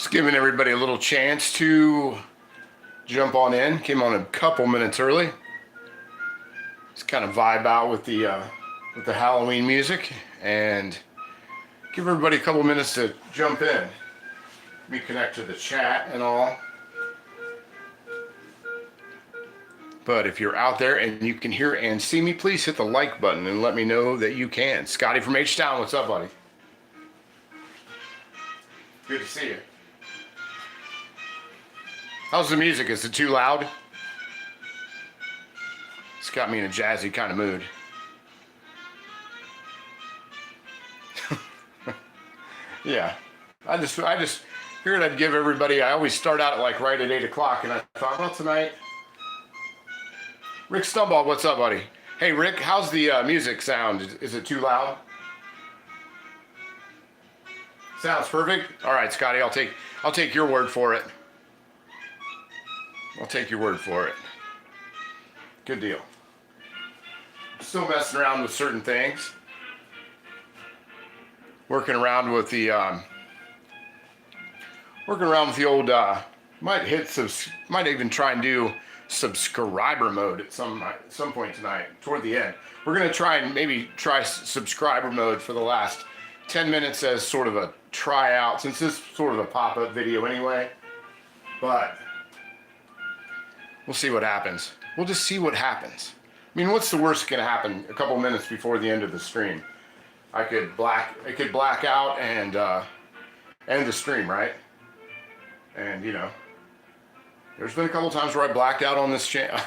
Just giving everybody a little chance to jump on in. Came on a couple minutes early. Just kind of vibe out with the Halloween music and give everybody a couple minutes to jump in. Reconnect to the chat and all. But if you're out there and you can hear and see me, please hit the like button and let me know that you can. Scotty from H-Town, what's up, buddy? Good to see you. How's the music? Is it too loud? It's got me in a jazzy kind of mood. Yeah. I just figured I'd give everybody, I always start out at like right at 8 o'clock, and I thought, well, tonight. Rick Stumball, what's up, buddy? Hey, Rick, how's the music sound? Is it too loud? Sounds perfect. All right, Scotty, I'll take your word for it. I'll take your word for it. Good deal. Still messing around with certain things. Working around with the might even try and do subscriber mode at some point tonight, toward the end. We're gonna try and maybe try subscriber mode for the last 10 minutes as sort of a tryout, since this is sort of a pop-up video anyway. But we'll see what happens. We'll just see what happens. I mean, what's the worst gonna happen a couple minutes before the end of the stream? I could black out and end the stream, right? And you know, there's been a couple times where I blacked out on this channel.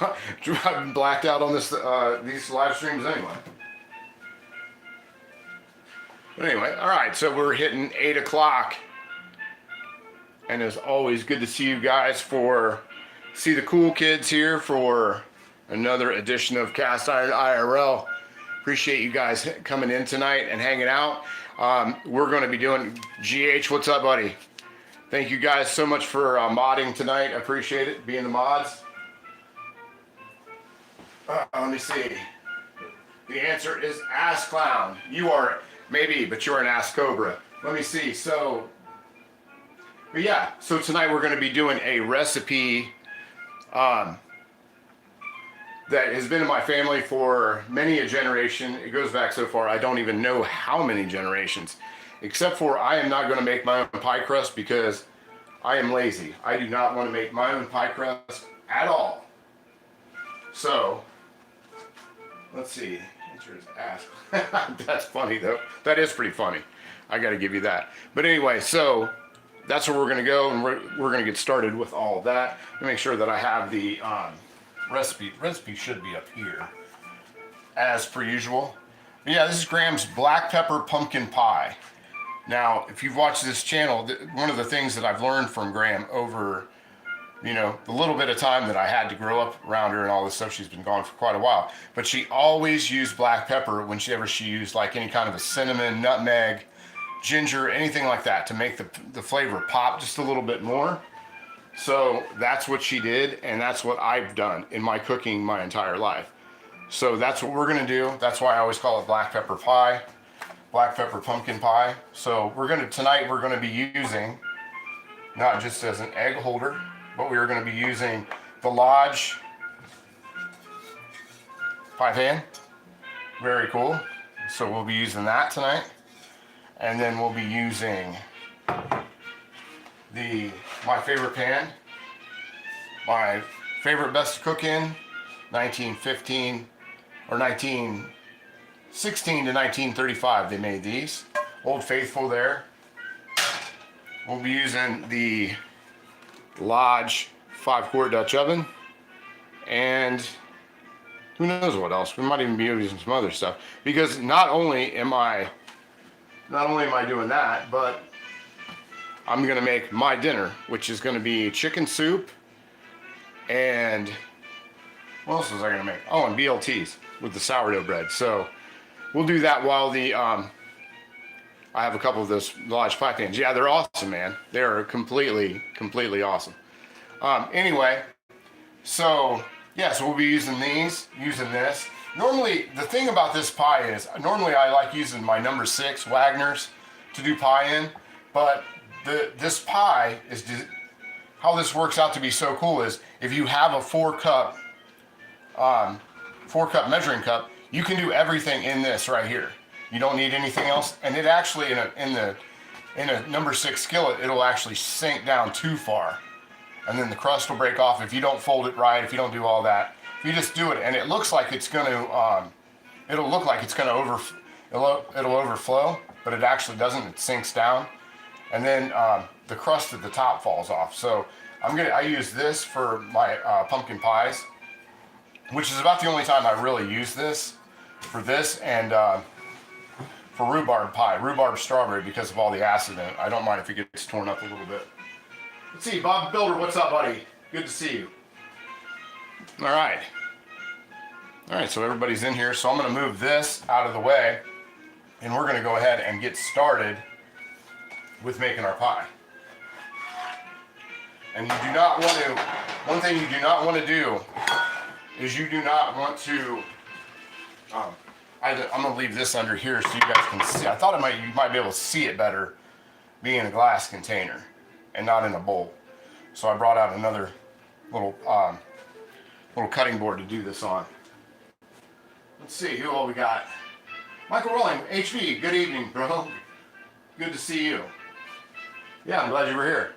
I've blacked out on this these live streams anyway. But anyway, all right. So we're hitting 8 o'clock, and as always, good to see you guys. See the cool kids here for another edition of Cast Iron IRL. Appreciate you guys coming in tonight and hanging out. We're going to be doing GH. What's up, buddy? Thank you guys so much for modding tonight. I appreciate it, being the mods. Let me see. The answer is Ass Clown. You are, maybe, but you're an Ass Cobra. Let me see. So tonight we're going to be doing a recipe that has been in my family for many a generation. It goes back so far, I don't even know how many generations. Except for I am not going to make my own pie crust because I am lazy. I do not want to make my own pie crust at all. So, let's see. Answer is ask. That's funny though. That is pretty funny. I got to give you that. But anyway, so that's where we're going to go, and we're going to get started with all of that. Let me make sure that I have the recipe. Recipe should be up here, as per usual. But yeah, this is Graham's black pepper pumpkin pie. Now, if you've watched this channel, one of the things that I've learned from Graham over, you know, the little bit of time that I had to grow up around her and all this stuff, she's been gone for quite a while, but she always used black pepper whenever she used like any kind of a cinnamon, nutmeg, ginger, anything like that to make the flavor pop just a little bit more. So that's what she did, and that's what I've done in my cooking my entire life. So that's what we're gonna do. That's why I always call it black pepper pie, black pepper pumpkin pie. So tonight we're gonna be using, not just as an egg holder, but we are gonna be using the Lodge pie pan. Very cool. So we'll be using that tonight. And then we'll be using my favorite pan, my favorite best to cook in, 1915 or 1916 to 1935 they made these. Old Faithful there. We'll be using the Lodge 5-quart Dutch oven, and who knows what else. We might even be using some other stuff, because not only am I doing that, but I'm gonna make my dinner, which is gonna be chicken soup, and what else was I gonna make? Oh, and BLTs with the sourdough bread. So we'll do that while I have a couple of those Lodge pie pans. Yeah, they're awesome, man. They're completely awesome. Anyway, so we'll be using this. Normally, the thing about this pie is, normally I like using my number 6 Wagner's to do pie in, but this pie is, how this works out to be so cool is if you have a 4-cup measuring cup, you can do everything in this right here. You don't need anything else, and it actually in a number 6 skillet, it'll actually sink down too far, and then the crust will break off if you don't fold it right, if you don't do all that. If you just do it, and it looks like it's going to, it'll look like it's going to it'll overflow, but it actually doesn't. It sinks down, and then the crust at the top falls off. So I use this for my pumpkin pies, which is about the only time I really use this, for this and for rhubarb pie, rhubarb strawberry, because of all the acid in it. I don't mind if it gets torn up a little bit. Let's see, Bob Builder, what's up, buddy? Good to see you. All right, so everybody's in here, so I'm gonna move this out of the way, and we're gonna go ahead and get started with making our pie. And you do not want to, one thing you do not want to do is you do not want to, I'm gonna leave this under here so you guys can see. I thought you might be able to see it better being in a glass container and not in a bowl. So I brought out another little cutting board to do this on. Let's see who all we got. Michael Rowling, HV, good evening, bro. Good to see you. Yeah, I'm glad you were here.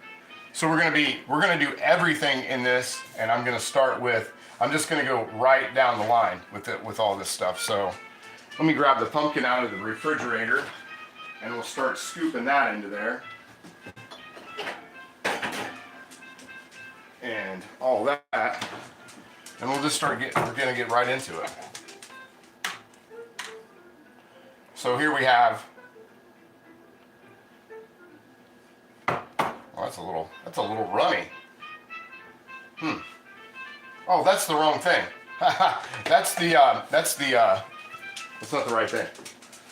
So we're gonna do everything in this, and I'm gonna start with, I'm just gonna go right down the line with all this stuff. So let me grab the pumpkin out of the refrigerator, and we'll start scooping that into there. And all that, and we'll just we're gonna get right into it. So here we have, well, that's a little runny. Oh, that's the wrong thing. That's not the right thing.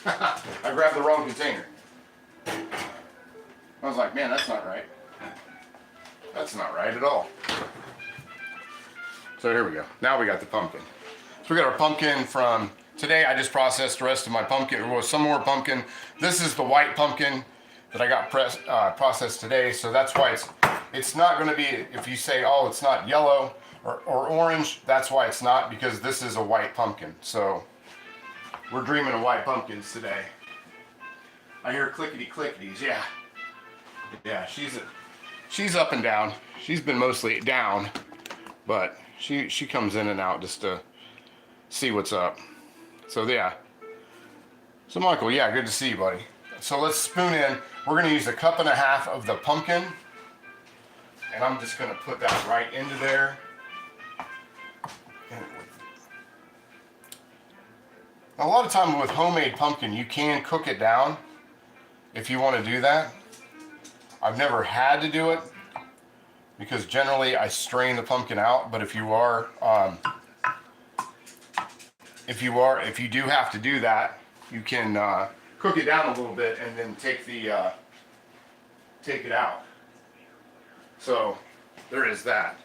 I grabbed the wrong container. I was like, man, that's not right. That's not right at all. So here we go. Now we got the pumpkin. So we got our pumpkin from today. I just processed the rest of my pumpkin. There was some more pumpkin. This is the white pumpkin that I got processed today. So that's why it's not going to be, if you say, oh, it's not yellow or orange, that's why it's not, because this is a white pumpkin. So we're dreaming of white pumpkins today. I hear clickety clickities. Yeah, she's up and down. She's been mostly down, but she comes in and out just to see what's up. So yeah. So Michael, yeah, good to see you, buddy. So let's spoon in. We're gonna use 1.5 cups of the pumpkin, and I'm just gonna put that right into there. Now, a lot of time with homemade pumpkin, you can cook it down if you want to do that. I've never had to do it because generally I strain the pumpkin out, but if you do have to do that, you can cook it down a little bit and then take it out. So there is that.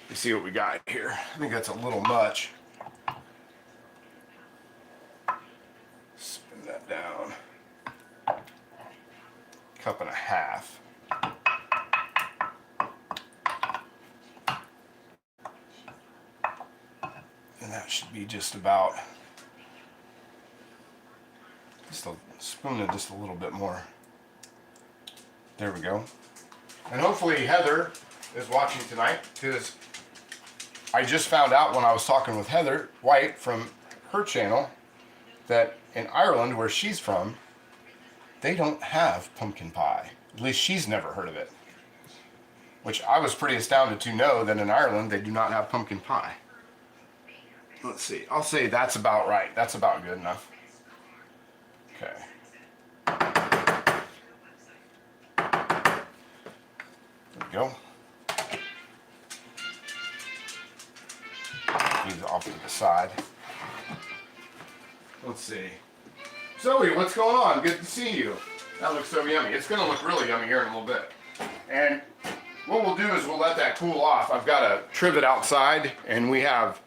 You see what we got here. I think that's a little much. Spin that down. 1.5 cups. And that should be just about, spoon it just a little bit more. There we go. And hopefully Heather is watching tonight, because I just found out when I was talking with Heather White from her channel that in Ireland, where she's from, they don't have pumpkin pie. At least she's never heard of it. Which I was pretty astounded to know that in Ireland they do not have pumpkin pie. Let's see. I'll say that's about right. That's about good enough. Okay. There we go. These off to the side. Let's see. Zoe, what's going on? Good to see you. That looks so yummy. It's going to look really yummy here in a little bit. And what we'll do is we'll let that cool off. I've got a trivet outside, and we have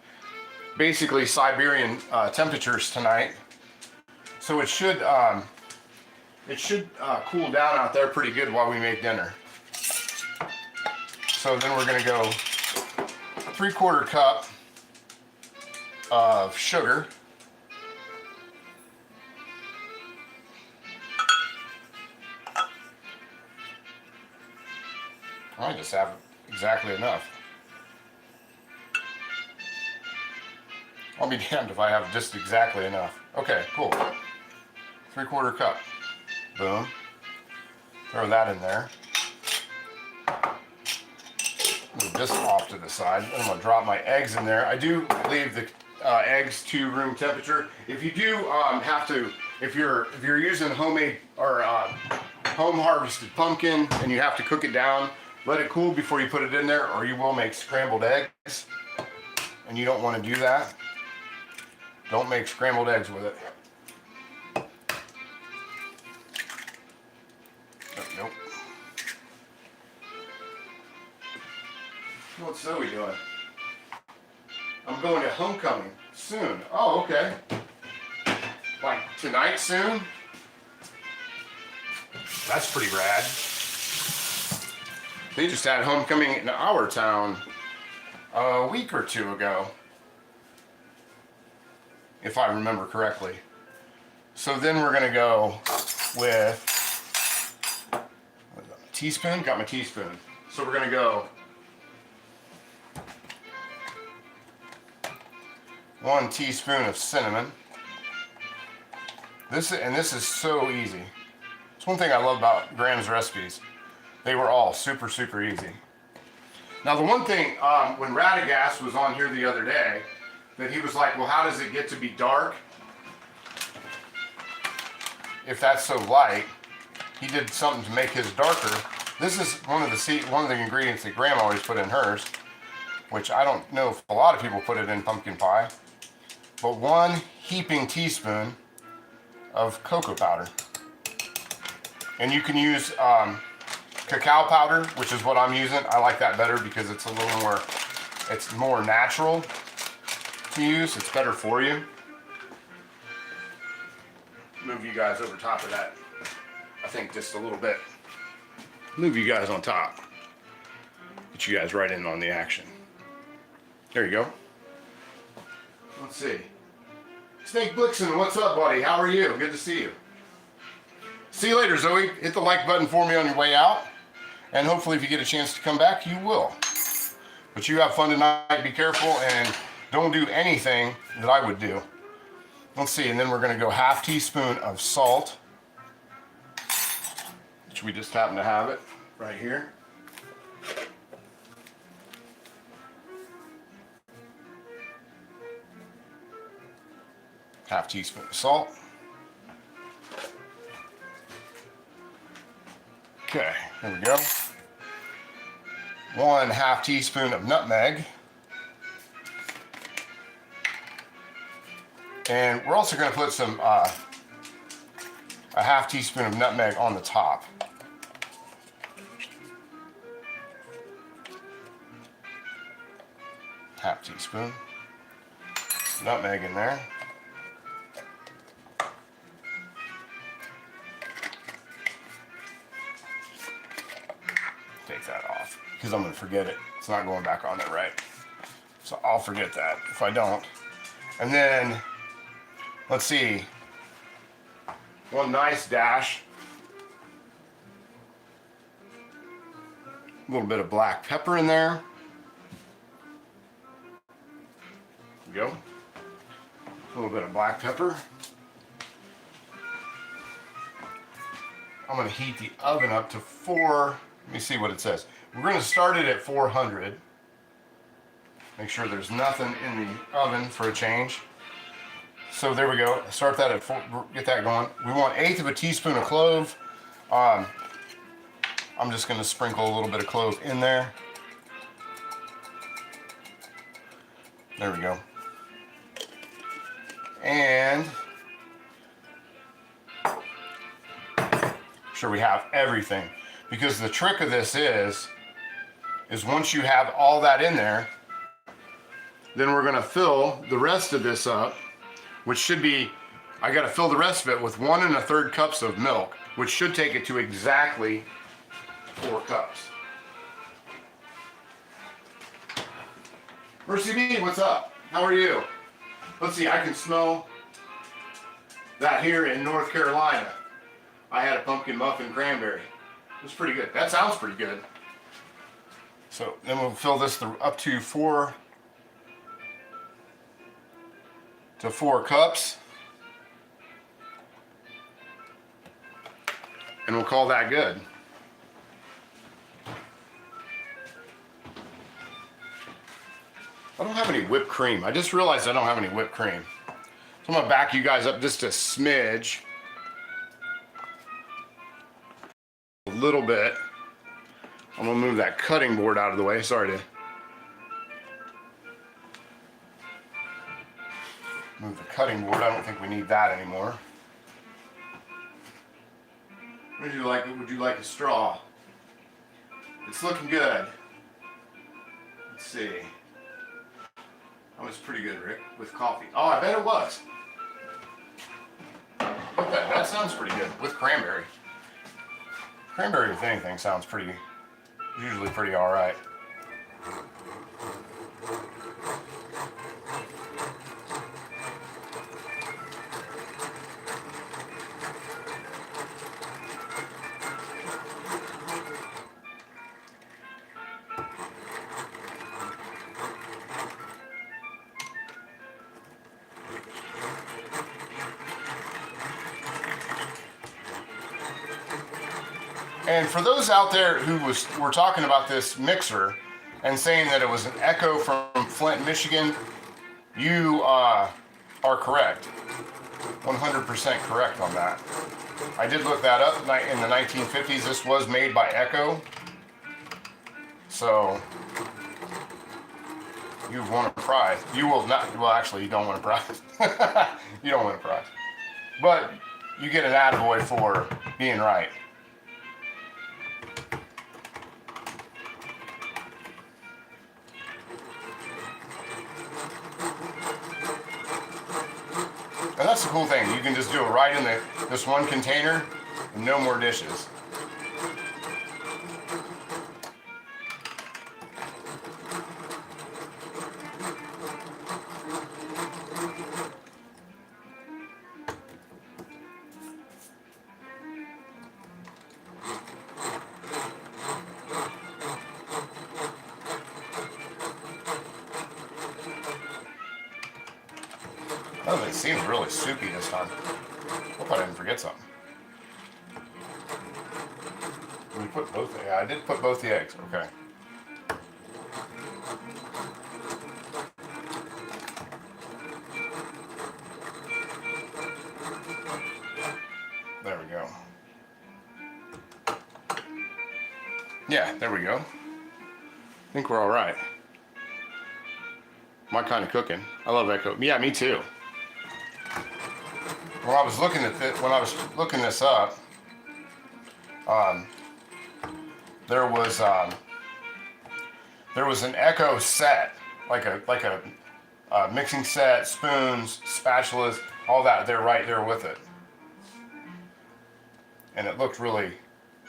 basically Siberian temperatures tonight. So it should it should cool down out there pretty good while we make dinner. So then we're gonna go 3/4 cup of sugar. I just have exactly enough. I'll be damned if I have just exactly enough. Okay, cool. 3/4 cup. Boom. Throw that in there. Move this off to the side. I'm gonna drop my eggs in there. I do leave the eggs to room temperature. If you do have to, if you're using homemade or home harvested pumpkin and you have to cook it down, let it cool before you put it in there, or you will make scrambled eggs, and you don't want to do that. Don't make scrambled eggs with it. Nope. What's Zoe doing? I'm going to homecoming soon. Oh, okay. Like tonight soon? That's pretty rad. They just had homecoming in our town a week or two ago, if I remember correctly. So then we're gonna go with a teaspoon. Got my teaspoon. So we're gonna go 1 teaspoon of cinnamon. This is so easy. It's one thing I love about Graham's recipes. They were all super, super easy. Now the one thing, when Radagast was on here the other day, that he was like, well, how does it get to be dark if that's so light? He did something to make his darker. This is one of the ingredients that Graham always put in hers, which I don't know if a lot of people put it in pumpkin pie, but 1 heaping teaspoon of cocoa powder. And you can use cacao powder, which is what I'm using. I like that better because it's a little more, it's more natural to use. It's better for you. Move you guys over top of that, I think just a little bit. Move you guys on top. Get you guys right in on the action. There you go. Let's see. Snake Blixen, what's up, buddy? How are you? Good to see you. See you later, Zoe. Hit the like button for me on your way out. And hopefully if you get a chance to come back, you will. But you have fun tonight. Be careful and don't do anything that I would do. Let's see, and then we're gonna go 1/2 teaspoon of salt, which we just happen to have it right here. Half teaspoon of salt. Okay, there we go. 1/2 teaspoon of nutmeg. And we're also going to put some, a 1/2 teaspoon of nutmeg on the top. Half teaspoon. Nutmeg in there. Take that off because I'm going to forget it. It's not going back on there, right? So I'll forget that if I don't. And then, let's see, 1 nice dash. A little bit of black pepper in there. There we go. A little bit of black pepper. I'm going to heat the oven up to 4. Let me see what it says. We're going to start it at 400. Make sure there's nothing in the oven for a change. So there we go. Start that at 4. Get that going. We want 1/8 teaspoon of clove. I'm just going to sprinkle a little bit of clove in there. There we go. And sure we have everything. Because the trick of this is once you have all that in there, then we're going to fill the rest of this up, which should be I got to fill the rest of it with 1 1/3 cups of milk, which should take it to exactly 4 cups. Mercy B, what's up? How are you? Let's see, I can smell that here in North Carolina. I had a pumpkin muffin cranberry. It was pretty good. That sounds pretty good. So then we'll fill this up to 4 cups. And we'll call that good. I don't have any whipped cream. I just realized I don't have any whipped cream. So I'm gonna back you guys up just a smidge. A little bit. I'm gonna move that cutting board out of the way. Sorry to move the cutting board. I don't think we need that anymore. Would you like it? Would you like a straw? It's looking good. Let's see. That was pretty good, Rick, with coffee. Oh, I bet it was. Okay, that sounds pretty good with cranberry. Cranberry with anything sounds usually pretty all right. And for those out there who were talking about this mixer and saying that it was an Echo from Flint, Michigan, you are correct. 100% correct on that. I did look that up in the 1950s. This was made by Echo. So you've won a prize. You will not, well actually you don't win a prize. You don't win a prize. But you get an attaboy for being right. And that's the cool thing. You can just do it right in this one container and no more dishes. Oh, it seems really soupy this time. Hope I didn't forget something. We put both. Yeah, I did put both the eggs. Okay. There we go. Yeah, there we go. I think we're all right. My kind of cooking. I love Echo. Yeah, me too. When I was looking at this, when I was looking this up, there was an Echo set, like a mixing set, spoons, spatulas, all that. They're right there with it, and it looked it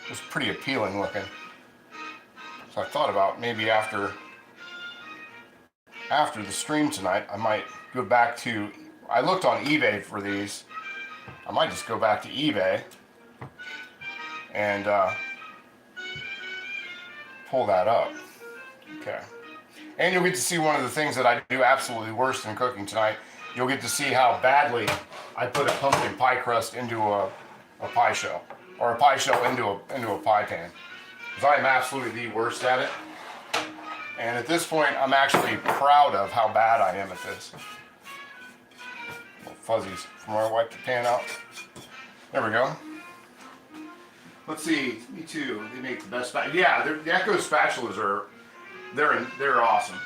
was pretty appealing looking. So I thought about maybe after the stream tonight, I might go back to. I looked on eBay for these. I might just go back to eBay and pull that up. Okay. And you'll get to see one of the things that I do absolutely worst in cooking tonight. You'll get to see how badly I put a pumpkin pie crust into a pie shell, or a pie shell into a pie pan. Because I am absolutely the worst at it. And at this point, I'm actually proud of how bad I am at this. Little fuzzies from where I wiped the pan out. There we go. Let's see. Me too. They make the best spatulas. Yeah, the Echo spatulas they're awesome.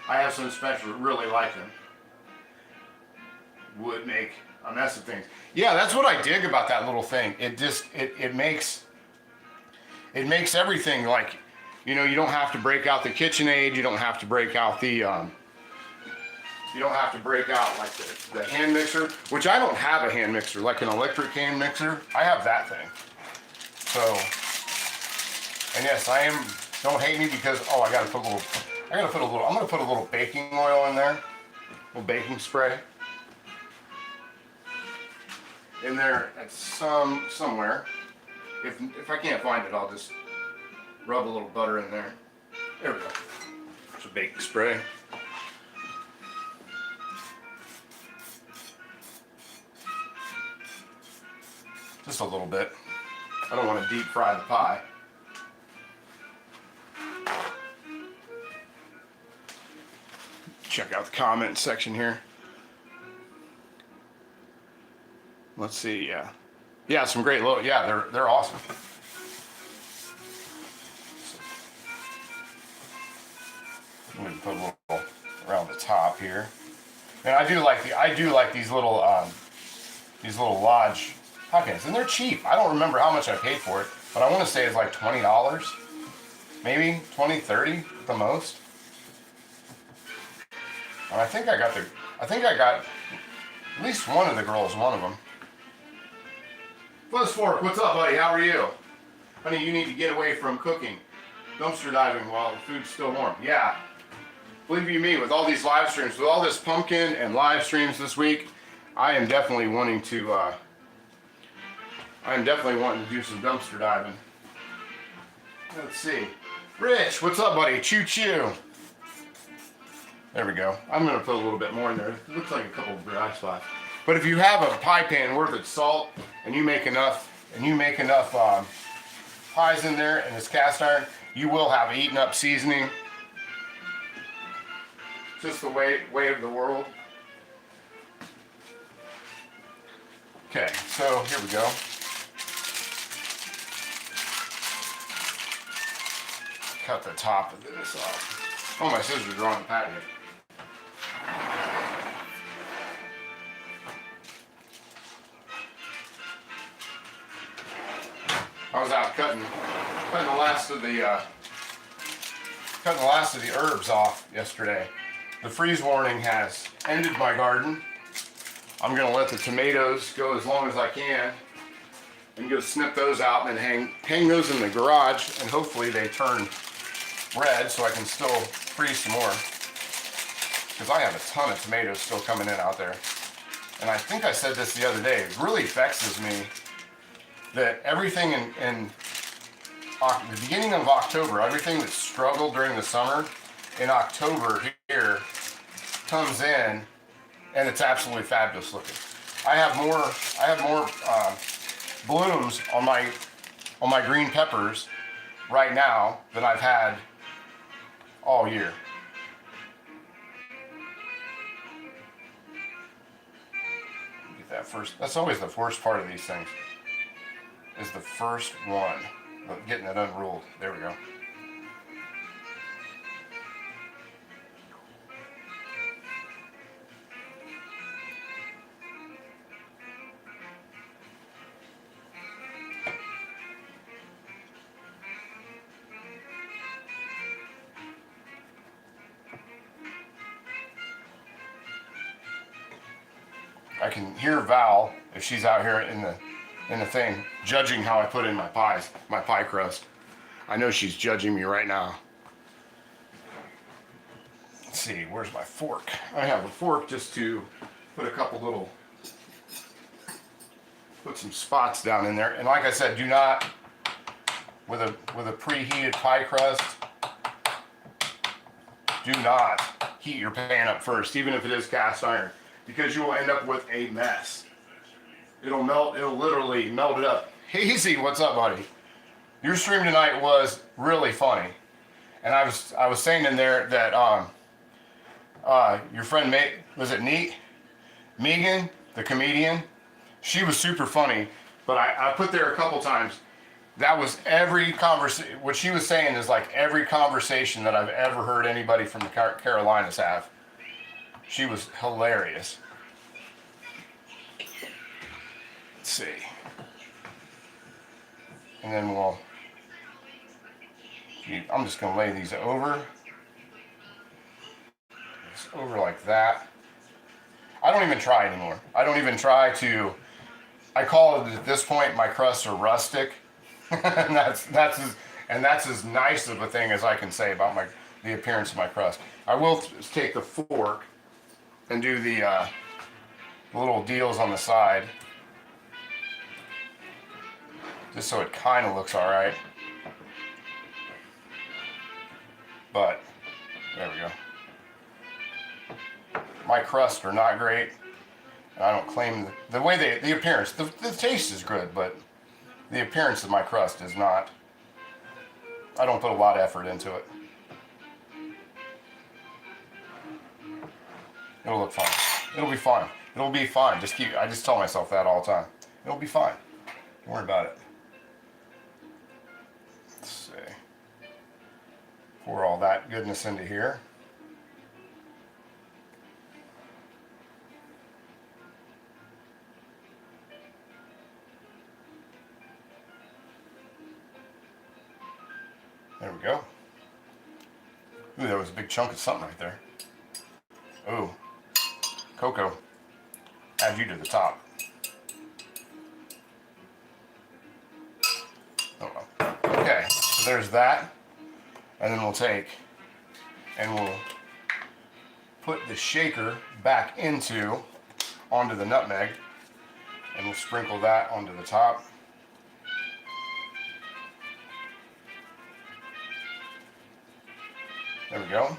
I have some spatulas really like them. Would make a mess of things. Yeah, that's what I dig about that little thing. It makes everything like, you know, you don't have to break out the KitchenAid, you don't have to break out the You don't have to break out like the hand mixer, which I don't have a hand mixer, like an electric hand mixer. I have that thing. So, and yes, I am, don't hate me because, oh, I'm gonna put a little baking oil in there, a little baking spray in there at somewhere. If I can't find it, I'll just rub a little butter in there. There we go. There's a baking spray. Just a little bit. I don't want to deep fry the pie. Check out the comment section here. Let's see, yeah, some great low. Yeah, they're awesome. I'm gonna put a little around the top here, and I do like these little Lodge pie pans, and they're cheap. I don't remember how much I paid for it, but I want to say it's like $20, maybe 20, 30 at the most. And I think I got at least one of the girls, one of them. Fuzz Fork, what's up, buddy? How are you? Honey, you need to get away from cooking. Dumpster diving while the food's still warm. Yeah. Believe you me, with all these live streams, with all this pumpkin and live streams this week, I am definitely wanting to do some dumpster diving. Let's see. Rich, what's up, buddy? Choo choo. There we go. I'm gonna put a little bit more in there. It looks like a couple of dry spots. But if you have a pie pan worth its salt and you make enough pies in there and it's cast iron, you will have eaten up seasoning. Just the way of the world. Okay, so here we go. Cut the top of this off. Oh, my scissors are on the patio. I was out cutting the last of the herbs off yesterday. The freeze warning has ended my garden. I'm gonna let the tomatoes go as long as I can and go snip those out and then hang those in the garage, and hopefully they turn red so I can still freeze some more. Because I have a ton of tomatoes still coming in out there. And I think I said this the other day, it really vexes me that everything in the beginning of October, everything that struggled during the summer, in October here comes in and it's absolutely fabulous looking. I have more blooms on my green peppers right now than I've had all year. Get that first. That's always the worst part of these things. Is the first one, but getting it unrolled. There we go. I can hear Val, if she's out here in the thing, judging how I put in my pies, my pie crust. I know she's judging me right now. Let's see, where's my fork? I have a fork just to put a couple little, put some spots down in there. And like I said, do not, with a preheated pie crust, do not heat your pan up first, even if it is cast iron, because you will end up with a mess. It'll literally melt it up. Hazy, what's up, buddy? Your stream tonight was really funny. And I was saying in there that your friend, was it Megan, the comedian? She was super funny, but I put there a couple times, that was every conversation, what she was saying is like every conversation that I've ever heard anybody from the Carolinas have. She was hilarious. Let's see. And then I'm just gonna lay these over. It's over like that. I don't even try anymore. I don't even try to. I call it at this point my crusts are rustic, and that's as nice of a thing as I can say about the appearance of my crust. I will take the fork and do the little deals on the side, just so it kind of looks all right. But there we go. My crusts are not great. I don't claim the way the appearance, the taste is good, but the appearance of my crust is not. I don't put a lot of effort into it. It'll look fine. It'll be fine. It'll be fine. I just tell myself that all the time. It'll be fine. Don't worry about it. Let's see. Pour all that goodness into here. There we go. Ooh, that was a big chunk of something right there. Ooh. Cocoa. Add you to the top. Oh well. Okay, so there's that. And then we'll take and we'll put the shaker back onto the nutmeg, and we'll sprinkle that onto the top. There we go.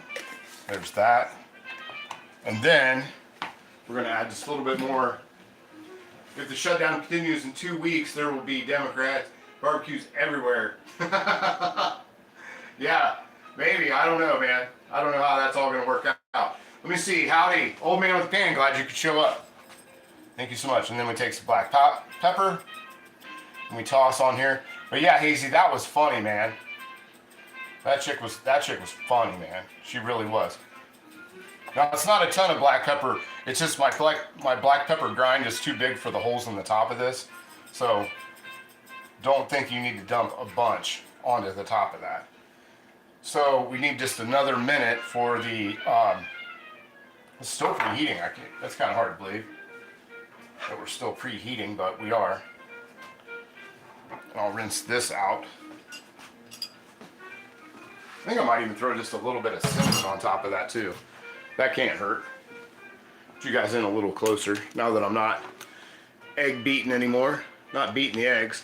There's that. And then we're going to add just a little bit more. If the shutdown continues in 2 weeks, there will be Democrat barbecues everywhere. Yeah, maybe. I don't know, man. I don't know how that's all going to work out. Let me see. Howdy. Old man with the pan. Glad you could show up. Thank you so much. And then we take some black pepper and we toss on here. But yeah, Hazy, that was funny, man. That chick was funny, man. She really was. Now it's not a ton of black pepper. It's just my black pepper grind is too big for the holes in the top of this. So don't think you need to dump a bunch onto the top of that. So we need just another minute for the. It's still preheating. That's kind of hard to believe that we're still preheating, but we are. And I'll rinse this out. I think I might even throw just a little bit of cinnamon on top of that too. That can't hurt. Put you guys in a little closer now that I'm not egg beating anymore. Not beating the eggs.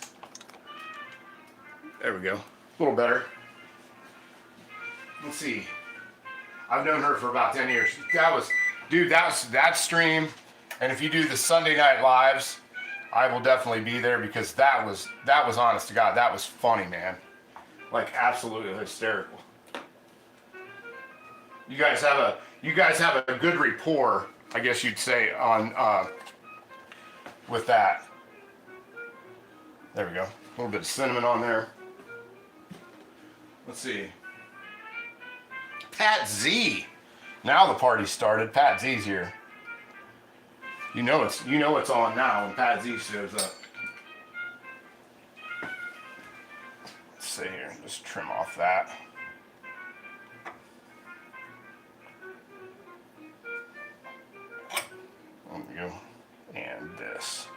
There we go. A little better. Let's see. I've known her for about 10 years. That stream. And if you do the Sunday night lives, I will definitely be there because that was honest to God. That was funny, man. Like absolutely hysterical. You guys have a good rapport, I guess you'd say, on with that. There we go. A little bit of cinnamon on there. Let's see. Pat Z. Now the party started. Pat Z's here. You know it's on now when Pat Z shows up. Let's see here. Just trim off that. There we go. And this.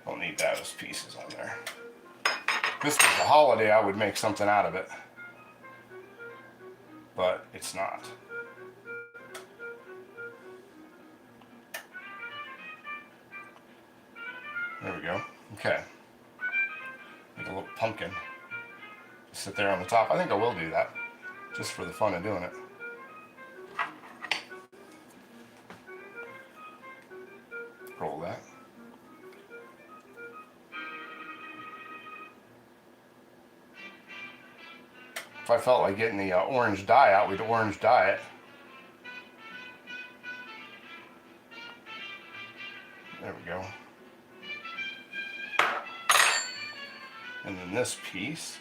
Don't need those pieces on there. If this was a holiday, I would make something out of it. But it's not. There we go. Okay. Make a little pumpkin. Sit there on the top. I think I will do that. Just for the fun of doing it. Roll that. If I felt like getting the orange dye out, we'd orange dye it. There we go. And then this piece,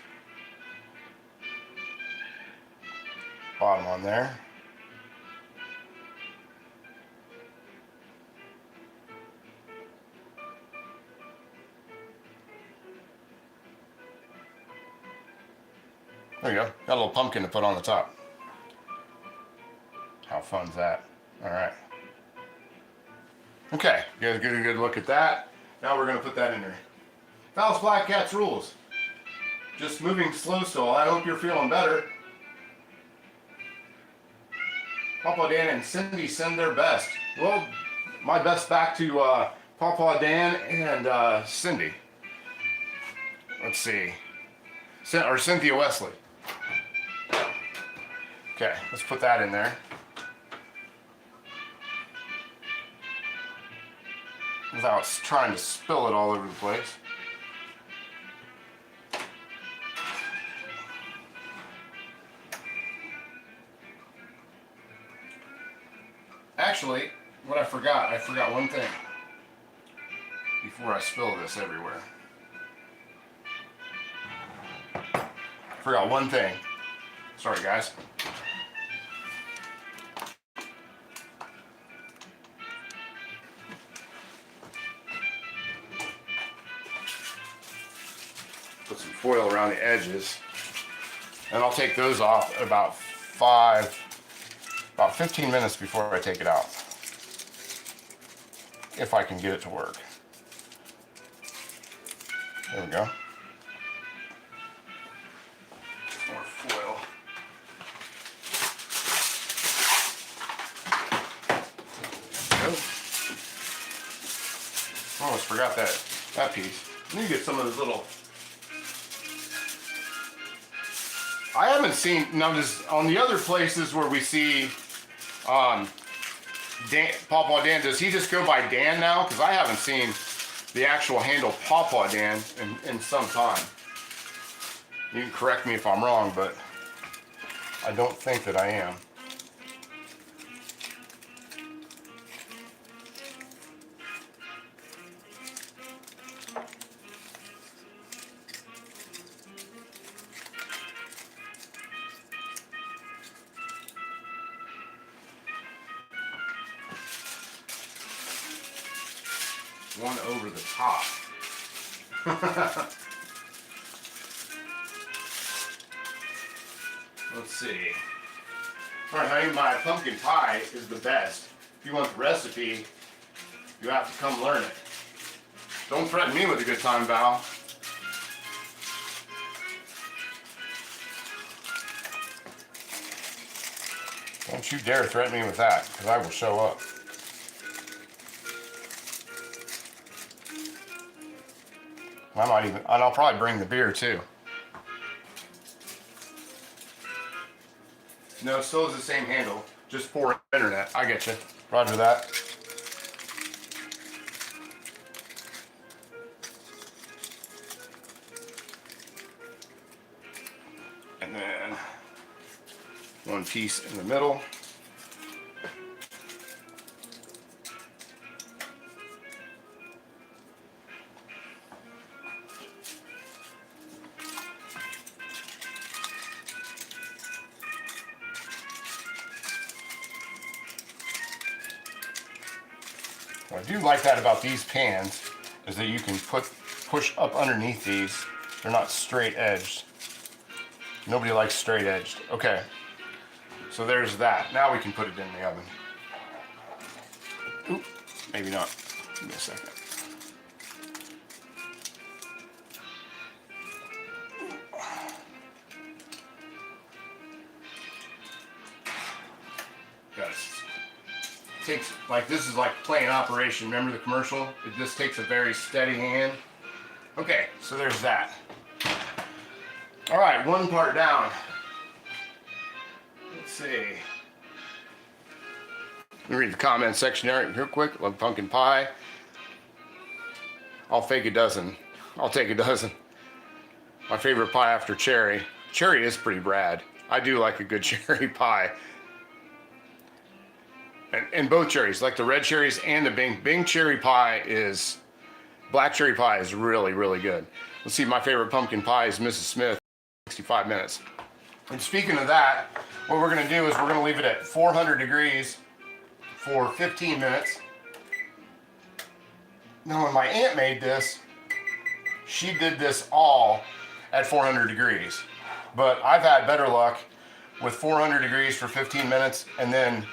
bottom on there. There you go. Got a little pumpkin to put on the top. How fun's that? All right. Okay, get a good look at that. Now we're gonna put that in there. Dallas Black Cats rules. Just moving slow still. I hope you're feeling better. Papa Dan and Cindy send their best. Well, my best back to Papa Dan and Cindy. Let's see. Or Cynthia Wesley. Okay, let's put that in there. Without trying to spill it all over the place. Actually, what I forgot one thing before I spill this everywhere. Forgot one thing. Sorry, guys. Put some foil around the edges. And I'll take those off about 15 minutes before I take it out. If I can get it to work. There we go. More foil. Almost forgot that piece. Let me get some of those little. I haven't seen, now just on the other places where we see Dan, Papa Dan, does he just go by Dan now? Because I haven't seen the actual handle Papa Dan in some time. You can correct me if I'm wrong, but I don't think that I am. One over the top. Let's see. All right, honey, my pumpkin pie is the best. If you want the recipe, you have to come learn it. Don't threaten me with a good time, Val. Don't you dare threaten me with that, because I will show up. I might even, and I'll probably bring the beer too. No, still is the same handle, just for internet. I get you. Roger that. And then one piece in the middle. What I do like that about these pans is that you can push up underneath these. They're not straight edged. Nobody likes straight edged. Okay, so there's that. Now we can put it in the oven. Oop, maybe not. Give me a second. Takes, like, this is like playing Operation. Remember the commercial? It just takes a very steady hand. Okay, so there's that. All right, one part down. Let's see. Let me read the comment section there real quick. Love pumpkin pie. I'll fake a dozen. I'll take a dozen. My favorite pie after cherry. Cherry is pretty rad. I do like a good cherry pie. And both cherries, like the red cherries and the Bing cherry pie is, black cherry pie is really, really good. Let's see, my favorite pumpkin pie is Mrs. Smith, 65 minutes. And speaking of that, what we're gonna do is we're gonna leave it at 400 degrees for 15 minutes. Now when my aunt made this, she did this all at 400 degrees. But I've had better luck with 400 degrees for 15 minutes and then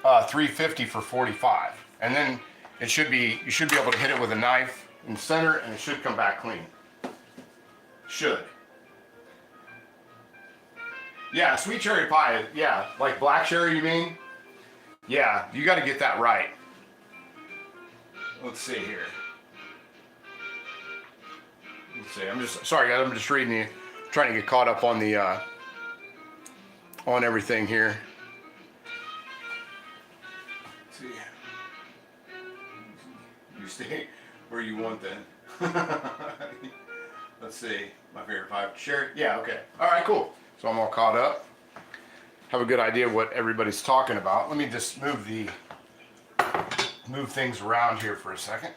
350 for 45. And then it should be, you should be able to hit it with a knife in the center and it should come back clean. Should. Yeah, sweet cherry pie, yeah, like black cherry you mean? Yeah, you got to get that right. Let's see here. Let's see, I'm just, sorry guys, I'm just reading you, trying to get caught up on the, on everything here. Let's see. You stay where you want then. Let's see, my favorite pie, cherry, yeah, okay. All right, cool. So I'm all caught up. Have a good idea of what everybody's talking about. Let me just move things around here for a second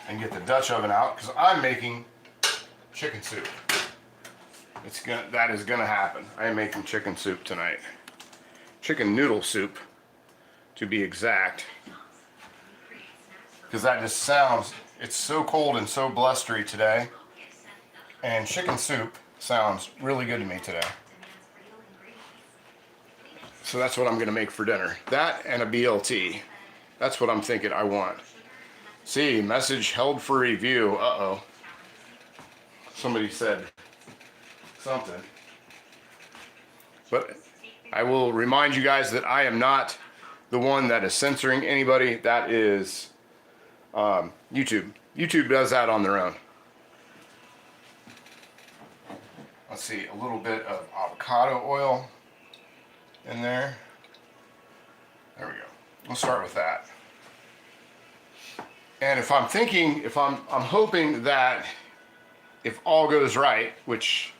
and get the Dutch oven out because I'm making chicken soup. That is gonna happen. I am making chicken soup tonight. Chicken noodle soup, to be exact. Because that just sounds, it's so cold and so blustery today. And chicken soup sounds really good to me today. So that's what I'm gonna make for dinner. That and a BLT. That's what I'm thinking I want. See, message held for review. Uh-oh. Somebody said something. But I will remind you guys that I am not the one that is censoring anybody. That is YouTube. YouTube does that on their own. Let's see, a little bit of avocado oil in there. There we go. We'll start with that. And if I'm thinking, I'm hoping that if all goes right, which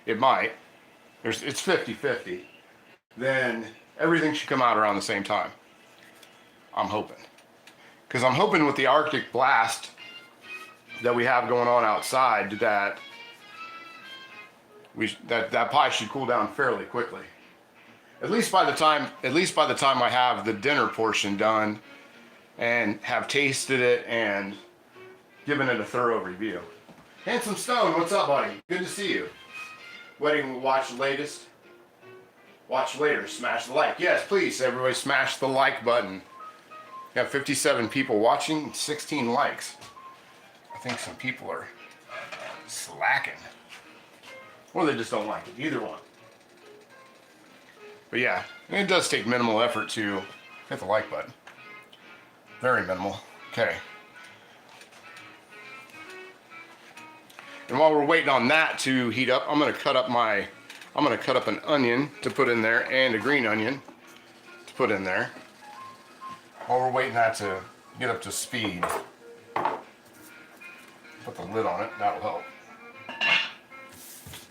it might, it's 50-50, then everything should come out around the same time. I'm hoping. Because I'm hoping with the Arctic blast that we have going on outside that that pie should cool down fairly quickly. At least by the time I have the dinner portion done and have tasted it and given it a thorough review. Handsome Stone, what's up, buddy? Good to see you. Wedding watch latest. Watch later. Smash the like. Yes, please, everybody, smash the like button. We have 57 people watching, 16 likes. I think some people are slacking. Or they just don't like it. Either one. But yeah, it does take minimal effort to hit the like button. Very minimal. Okay. And while we're waiting on that to heat up, I'm gonna cut up an onion to put in there and a green onion to put in there. While we're waiting that to get up to speed. Put the lid on it, that'll help.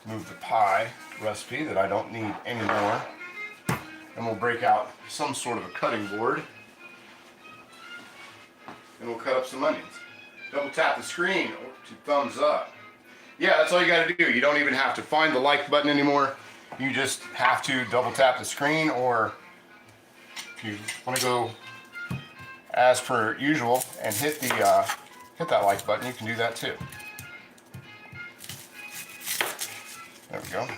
Move the pie recipe that I don't need anymore. And we'll break out some sort of a cutting board. And we'll cut up some onions. Double tap the screen to thumbs up. Yeah, that's all you gotta do. You don't even have to find the like button anymore. You just have to double tap the screen, or if you wanna go as per usual and hit that like button, you can do that too. There we go.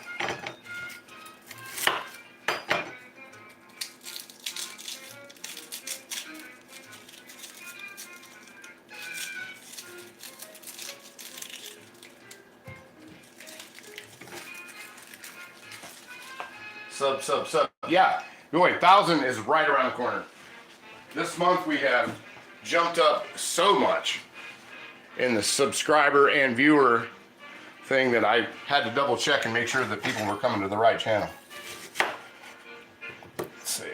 Sub. Yeah, wait, 1,000 is right around the corner. This month we have jumped up so much in the subscriber and viewer thing that I had to double check and make sure that people were coming to the right channel. Let's see.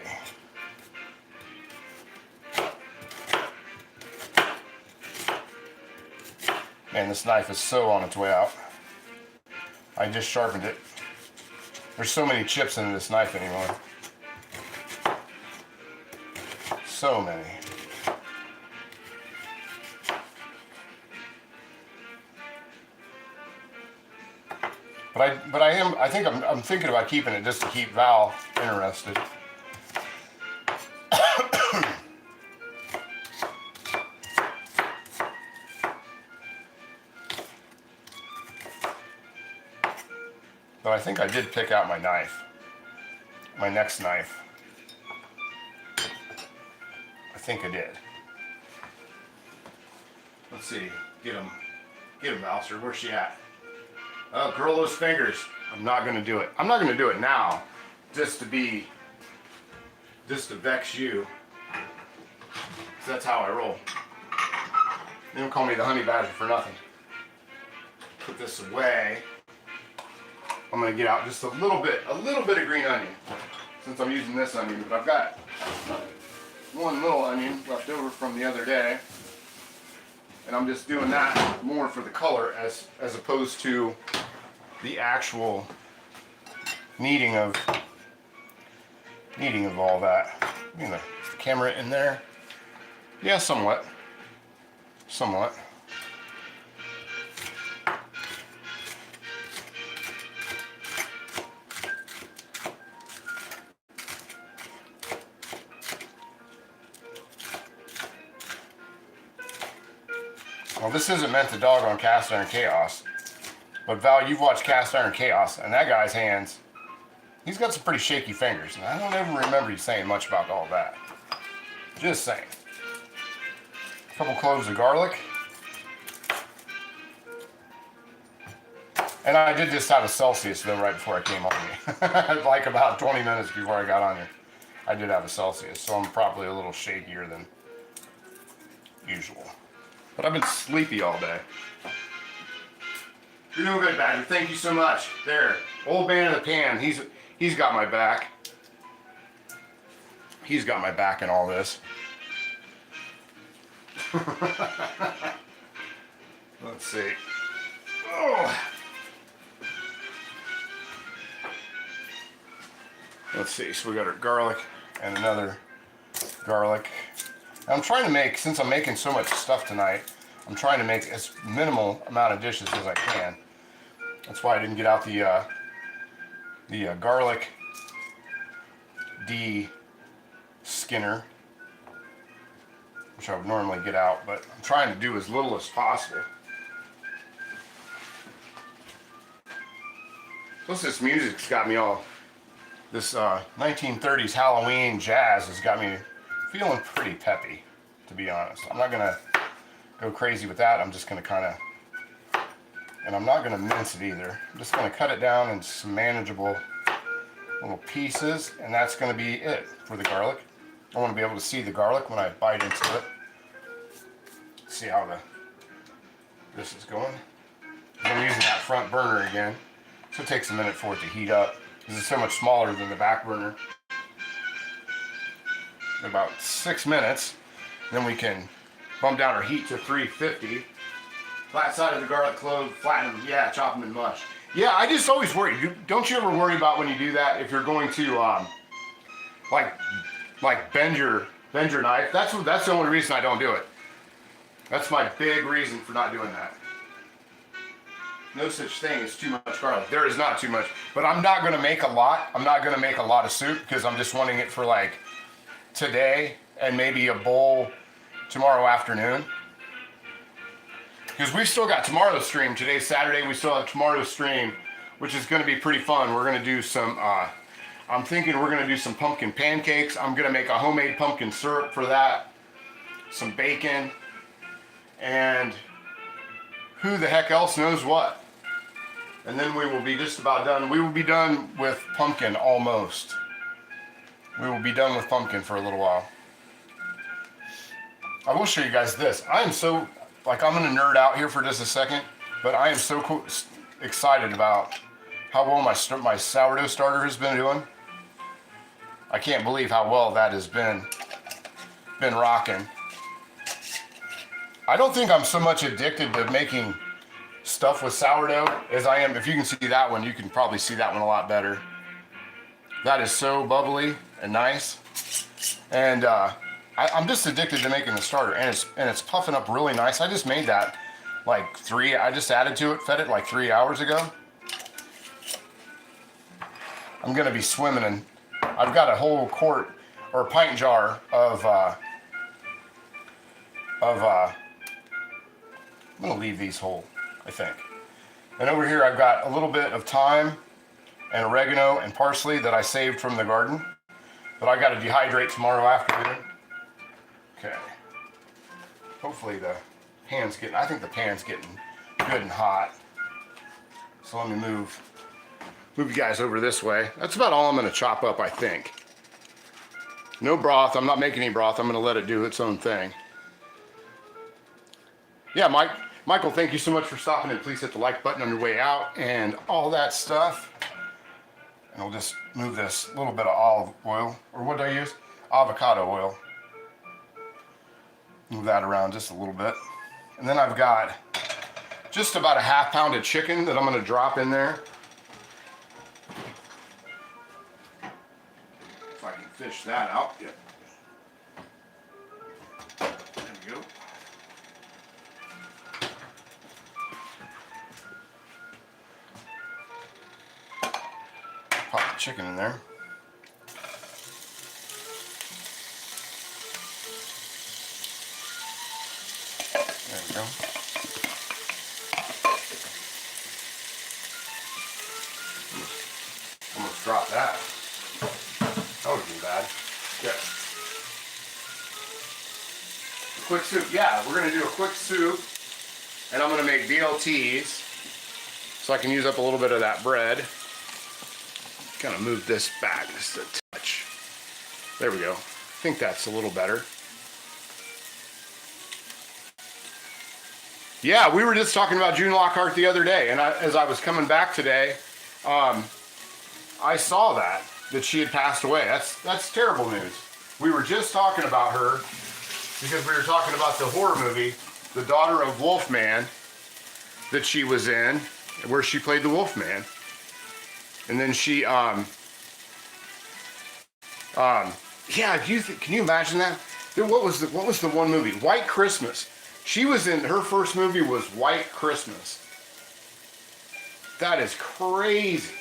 Man, this knife is so on its way out. I just sharpened it. There's so many chips in this knife anymore. So many. I think I'm thinking about keeping it just to keep Val interested. But I think I did pick out my knife. My next knife. think I did. Let's see. Get him, Mouser. Where's she at? Oh, curl those fingers. I'm not gonna do it. I'm not gonna do it now, just to vex you. 'Cause that's how I roll. They don't call me the honey badger for nothing. Put this away. I'm gonna get out just a little bit of green onion, since I'm using this onion, but I've got one little onion left over from the other day. And I'm just doing that more for the color as opposed to the actual needing of all that. You know, is the camera in there? Yeah, somewhat. Well, this isn't meant to dog on Cast Iron Chaos, but Val, you've watched Cast Iron Chaos, and that guy's hands, he's got some pretty shaky fingers, and I don't ever remember you saying much about all that. Just saying. A couple cloves of garlic. And I did this out of Celsius, though, right before I came on here. Like about 20 minutes before I got on here. I did have a Celsius, so I'm probably a little shakier than usual. But I've been sleepy all day. You're doing good, Badger. Thank you so much. There, old man in the pan. He's got my back. He's got my back in all this. Let's see. Oh. Let's see. So we got our garlic and another garlic. I'm trying to make, since I'm making so much stuff tonight, I'm trying to make as minimal amount of dishes as I can. That's why I didn't get out the garlic de-skinner, which I would normally get out, but I'm trying to do as little as possible. Plus this music's got me all, this 1930s Halloween jazz has got me feeling pretty peppy, to be honest. I'm not gonna go crazy with that. I'm just gonna kind of, and I'm not gonna mince it either. I'm just gonna cut it down in some manageable little pieces, and that's gonna be it for the garlic. I want to be able to see the garlic when I bite into it. See how this is going. I'm using that front burner again, so it takes a minute for it to heat up because it's so much smaller than the back burner. About 6 minutes, then we can bump down our heat to 350. Flat side of the garlic clove, flatten them, yeah, chop them in mush. Yeah, I just always worry. Don't you ever worry about when you do that if you're going to like bend your knife? That's the only reason I don't do it. That's my big reason for not doing that. No such thing as too much garlic. There is not too much, but I'm not going to make a lot. I'm not going to make a lot of soup because I'm just wanting it for like today and maybe a bowl tomorrow afternoon. Because we've still got tomorrow's stream. Today's Saturday. We still have tomorrow's stream, which is going to be pretty fun. We're going to do some, I'm thinking we're going to do some pumpkin pancakes. I'm going to make a homemade pumpkin syrup for that. Some bacon. And who the heck else knows what. And then we will be just about done. We will be done with pumpkin almost. We will be done with pumpkin for a little while. I will show you guys this. I am so, like, I'm going to nerd out here for just a second, but I am so excited about how well my sourdough starter has been doing. I can't believe how well that has been rocking. I don't think I'm so much addicted to making stuff with sourdough as I am. If you can see that one, you can probably see that one a lot better. That is so bubbly and nice. And I'm just addicted to making the starter, and it's puffing up really nice. I just made that like I just added to it, fed it like 3 hours ago. I'm gonna be swimming in, I've got a whole quart or a pint jar of I'm gonna leave these whole, I think. And over here I've got a little bit of thyme and oregano and parsley that I saved from the garden, but I gotta dehydrate tomorrow afternoon. Hopefully the pan's getting, I think the pan's getting good and hot. So let me move you guys over this way. That's about all I'm gonna chop up, I think. No broth, I'm not making any broth. I'm gonna let it do its own thing. Yeah, Michael, thank you so much for stopping in. Please hit the like button on your way out and all that stuff. And we'll just move this little bit of olive oil, or what did I use? Avocado oil. Move that around just a little bit. And then I've got just about a half pound of chicken that I'm gonna drop in there. If I can fish that out. Yep. There we go. Pop the chicken in there. There we go. Almost dropped that. That would be bad. Yeah. Quick soup. Yeah, we're going to do a quick soup. And I'm going to make BLTs. So I can use up a little bit of that bread. Kind of move this back just a touch. There we go. I think that's a little better. Yeah, we were just talking about June Lockhart the other day, and as I was coming back today, I saw that she had passed away. That's terrible news. We were just talking about her because we were talking about the horror movie, The Daughter of Wolfman, that she was in, where she played the Wolfman. And then she, yeah, can you imagine that? What was the one movie? White Christmas. She was in, her first movie was White Christmas. That is crazy.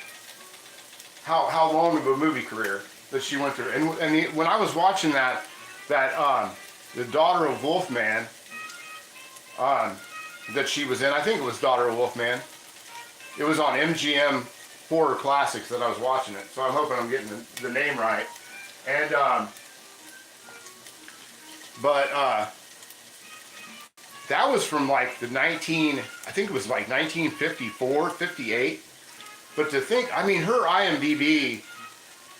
How long of a movie career that she went through. And when I was watching that The Daughter of Wolfman, that she was in, I think it was Daughter of Wolfman. It was on MGM Horror Classics that I was watching it. So I'm hoping I'm getting the name right. And, that was from like the I think it was like 1954, 58. But to think, I mean, her IMDb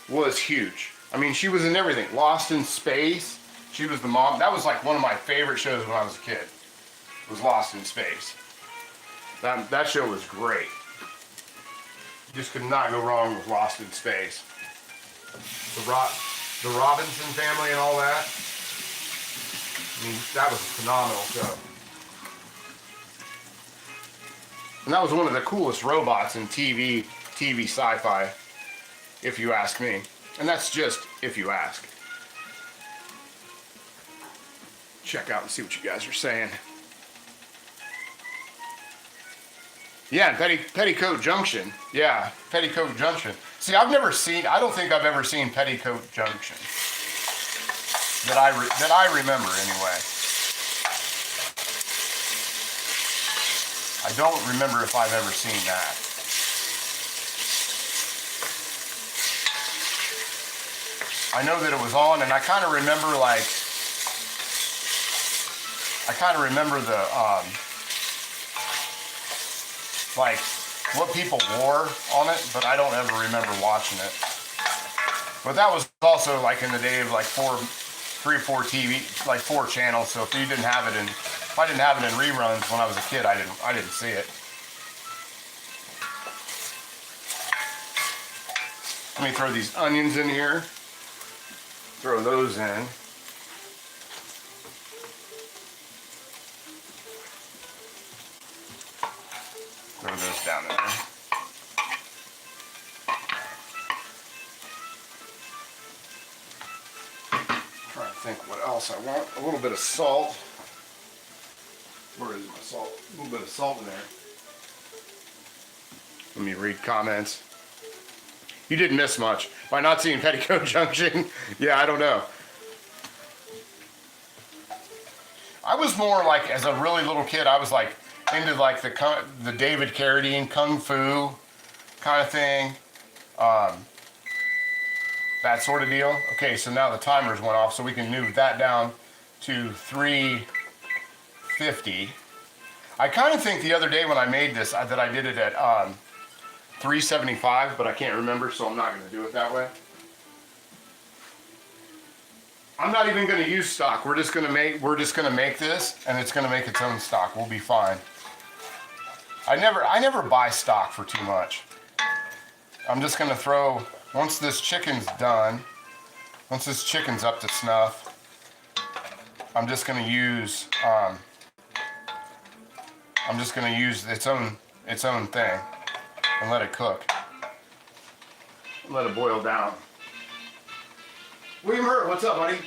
was huge. I mean, she was in everything. Lost in Space. She was the mom. That was like one of my favorite shows when I was a kid. Was Lost in Space. That show was great. You just could not go wrong with Lost in Space. The Robinson family and all that. I mean, that was a phenomenal show. And that was one of the coolest robots in TV sci-fi, if you ask me. And that's just if you ask. Check out and see what you guys are saying. Yeah, Petticoat Junction. Yeah, Petticoat Junction. See, I don't think I've ever seen Petticoat Junction. That I remember anyway. I don't remember if I've ever seen that. I know that it was on, and I kind of remember the like what people wore on it, but I don't ever remember watching it. But that was also like in the day of like 3 or 4 TV, like 4 channels. So if I didn't have it in reruns when I was a kid, I didn't see it. Let me throw these onions in here. Throw those in. Throw those down in there. Trying to think what else I want. A little bit of salt. Where is my salt? A little bit of salt in there. Let me read comments. You didn't miss much by not seeing Petticoat Junction. Yeah, I don't know. I was more like, as a really little kid, I was like into like the David Carradine Kung Fu kind of thing. That sort of deal. Okay, so now the timers went off, so we can move that down to 3 50. I kind of think the other day when I made this that I did it at 375, but I can't remember, so I'm not going to do it that way. I'm not even going to use stock. We're just going to make this, and it's going to make its own stock. We'll be fine. I never buy stock for too much. I'm just going to throw, once this chicken's done, once this chicken's up to snuff, I'm just going to use its own thing and let it cook. Let it boil down. William Hurt, what's up, buddy?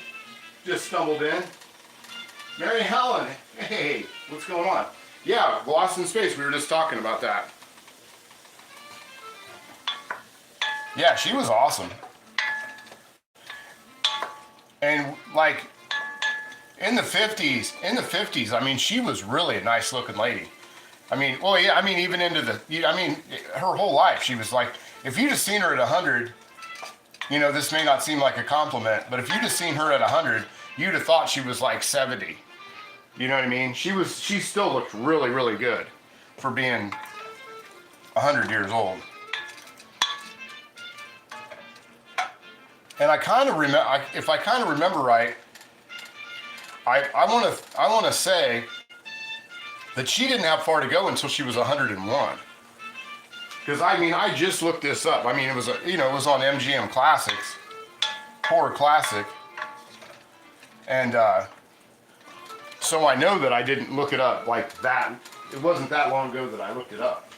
Just stumbled in. Mary Helen, hey, what's going on? Yeah, Lost in Space, we were just talking about that. Yeah, she was awesome. And like, in the 50s, I mean, she was really a nice looking lady. I mean, well, yeah, I mean, even into her whole life, she was like, if you'd have seen her at 100, you know, this may not seem like a compliment, but if you'd have seen her at 100, you'd have thought she was like 70. You know what I mean? She still looked really, really good for being 100 years old. And I kind of remember, if I kind of remember right, I want to say that she didn't have far to go until she was 101. Because I mean, I just looked this up. I mean, it was it was on MGM Classics, Horror Classic, and so I know that I didn't look it up like that. It wasn't that long ago that I looked it up.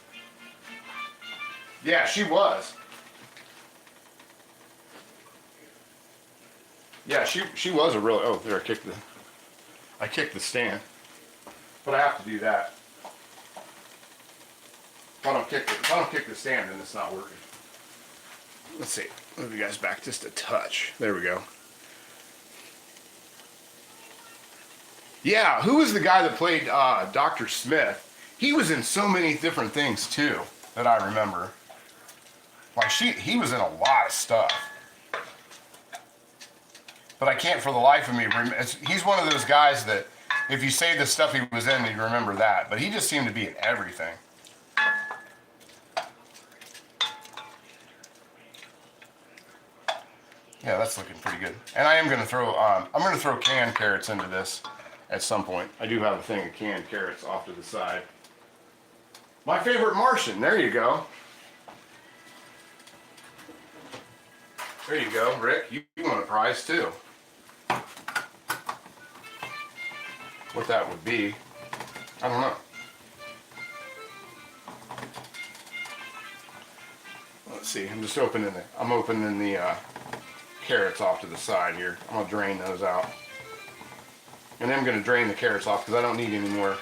Yeah, she was. Yeah, she was a real. Oh, there, I kicked the stand, but I have to do that. If I don't kick the stand, then it's not working. Let's see. Move you guys back just a touch. There we go. Yeah, who was the guy that played Dr. Smith? He was in so many different things too that I remember. Like he was in a lot of stuff. But I can't for the life of me remember. He's one of those guys that if you say the stuff he was in, you remember that. But he just seemed to be in everything. Yeah, that's looking pretty good. And I am going to throw, I'm going to throw canned carrots into this at some point. I do have a thing of canned carrots off to the side. My favorite Martian, there you go. There you go, Rick. You won a prize too. What that would be, I don't know. Let's see. I'm just opening the carrots off to the side here. I'm gonna drain those out, and then I'm gonna drain the carrots off because I don't need any more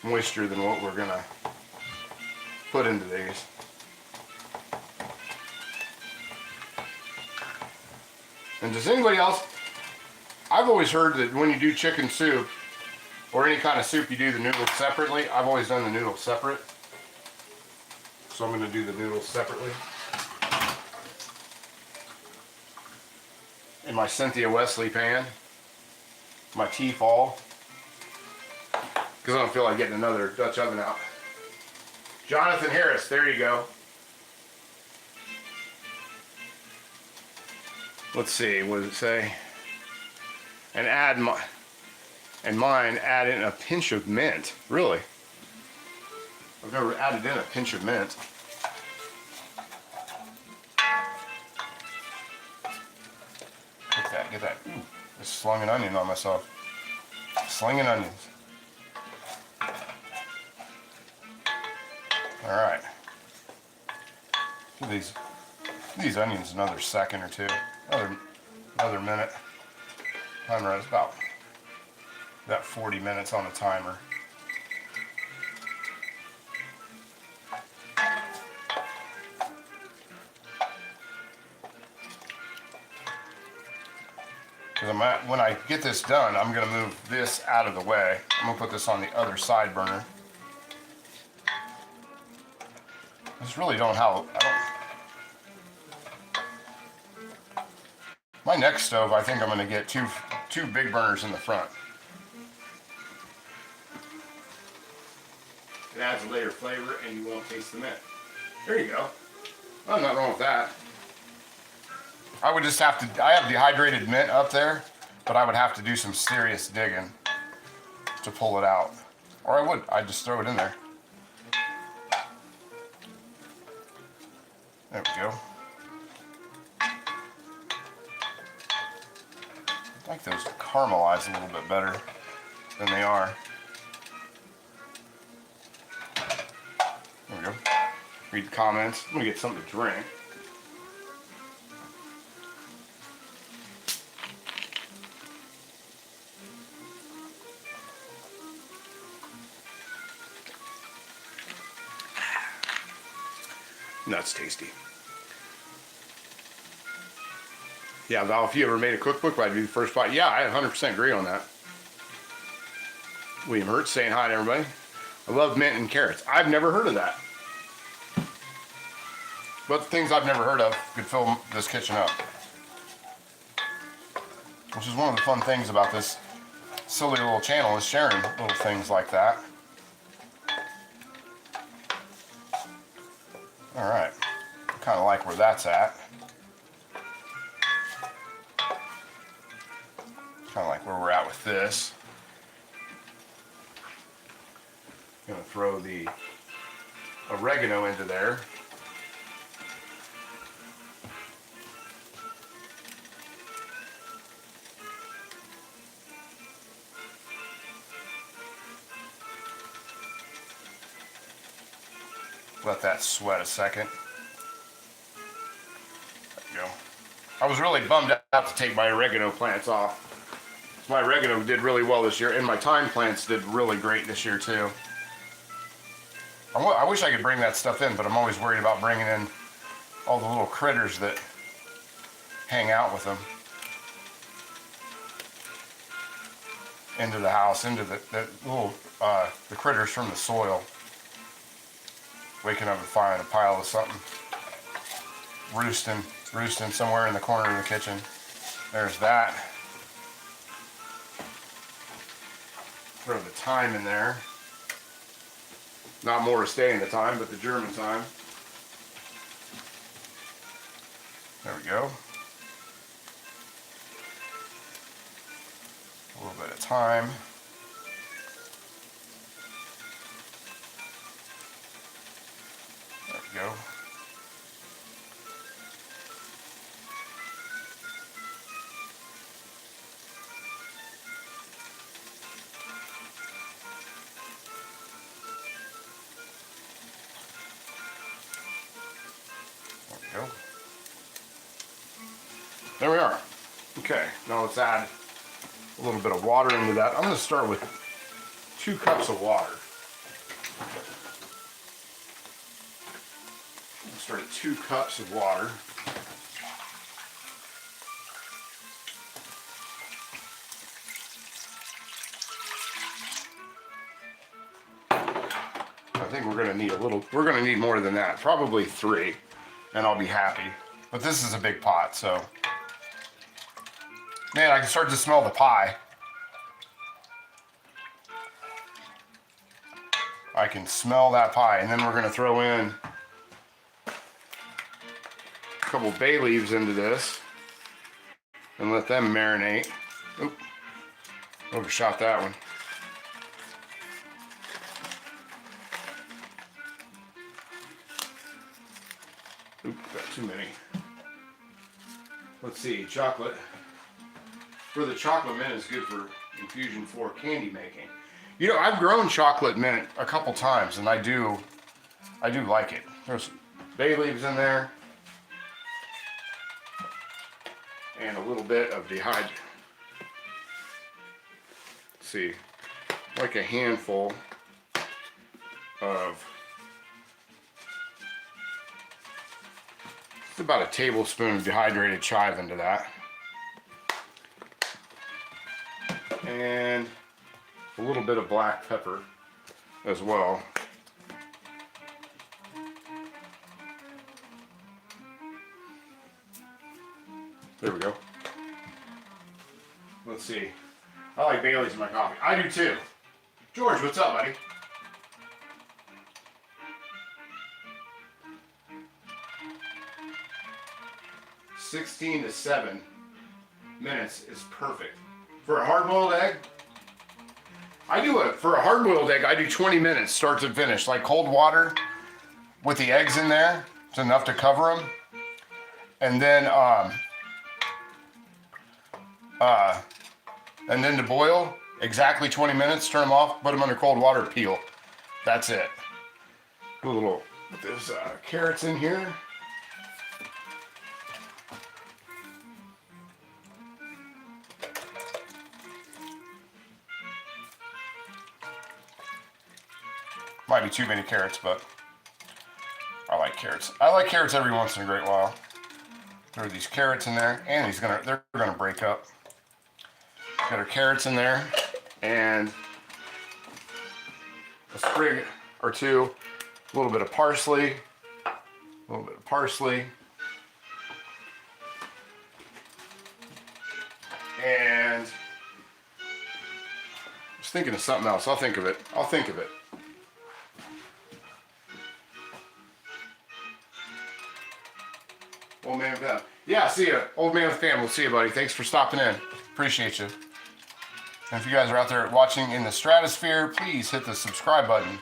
moisture than what we're gonna put into these. And does anybody else? I've always heard that when you do chicken soup or any kind of soup, you do the noodles separately. I've always done the noodles separate. So I'm going to do the noodles separately. In my Cynthia Wesley pan. My Tefal. Because I don't feel like getting another Dutch oven out. Jonathan Harris, there you go. Let's see, what does it say? And mine add in a pinch of mint. Really? I've never added in a pinch of mint. Get that. Ooh, I slung an onion on myself. Slinging onions. All right. Give these onions another second or two. Another minute. Timer is about 40 minutes on the timer. Because when I get this done, I'm going to move this out of the way. I'm going to put this on the other side burner. I just really don't have. My next stove, I think I'm going to get two big burners in the front. It adds a layer of flavor and you won't taste the mint. There you go. Oh, nothing wrong with that. I would just have to, I have dehydrated mint up there, but I would have to do some serious digging to pull it out. Or I'd just throw it in there. There we go. I like those caramelize a little bit better than they are. There we go. Read the comments. I'm gonna get something to drink. That's tasty. Yeah, Val, if you ever made a cookbook, I'd be the first bite. Yeah, I 100% agree on that. William Hurt saying hi to everybody. I love mint and carrots. I've never heard of that. But the things I've never heard of could fill this kitchen up. Which is one of the fun things about this silly little channel, is sharing little things like that. All right, kind of like where that's at. Kind of like where we're at with this. I'm gonna throw the oregano into there. Let that sweat a second. There you go. I was really bummed out to take my oregano plants off. My oregano did really well this year, and my thyme plants did really great this year too. I wish I could bring that stuff in, but I'm always worried about bringing in all the little critters that hang out with them into the house, into the little the critters from the soil. Waking up and finding a pile of something, roosting somewhere in the corner of the kitchen. There's that. Throw the thyme in there. Not more to stay in the thyme, but the German thyme. There we go. A little bit of thyme. There we go. Go. There we are. Okay, now let's add a little bit of water into that. I'm going to start with 2 cups of water. I'll start at 2 cups of water. I think we're going to need more than that, probably 3. And I'll be happy. But this is a big pot, so. Man, I can start to smell the pie. I can smell that pie. And then we're gonna throw in a couple bay leaves into this and let them marinate. Oop, overshot that one. Oop, got too many. Let's see, chocolate. For the chocolate mint is good for infusion for candy making. You know, I've grown chocolate mint a couple times, and I do like it. There's bay leaves in there, and a little bit of let's see, like a handful of. It's about a tablespoon of dehydrated chive into that. And a little bit of black pepper as well. There we go. Let's see. I like Bailey's in my coffee. I do too. George, what's up, buddy? 16 to 7 minutes is perfect. For a hard-boiled egg, for a hard-boiled egg, I do 20 minutes start to finish, like cold water with the eggs in there. It's enough to cover them. And then to boil, exactly 20 minutes, turn them off, put them under cold water, peel. That's it. Put a little, there's carrots in here. Might be too many carrots, but I like carrots. I like carrots every once in a great while. There are these carrots in there, and they're gonna break up. Got our carrots in there, and a sprig or two, a little bit of parsley, and I was thinking of something else. I'll think of it. Old man with Fam. Yeah, see ya. Old man with Fam. We'll see you, buddy. Thanks for stopping in. Appreciate you. And if you guys are out there watching in the stratosphere, please hit the subscribe button.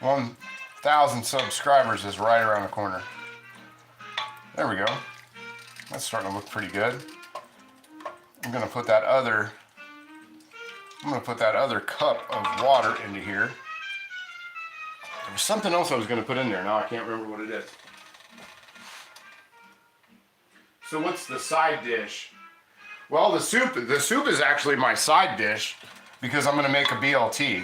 1,000 subscribers is right around the corner. There we go. That's starting to look pretty good. I'm gonna put that other cup of water into here. There was something else I was gonna put in there. Now I can't remember what it is. So what's the side dish? Well, the soup is actually my side dish because I'm gonna make a BLT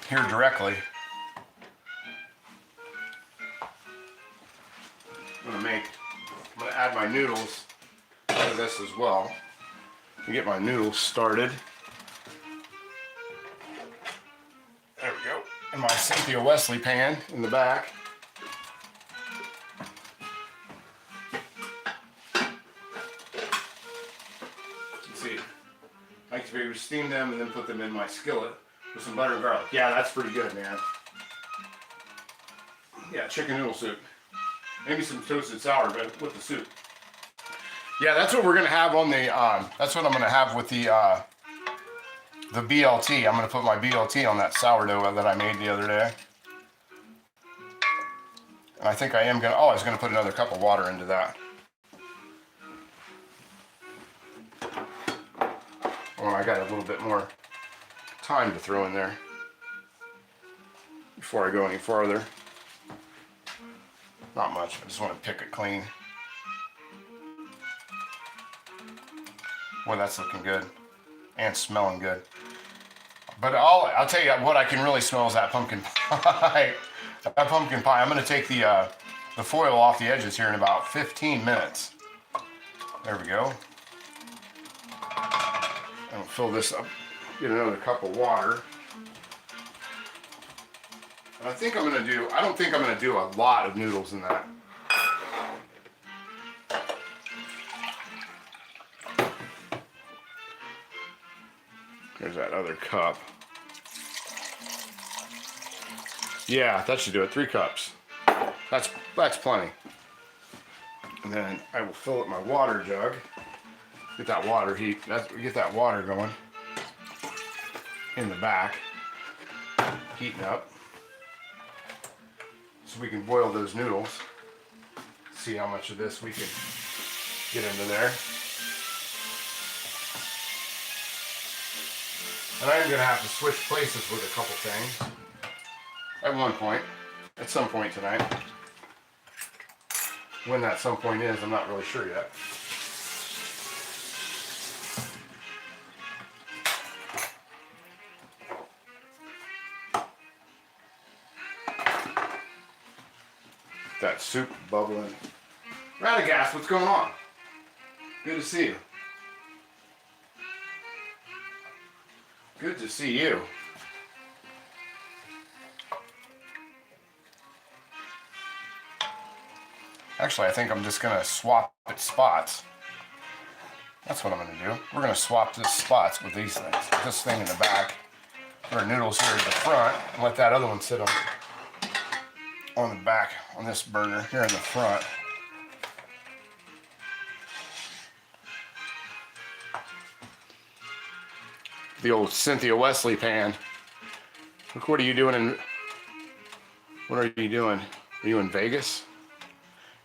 here directly. I'm gonna add my noodles to this as well. Get my noodles started. There we go. In my Cynthia Wesley pan in the back. I like to be able to steam them and then put them in my skillet with some butter and garlic. Yeah, that's pretty good, man. Yeah, chicken noodle soup. Maybe some toasted sourdough with the soup. Yeah, that's what we're gonna have on the. That's what I'm gonna have with the BLT. I'm gonna put my BLT on that sourdough that I made the other day. And I think I am gonna. Oh, I was gonna put another cup of water into that. Oh, I got a little bit more time to throw in there before I go any farther. Not much, I just want to pick it clean. Boy, that's looking good and smelling good. But I'll tell you what I can really smell is that pumpkin pie. That pumpkin pie. I'm going to take the foil off the edges here in about 15 minutes. There we go. I'll fill this up, get another cup of water. And I think I don't think I'm going to do a lot of noodles in that. There's that other cup. Yeah, that should do it. 3 cups. That's plenty. And then I will fill up my water jug. Get that water get that water going in the back, heating up, so we can boil those noodles. See how much of this we can get into there. And I'm gonna have to switch places with a couple things at some point tonight. When that some point is, I'm not really sure yet. That soup bubbling. Radagast, what's going on? Good to see you. Good to see you. Actually, I think I'm just gonna swap it spots. That's what I'm gonna do. We're gonna swap this spots with these things. This thing in the back. Our noodles here at the front, and let that other one sit on on the back, on this burner here in the front. The old Cynthia Wesley pan. Look, what are you doing what are you doing? Are you in Vegas?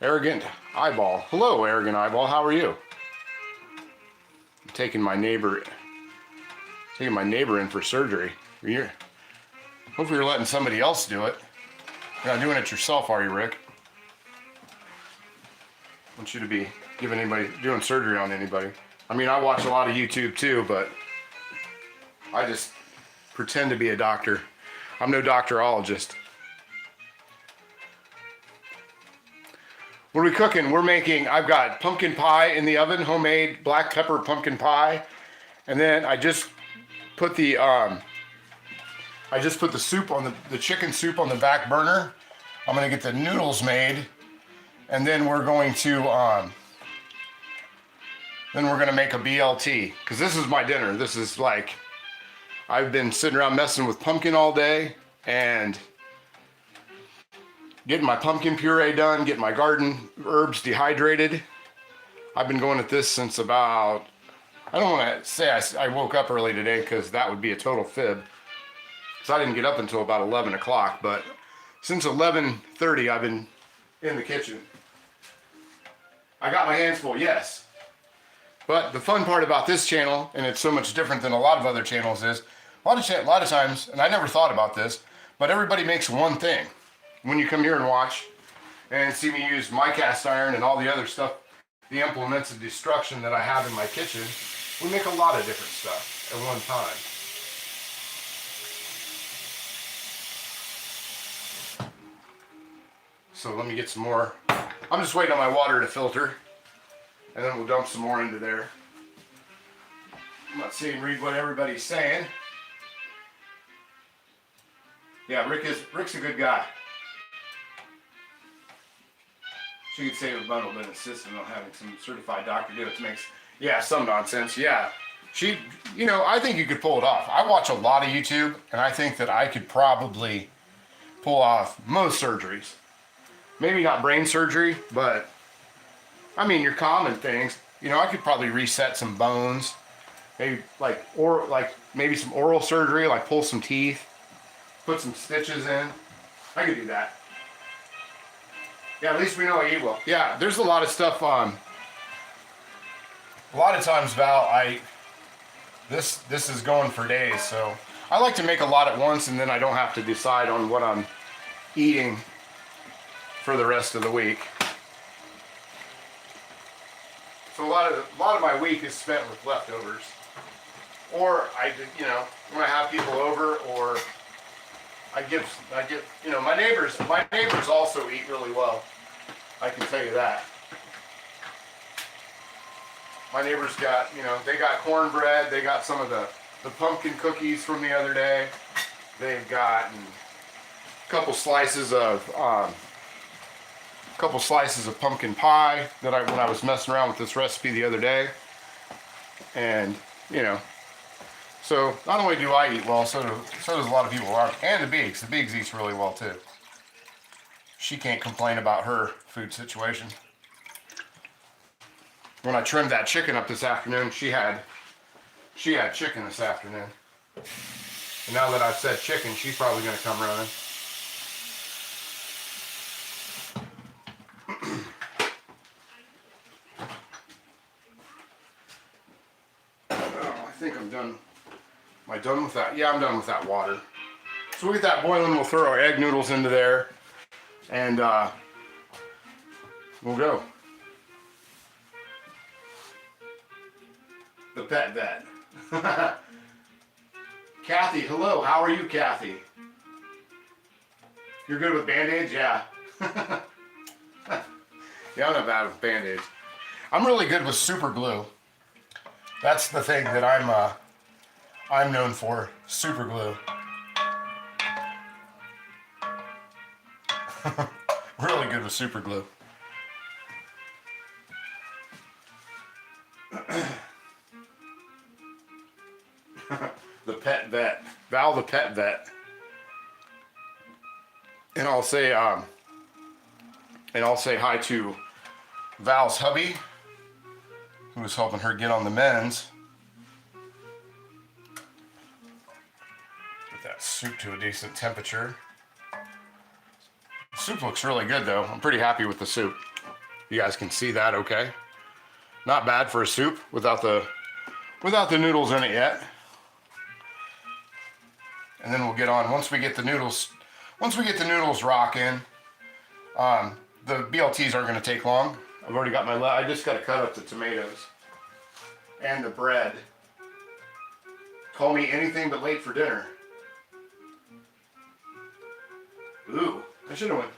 Arrogant Eyeball. Hello, Arrogant Eyeball, how are you? I'm taking my neighbor in for surgery. Hopefully you're letting somebody else do it. You're not doing it yourself, are you, Rick? I want you to be doing surgery on anybody. I mean, I watch a lot of YouTube too, but I just pretend to be a doctor. I'm no doctorologist. What are we cooking? I've got pumpkin pie in the oven, homemade black pepper pumpkin pie. And then I just put the soup on the chicken soup on the back burner. I'm gonna get the noodles made, and then we're going to make a BLT, because this is my dinner. This is like, I've been sitting around messing with pumpkin all day and getting my pumpkin puree done, getting my garden herbs dehydrated. I've been going at this since about, I don't want to say I woke up early today, because that would be a total fib. So I didn't get up until about 11 o'clock, but since 11:30 I've been in the kitchen. I got my hands full, yes. But the fun part about this channel, and it's so much different than a lot of other channels, is a lot of times, and I never thought about this, but everybody makes one thing. When you come here and watch and see me use my cast iron and all the other stuff, the implements of destruction that I have in my kitchen, we make a lot of different stuff at one time. So let me get some more. I'm just waiting on my water to filter, and then we'll dump some more into there. I'm not saying read what everybody's saying. Yeah, Rick's a good guy. She could save a bundle, but insisted on having some certified doctor do it. Makes, yeah, some nonsense. Yeah, I think you could pull it off. I watch a lot of YouTube, and I think that I could probably pull off most surgeries. Maybe not brain surgery, but I mean your common things. I could probably reset some bones, maybe maybe some oral surgery, like pull some teeth, put some stitches in. I could do that. Yeah, at least we know I eat well. Yeah, there's a lot of stuff on. A lot of times, Val, this is going for days, so I like to make a lot at once, and then I don't have to decide on what I'm eating for the rest of the week. So a lot of my week is spent with leftovers, or when I have people over, or I give my neighbors also eat really well. I can tell you that. My neighbors got, they got cornbread, they got some of the pumpkin cookies from the other day. They've gotten a couple slices of pumpkin pie that when I was messing around with this recipe the other day. And, so not only do I eat well, so does a lot of people around. And the Biggs. The Biggs eats really well too. She can't complain about her food situation. When I trimmed that chicken up this afternoon, she had chicken this afternoon. And now that I've said chicken, she's probably going to come running. I think I'm done. Am I done with that? Yeah, I'm done with that water. So we'll get that boiling. We'll throw our egg noodles into there, and we'll go. The pet vet. Kathy, hello. How are you, Kathy? You're good with Band-Aids? Yeah. Yeah, I'm not bad with Band-Aids. I'm really good with super glue. That's the thing that I'm known for, super glue. Really good with super glue. The pet vet. Val the pet vet. And I'll say, And I'll say hi to Val's hubby, who was helping her get on the men's. Get that soup to a decent temperature. The soup looks really good though. I'm pretty happy with the soup. You guys can see that okay. Not bad for a soup without the noodles in it yet. And then we'll get on, once we get the noodles rocking, the BLTs aren't gonna take long. I've already got I just gotta cut up the tomatoes and the bread. Call me anything but late for dinner. Ooh, I should have went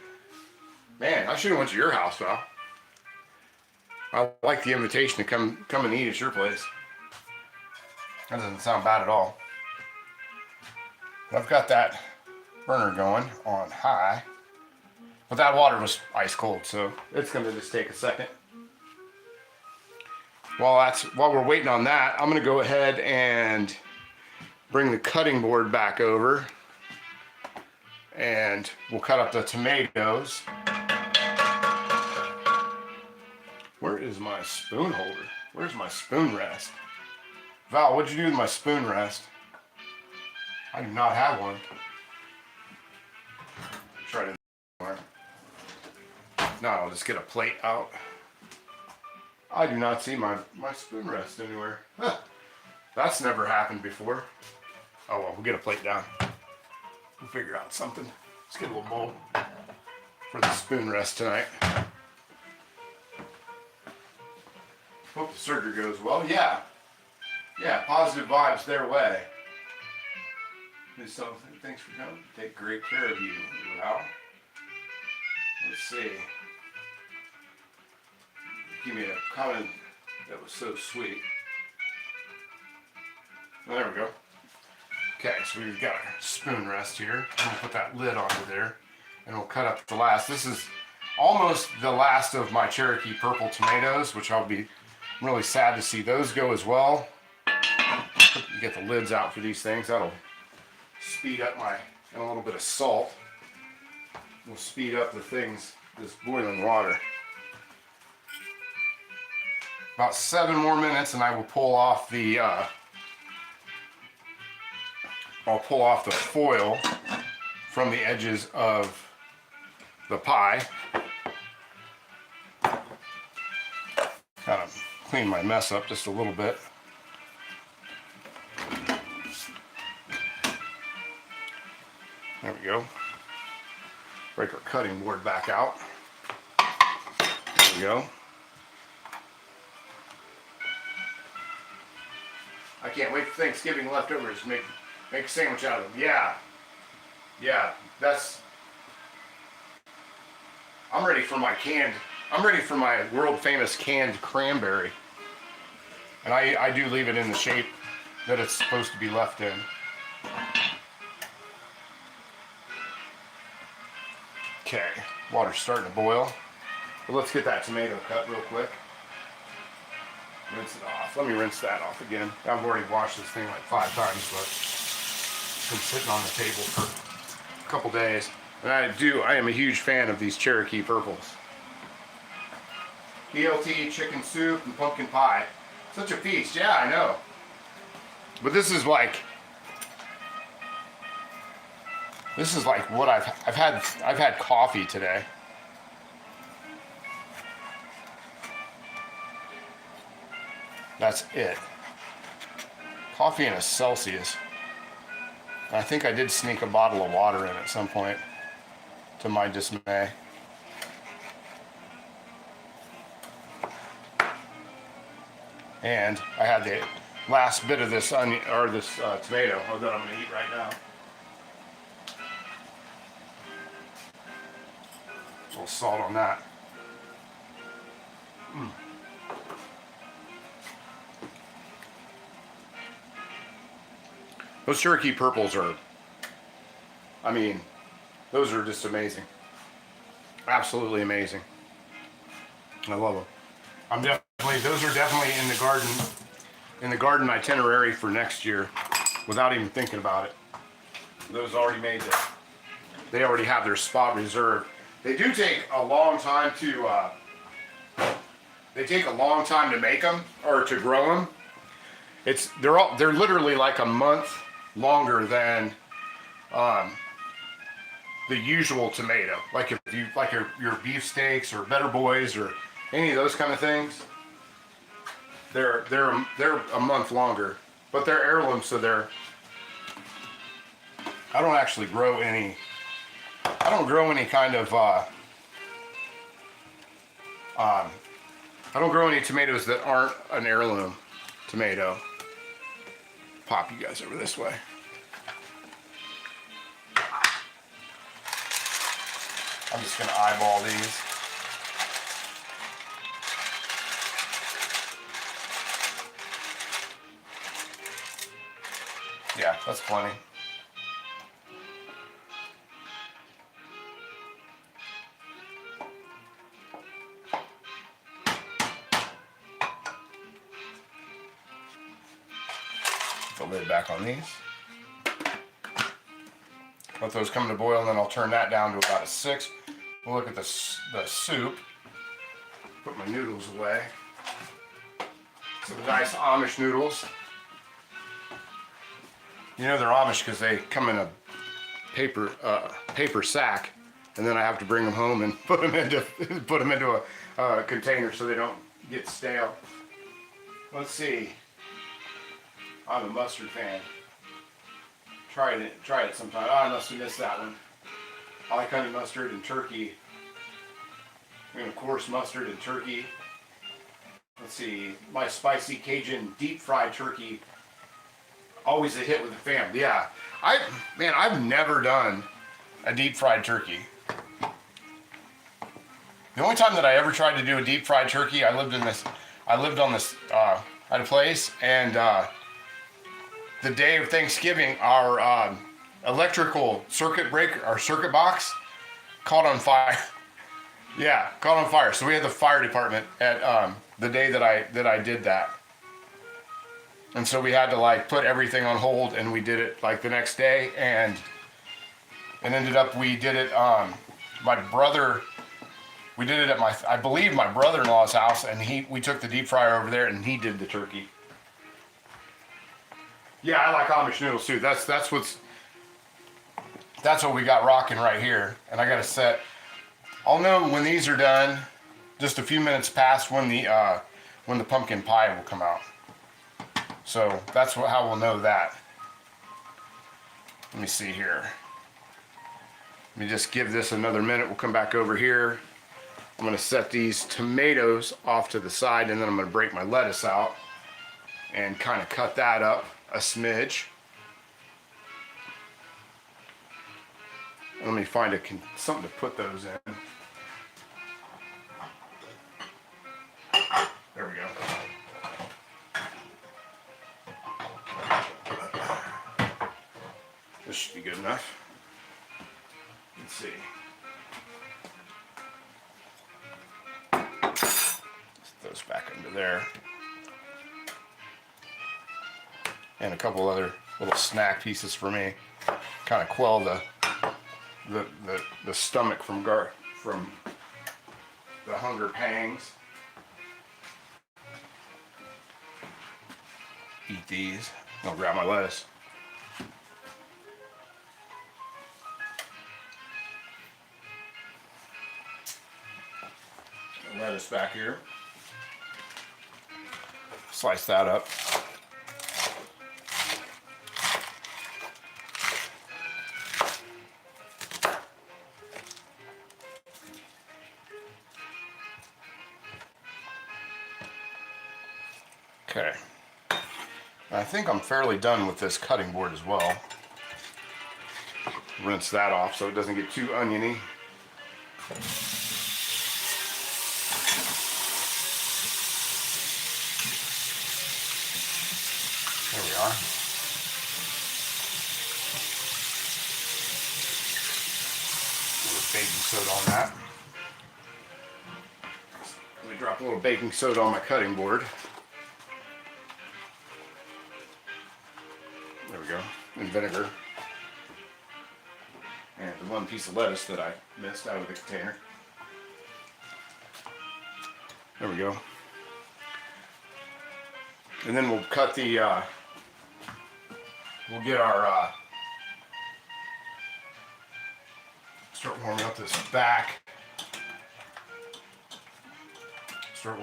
to your house, Val. I like the invitation to come and eat at your place. That doesn't sound bad at all. I've got that burner going on high, but that water was ice cold, so it's gonna just take a second. While we're waiting on that, I'm gonna go ahead and bring the cutting board back over, and we'll cut up the tomatoes. Where is my spoon holder? Where's my spoon rest? Val, what'd you do with my spoon rest? I do not have one. Try to no, I'll just get a plate out. I do not see my spoon rest anywhere. Huh. That's never happened before. Oh well, we'll get a plate down. We'll figure out something. Let's get a little bowl for the spoon rest tonight. Hope the surgery goes well. Yeah, positive vibes their way. So thanks for coming. Take great care of you, Val. Let's see. Give me a comment that was so sweet. Well, there we go. Okay, so we've got our spoon rest here. I'm gonna put that lid onto there, and we'll cut up the last. This is almost the last of my Cherokee purple tomatoes, which I'm really sad to see those go as well. You get the lids out for these things. That'll speed up and a little bit of salt will speed up this boiling water. About 7 more minutes and I will pull off the foil from the edges of the pie. Kind of clean my mess up just a little bit. There we go. Break our cutting board back out. There we go. I can't wait for Thanksgiving leftovers. Make a sandwich out of them. Yeah. I'm ready for my world famous canned cranberry. And I do leave it in the shape that it's supposed to be left in. Okay, water's starting to boil. But let's get that tomato cut real quick. Rinse it off. Let me rinse that off again. I've already washed this thing like 5 times, but it's been sitting on the table for a couple days. And I am a huge fan of these Cherokee purples. BLT, chicken soup, and pumpkin pie. Such a feast. Yeah, I know. But this is like what I've had coffee today. That's it. Coffee and a Celsius. And I think I did sneak a bottle of water in at some point, to my dismay. And I had the last bit of this onion or this tomato that I'm gonna eat right now. A little salt on that. Those Cherokee purples are, those are just amazing. Absolutely amazing. I love them. Those are definitely in the garden itinerary for next year, without even thinking about it. Those already made it. They already have their spot reserved. They do take a long time to, they take a long time to make them, or to grow them. They're literally like a month longer than the usual tomato. Like if you like your beef steaks or Better Boys or any of those kind of things, they're a month longer, but they're heirlooms, so I don't actually grow any. I don't grow any kind of. I don't grow any tomatoes that aren't an heirloom tomato. Pop you guys over this way. I'm just gonna eyeball these. Yeah, that's plenty. The lid back on these. Let those come to boil, and then I'll turn that down to about a 6. We'll look at the soup. Put my noodles away. Some nice Amish noodles. You know they're Amish because they come in a paper sack, and then I have to bring them home and put them into a container so they don't get stale. Let's see. I'm a mustard fan. Try it sometime. Oh, I must have missed that one. I like honey mustard and turkey. And of course, mustard and turkey. Let's see. My spicy Cajun deep fried turkey. Always a hit with the fam. Yeah. I've never done a deep fried turkey. The only time that I ever tried to do a deep fried turkey, I lived on this, I had a place, and the day of Thanksgiving, our electrical circuit breaker, our circuit box, caught on fire. Yeah, caught on fire. So we had the fire department at the day that I did that, and so we had to like put everything on hold, and we did it like the next day, and ended up we did it. We did it at I believe my brother-in-law's house, and we took the deep fryer over there, and he did the turkey. Yeah, I like Amish noodles too. That's what we got rocking right here. And I got to set. I'll know when these are done, just a few minutes past when the pumpkin pie will come out. So that's how we'll know that. Let me see here. Let me just give this another minute. We'll come back over here. I'm going to set these tomatoes off to the side, and then I'm going to break my lettuce out and kind of cut that up a smidge. Let me find something to put those in. There we go. This should be good enough. Let's see. Put those back into there. And a couple other little snack pieces for me. Kind of quell the stomach from the hunger pangs. Eat these. I'll grab my lettuce. Lettuce back here. Slice that up. Okay. I think I'm fairly done with this cutting board as well. Rinse that off so it doesn't get too oniony. There we are. A little baking soda on that. Let me drop a little baking soda on my cutting board. There we go. And vinegar. And the one piece of lettuce that I missed out of the container. There we go. And then we'll cut the, we'll get our, start warming up this back. Start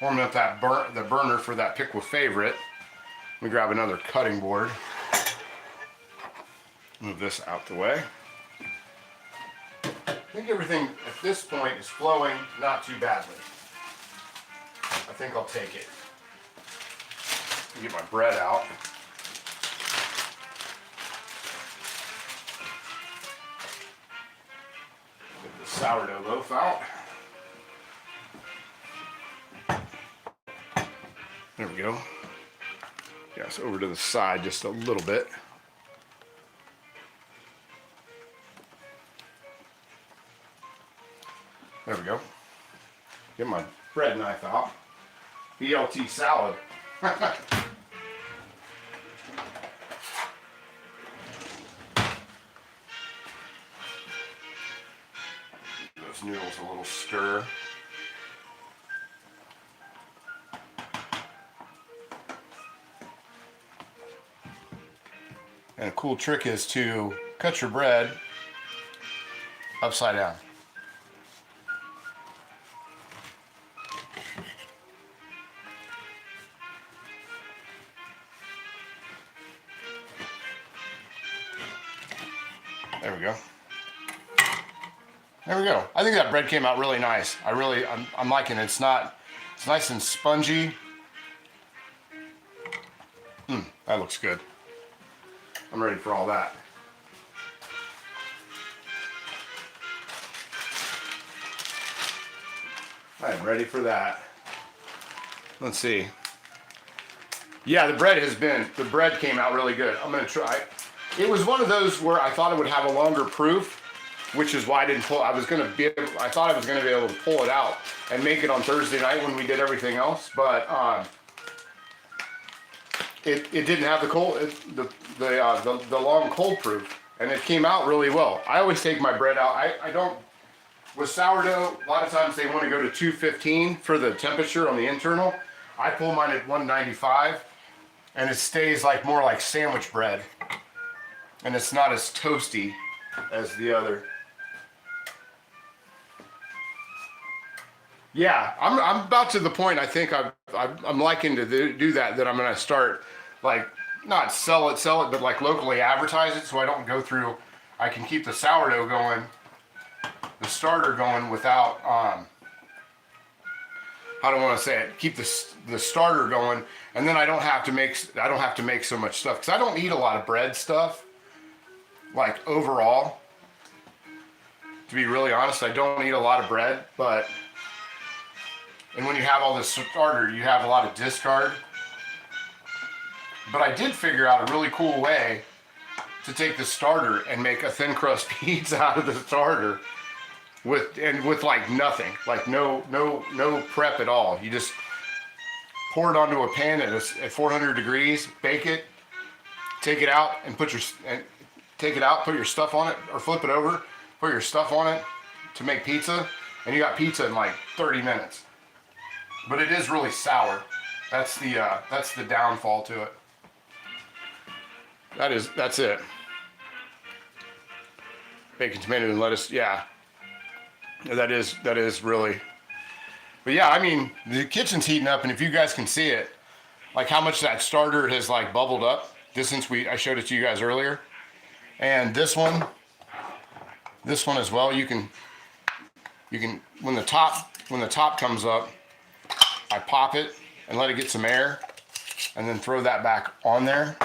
warming up that the burner for that Pick with Favorite. Let me grab another cutting board. Move this out the way. I think everything at this point is flowing not too badly. I think I'll take it. Get my bread out. Get the sourdough loaf out. There we go. Yes, over to the side just a little bit. There we go. Get my bread knife out. BLT salad. Those noodles a little stir. And a cool trick is to cut your bread upside down. There we go. There we go. I think that bread came out really nice. I'm liking it. It's nice and spongy. That looks good. I'm ready for all that. I am ready for that. Let's see. Yeah, the bread came out really good. I'm gonna try. It was one of those where I thought it would have a longer proof, which is why I didn't pull. I thought I was gonna be able to pull it out and make it on Thursday night when we did everything else, but it didn't have the long cold proof, and it came out really well. I always take my bread out. I don't, with sourdough, a lot of times they want to go to 215 for the temperature on the internal. I pull mine at 195, and it stays more like sandwich bread, and it's not as toasty as the other. Yeah, I'm about to the point. I think I'm liking to do that I'm gonna start, not sell it, but locally advertise it, so I don't go through. I can keep the sourdough going, the starter going without how do I want to say it? Keep the starter going, and then I don't have to make so much stuff, because I don't eat a lot of bread stuff. Overall, to be really honest, I don't eat a lot of bread, and when you have all this starter, you have a lot of discard. But I did figure out a really cool way to take the starter and make a thin crust pizza out of the starter with nothing, no prep at all. You just pour it onto a pan at 400 degrees, bake it, take it out, and put your stuff on it, or flip it over, put your stuff on it to make pizza, and you got pizza in 30 minutes. But it is really sour. That's the downfall to it. That's it. Bacon, tomato, and lettuce. Yeah. That is really. But yeah, I mean, the kitchen's heating up, and if you guys can see it, how much that starter has bubbled up. Since I showed it to you guys earlier, and this one as well. You can when the top comes up, I pop it and let it get some air, and then throw that back on there.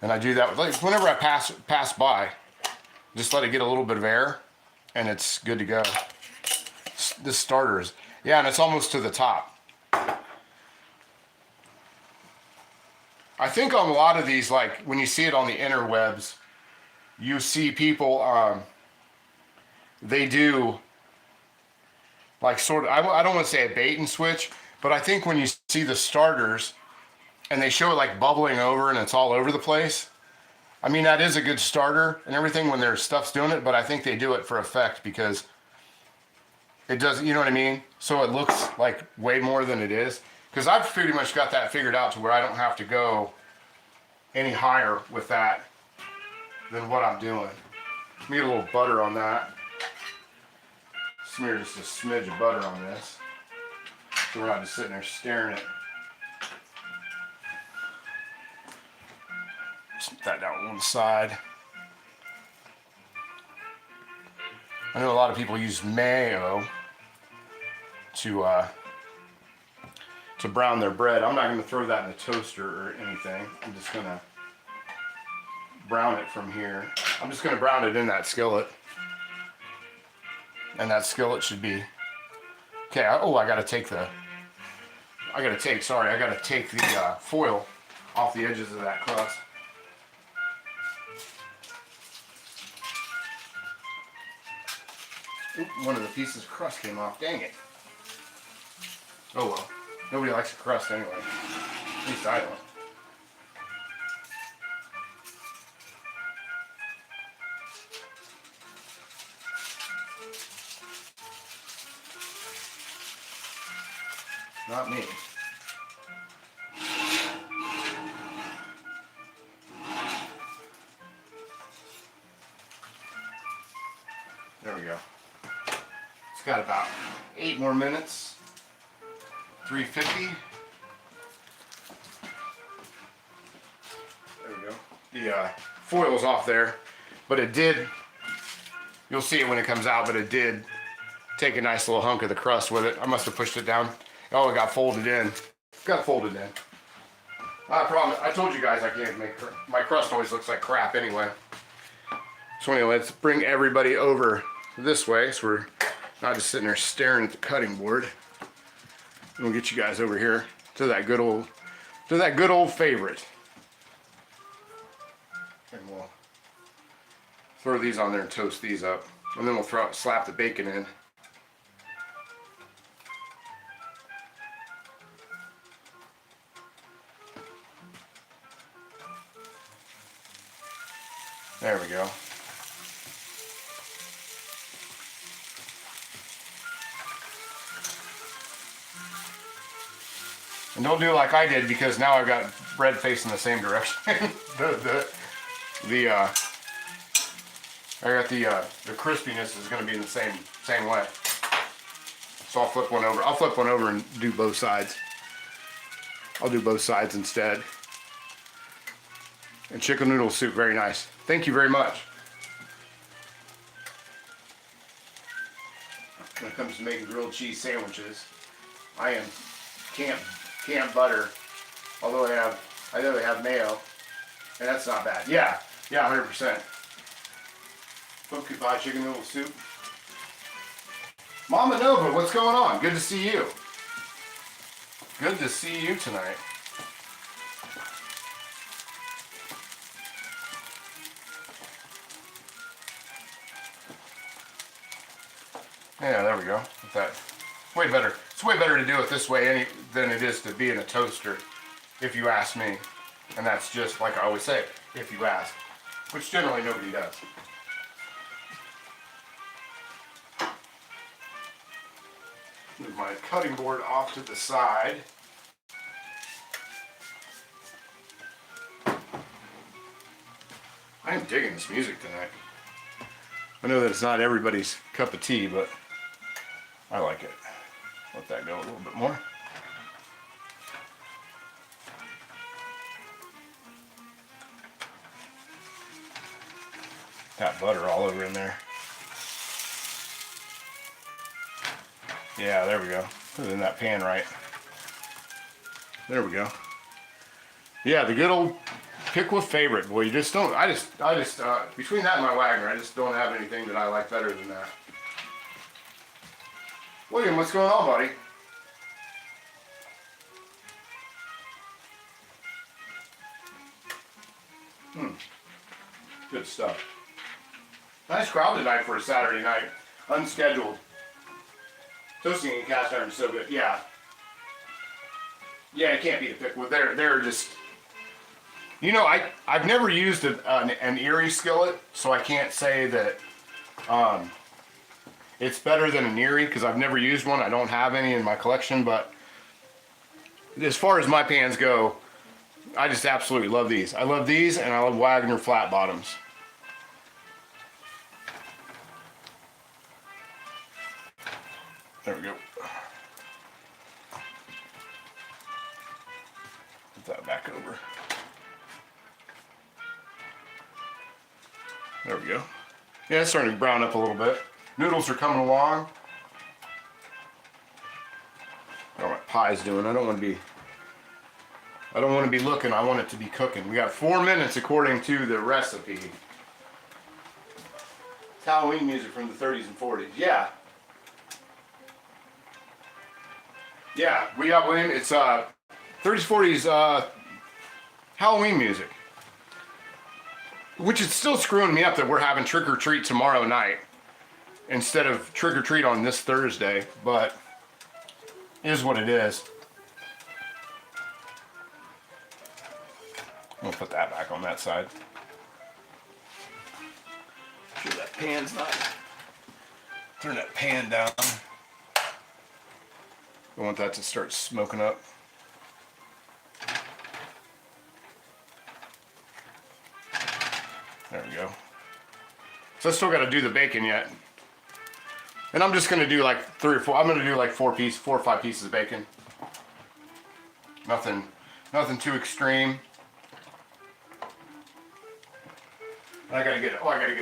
And I do that whenever I pass by, just let it get a little bit of air, and it's good to go. This starter is, yeah, and it's almost to the top. I think on a lot of these, when you see it on the interwebs, you see people, they do sort of, I don't want to say a bait and switch, but I think when you see the starters and they show it bubbling over and it's all over the place, I mean, that is a good starter and everything when their stuff's doing it, but I think they do it for effect because it does, you know what I mean? So it looks like way more than it is. Because I've pretty much got that figured out to where I don't have to go any higher with that than what I'm doing. Let me get a little butter on that. Smear just a smidge of butter on this. So we're not just sitting there staring at. Set that down one side. I know a lot of people use mayo to brown their bread. I'm not going to throw that in the toaster or anything. I'm just going to brown it from here. I'm just going to brown it in that skillet. And that skillet should be okay. Oh, I got to take the foil off the edges of that crust. Oop, one of the pieces of crust came off. Dang it. Oh well. Nobody likes a crust anyway. At least I don't. Not me. There we go. It's got about 8 more minutes. 350. There we go. The foil's off there, but it did, you'll see it when it comes out, but it did take a nice little hunk of the crust with it. I must have pushed it down. Oh, it got folded in. Got folded in. I promise. I told you guys I can't make my crust always looks like crap anyway. So anyway, let's bring everybody over this way so we're not just sitting there staring at the cutting board. And we'll get you guys over here to that good old favorite. And we'll throw these on there and toast these up. And then we'll slap the bacon in. There we go. And don't do like I did because now I've got bread facing the same direction. the crispiness is going to be in the same way. So I'll flip one over. I'll flip one over and do both sides. I'll do both sides instead. And chicken noodle soup, very nice. Thank you very much. When it comes to making grilled cheese sandwiches, I am canned butter. Although I have mayo, and that's not bad. Yeah, 100%. Pumpkin pie chicken noodle soup. Mama Nova, what's going on? Good to see you. Good to see you tonight. Yeah, there we go. With that, way better. It's way better to do it this way than it is to be in a toaster, if you ask me. And that's just like I always say, if you ask, which generally nobody does. Move my cutting board off to the side. I am digging this music tonight. I know that it's not everybody's cup of tea, but I like it. Let that go a little bit more. Got butter all over in there. Yeah, there we go. Put it in that pan right. There we go. Yeah, the good old pick with favorite. Boy, you just don't, I just between that and my Wagner, I just don't have anything that I like better than that. William, what's going on, buddy? Good stuff. Nice crowd tonight for a Saturday night. Unscheduled. Toasting and cast iron is so good. Yeah. Yeah, it can't be a pick with. They're just, You know, I've never used an Erie skillet, so I can't say that it's better than an Erie because I've never used one. I don't have any in my collection, but as far as my pans go, I just absolutely love these. I love these, and I love Wagner flat bottoms. There we go. Put that back over. There we go. Yeah, it's starting to brown up a little bit. Noodles are coming along. I don't know what pie's doing. I don't want to be looking. I want it to be cooking. We got 4 minutes according to the recipe. It's Halloween music from the 30s and 40s. Yeah. Yeah, we got William. It's 30s, 40s Halloween music. Which is still screwing me up that we're having trick or treat tomorrow night instead of trick or treat on this Thursday, but it is what it is. I'm gonna put that back on that side. Make sure that pan's not. Turn that pan down. I want that to start smoking up. There we go. So I still got to do the bacon yet. And I'm just going to do like 3 or 4. I'm going to do like 4 or 5 pieces of bacon. Nothing too extreme. And I got to get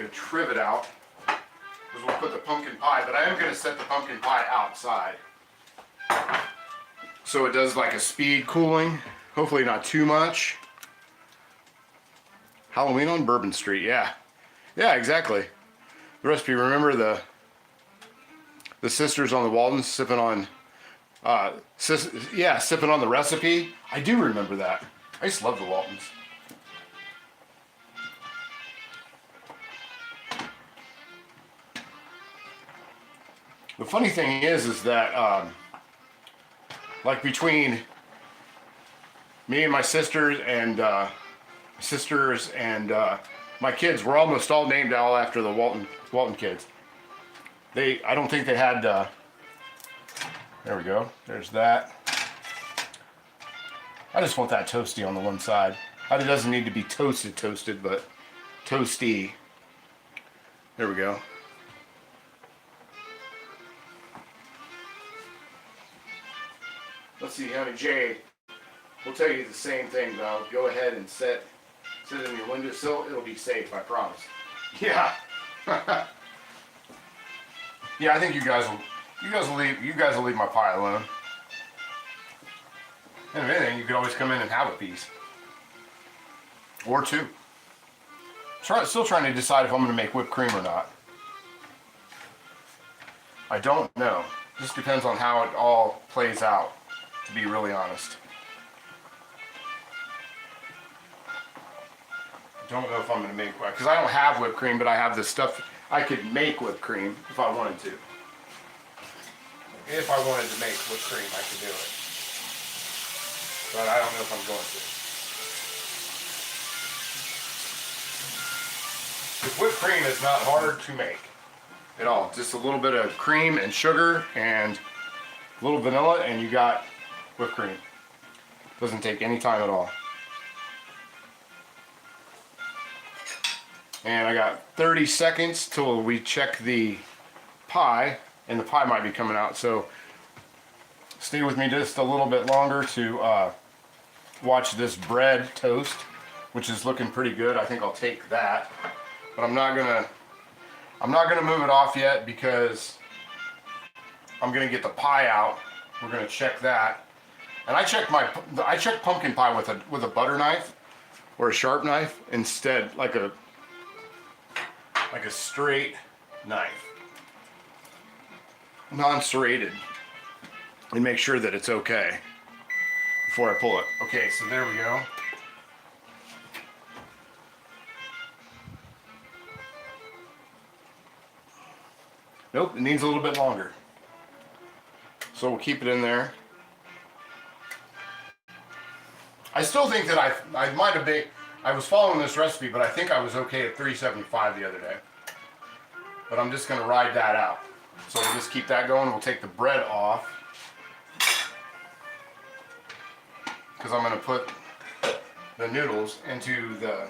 a trivet out because we'll put the pumpkin pie. But I am going to set the pumpkin pie outside, so it does like a speed cooling. Hopefully not too much. Halloween on Bourbon Street, yeah. Yeah, exactly. The recipe, remember the sisters on the Waltons sipping on, sipping on the recipe? I do remember that. I used to love the Waltons. The funny thing is that, like between me and my sisters and my kids were almost all named all after the Walton kids. I don't think they had, there we go, there's that. I just want that toasty on the one side. It doesn't need to be toasted, but toasty. There we go. Let's see, honey, Jay, we'll tell you the same thing, though. Go ahead and sit in your windowsill. It'll be safe, I promise. Yeah. Yeah, I think you guys will leave my pie alone. And if anything, you could always come in and have a piece. Or 2. Still trying to decide if I'm going to make whipped cream or not. I don't know. Just depends on how it all plays out, to be really honest. Don't know if I'm going to make, because I don't have whipped cream, but I have the stuff. I could make whipped cream if I wanted to. If I wanted to make whipped cream, I could do it. But I don't know if I'm going to. Because whipped cream is not hard to make at all. Just a little bit of cream and sugar and a little vanilla, and you got whipped cream. Doesn't take any time at all. And I got 30 seconds till we check the pie, and the pie might be coming out. So stay with me just a little bit longer to watch this bread toast, which is looking pretty good. I think I'll take that, but I'm not gonna move it off yet because I'm gonna get the pie out. We're gonna check that, and I checked pumpkin pie with a butter knife or a sharp knife instead, like a straight knife, non-serrated, and make sure that it's okay before I pull it. Okay, so there we go. Nope, it needs a little bit longer. So we'll keep it in there. I still think that I might have I was following this recipe, but I think I was okay at 375 the other day. But I'm just gonna ride that out. So we'll just keep that going. We'll take the bread off, because I'm gonna put the noodles into the,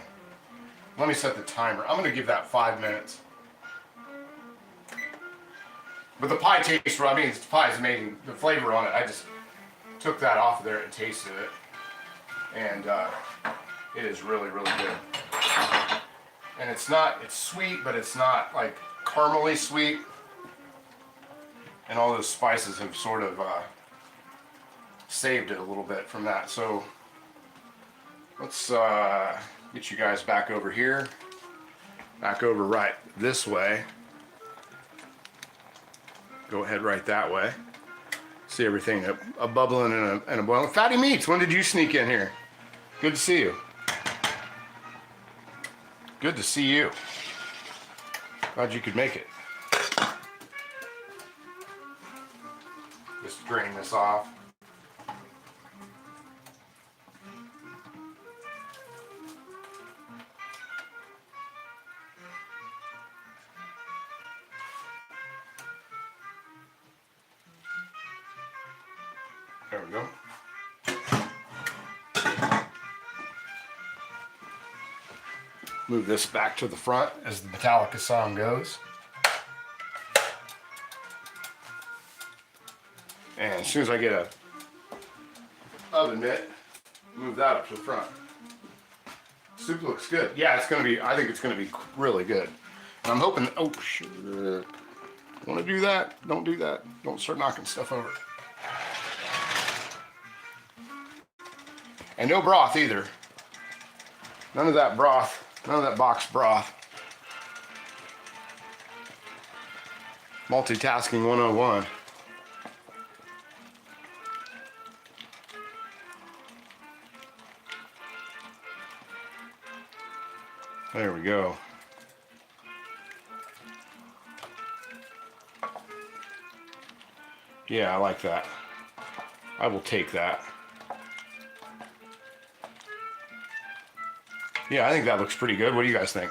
let me set the timer. I'm gonna give that 5 minutes. But the pie tastes, I mean, the pie is amazing. The flavor on it, I just took that off of there and tasted it. And it is really, really good. And it's sweet, but it's not like caramely sweet. And all those spices have sort of saved it a little bit from that. So let's get you guys back over here. Back over right this way. Go ahead right that way. See everything a bubbling and a boiling. Fatty Meats, when did you sneak in here? Good to see you. Good to see you. Glad you could make it. Just drain this off. There we go. Move this back to the front as the Metallica song goes. And as soon as I get a oven mitt, move that up to the front. Soup looks good. Yeah, it's gonna be, I think it's gonna be really good. And I'm hoping, oh shit, wanna do that? Don't do that. Don't start knocking stuff over. And no broth either. None of that broth, none of that boxed broth. Multitasking 101. There we go. Yeah, I like that. I will take that. Yeah, I think that looks pretty good. What do you guys think?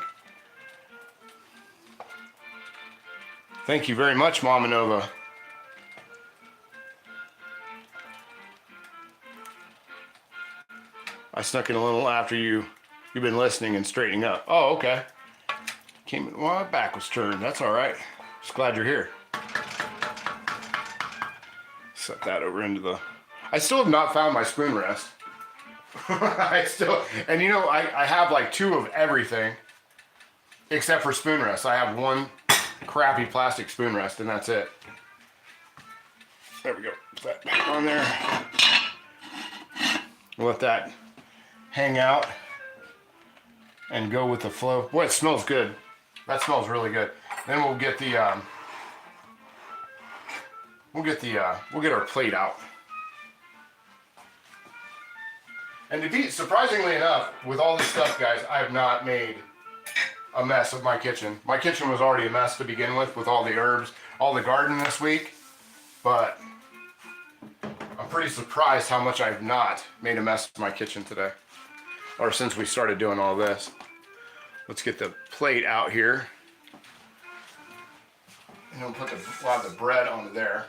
Thank you very much, Mama Nova. I snuck in a little after you've been listening and straightening up. Oh, okay. Well, my back was turned. That's all right. Just glad you're here. Set that over into the... I still have not found my spoon rest. And you know, I have like 2 of everything except for spoon rest. I have 1 crappy plastic spoon rest and that's it. There we go. Put that back on there. We'll let that hang out and go with the flow. Boy, it smells good. That smells really good. Then we'll get our plate out. And to be, surprisingly enough, with all this stuff, guys, I have not made a mess of my kitchen. My kitchen was already a mess to begin with all the herbs, all the garden this week. But I'm pretty surprised how much I've not made a mess of my kitchen today. Or since we started doing all this. Let's get the plate out here. And we'll put we'll have the bread onto there.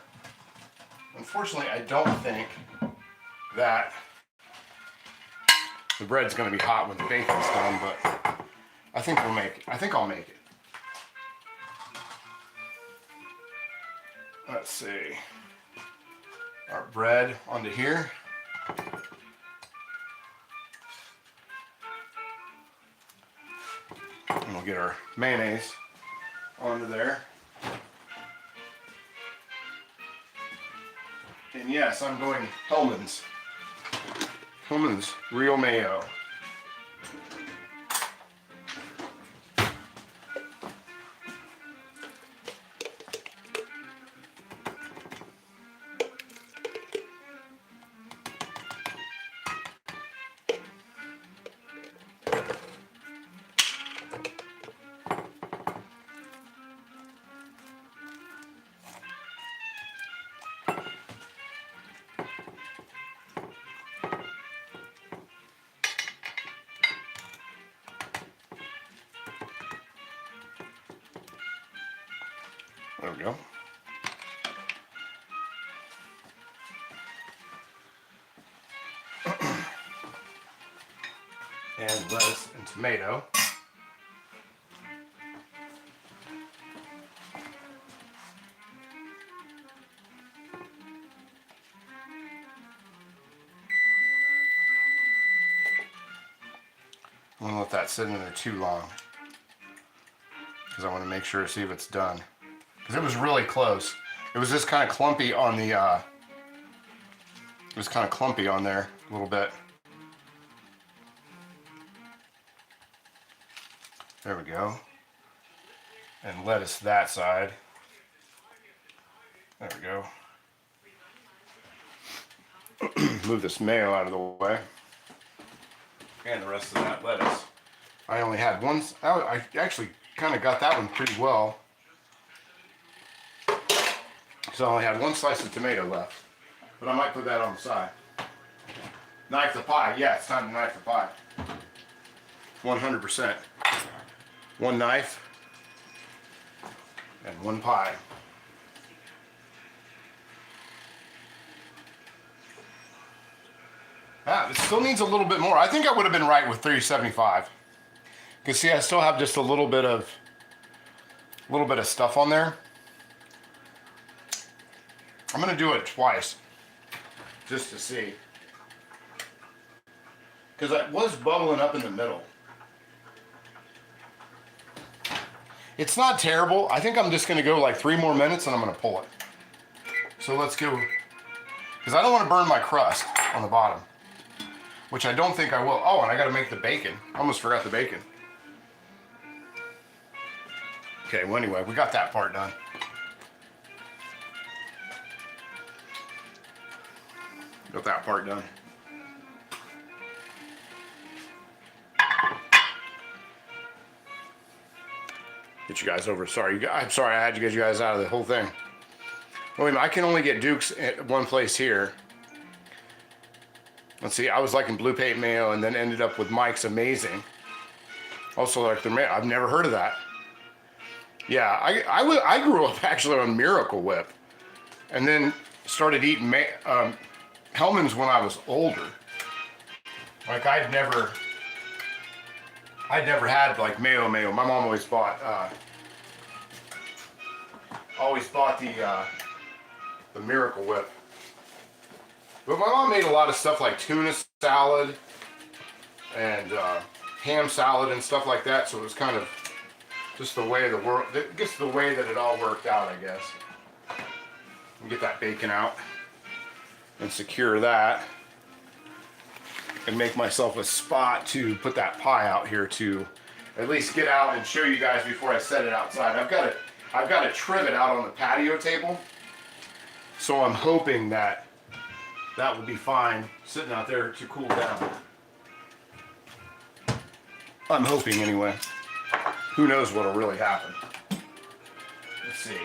Unfortunately, I don't think that the bread's going to be hot when the bacon's done, but I think we'll make it. I think I'll make it. Let's see. Our bread onto here. And we'll get our mayonnaise onto there. And yes, I'm going Hellman's. Hellman's Real Mayo. There we go. And lettuce and tomato. I won't let that sit in there too long because I want to make sure to see if it's done. Because it was really close. It was just kind of clumpy on the, it was kind of clumpy on there a little bit. There we go. And lettuce that side. There we go. Move this mayo out of the way. And the rest of that lettuce. I only had one. I actually kind of got that one pretty well. So I only had one slice of tomato left. But I might put that on the side. Knife the pie. Yeah, it's time to knife the pie. 100%. One knife and one pie. It still needs a little bit more. I think I would have been right with 375. Because see, I still have just a little bit of stuff on there. I'm gonna do it twice, just to see. Because it was bubbling up in the middle. It's not terrible. I think I'm just gonna go like 3 more minutes and I'm gonna pull it. So let's go, because I don't want to burn my crust on the bottom. Which I don't think I will. Oh, and I gotta make the bacon. Almost forgot the bacon. Okay, well anyway, we got that part done. Got that part done. Get you guys over. Sorry, I'm sorry I had to get you guys out of the whole thing. Wait a minute, I can only get Duke's at one place here. Let's see, I was liking Blue Paint Mayo and then ended up with Mike's Amazing. Also like the mayo. I've never heard of that. Yeah, I grew up actually on Miracle Whip. And then started eating Hellmann's when I was older. Like I'd never had like mayo. My mom always bought the Miracle Whip. But my mom made a lot of stuff like tuna salad and ham salad and stuff like that. So it was kind of just the way the world, just the way that it all worked out, I guess. Get that bacon out and secure that, and make myself a spot to put that pie out here to at least get out and show you guys before I set it outside. I've got a trivet out on the patio table, so I'm hoping that that will be fine sitting out there to cool down. I'm hoping anyway. Who knows what'll really happen. Let's see.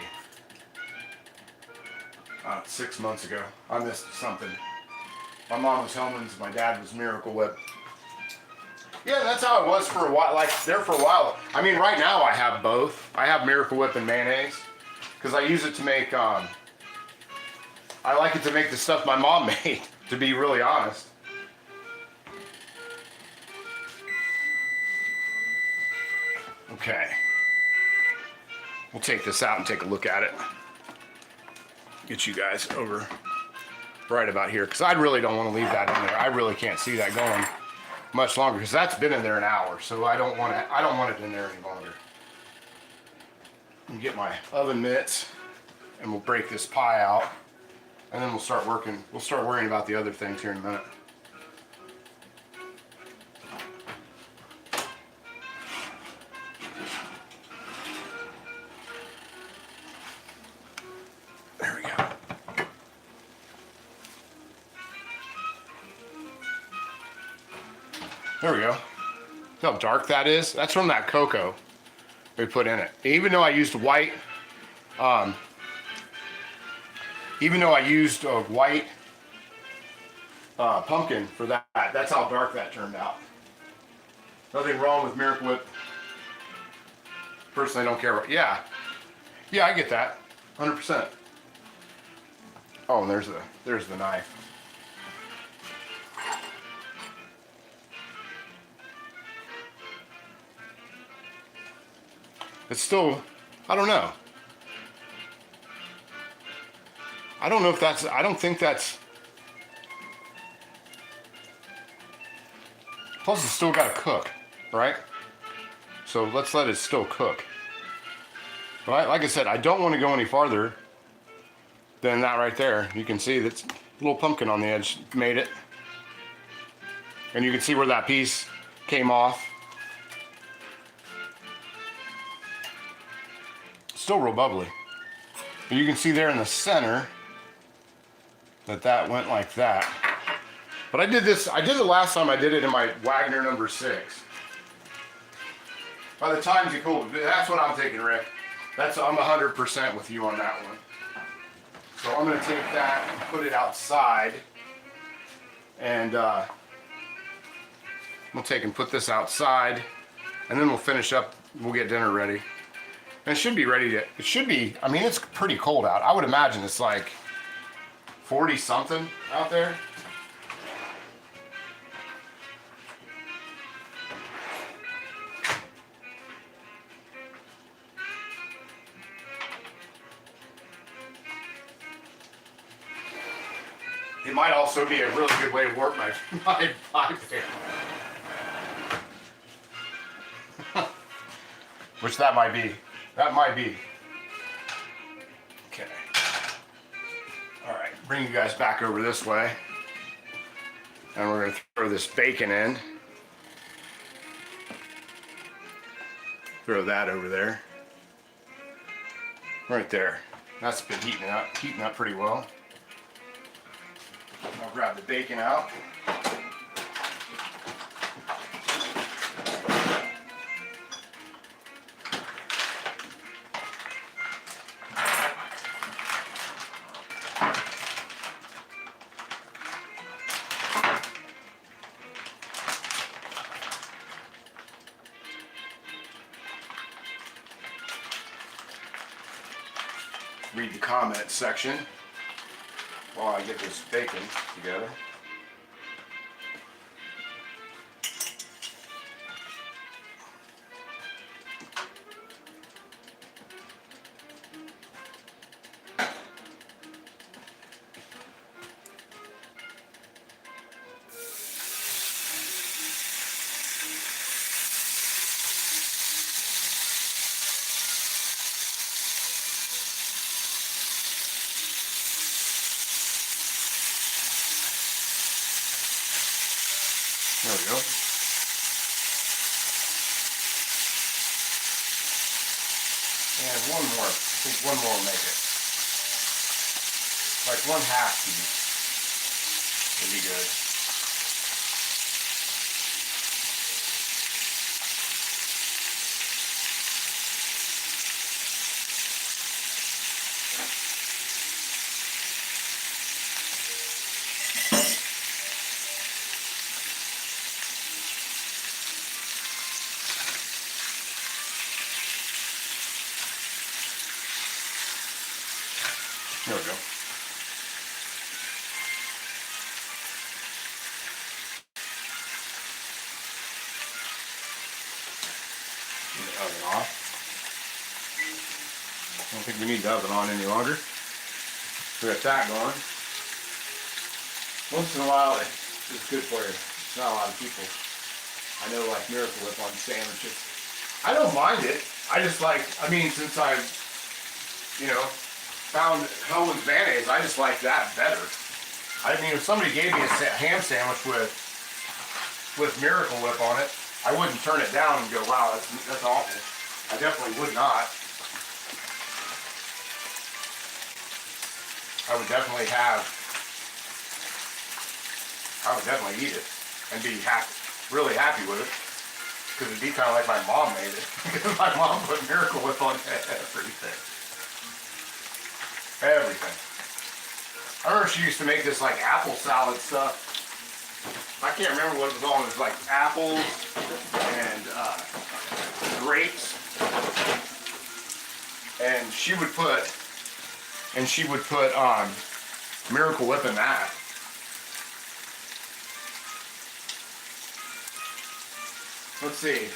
6 months ago, I missed something. My mom was Hellmann's, my dad was Miracle Whip. Yeah, that's how it was for a while, like there for a while. I mean, right now I have both. I have Miracle Whip and mayonnaise, because I use it to make, I like it to make the stuff my mom made, to be really honest. Okay. We'll take this out and take a look at it. Get you guys over right about here, because I really don't want to leave that in there. I really can't see that going much longer, because that's been in there an hour, so I don't want it in there any longer. And get my oven mitts, and we'll break this pie out, and then we'll start worrying about the other things here in a minute. There we go. There we go. See how dark that is? That's from that cocoa we put in it. Even though I used white, pumpkin for that, that's how dark that turned out. Nothing wrong with Miracle Whip. Personally, I don't care what. Yeah, I get that. 100%. Oh, and there's the knife. It's still, I don't know. I don't know if that's, I don't think that's, plus it's still got to cook, right? So let's let it still cook. But like I said, I don't want to go any farther than that right there. You can see that's a little pumpkin on the edge made it. And you can see where that piece came off. Still real bubbly. But you can see there in the center that went like that. But I did the last time I did it in my Wagner number 6. By the time you cool, that's what I'm taking, Rick. I'm 100% with you on that one. So I'm gonna take that and put it outside. And we'll take and put this outside. And then we'll finish up, we'll get dinner ready. And it should be ready to, it should be, I mean, it's pretty cold out. I would imagine it's like 40 something out there. It might also be a really good way to work my pie pan. Which that might be. That might be. Okay. All right, bring you guys back over this way. And we're gonna throw this bacon in. Throw that over there. Right there. That's been heating up pretty well. I'll grab the bacon out. Read the comment section while I get this bacon together. There we go. And one more. I think one more will make it. Like 1/2 piece would be good. There we go. Turn the oven off. I don't think we need the oven on any longer. We got that going. Once in a while, it's good for you. It's not a lot of people I know like Miracle Whip on sandwiches. I don't mind it. I just like, I mean, since I've, found Hellman's mayonnaise, I just like that better. I mean, if somebody gave me a ham sandwich with Miracle Whip on it, I wouldn't turn it down and go, wow, that's awful. I definitely would not. I would definitely eat it and be really happy with it. Because it'd be kind of like my mom made it. Because my mom put Miracle Whip on everything. Everything. I remember she used to make this like apple salad stuff. I can't remember what it was on. It was like apples and grapes. And she would put and she would put Miracle Whip in that. Let's see,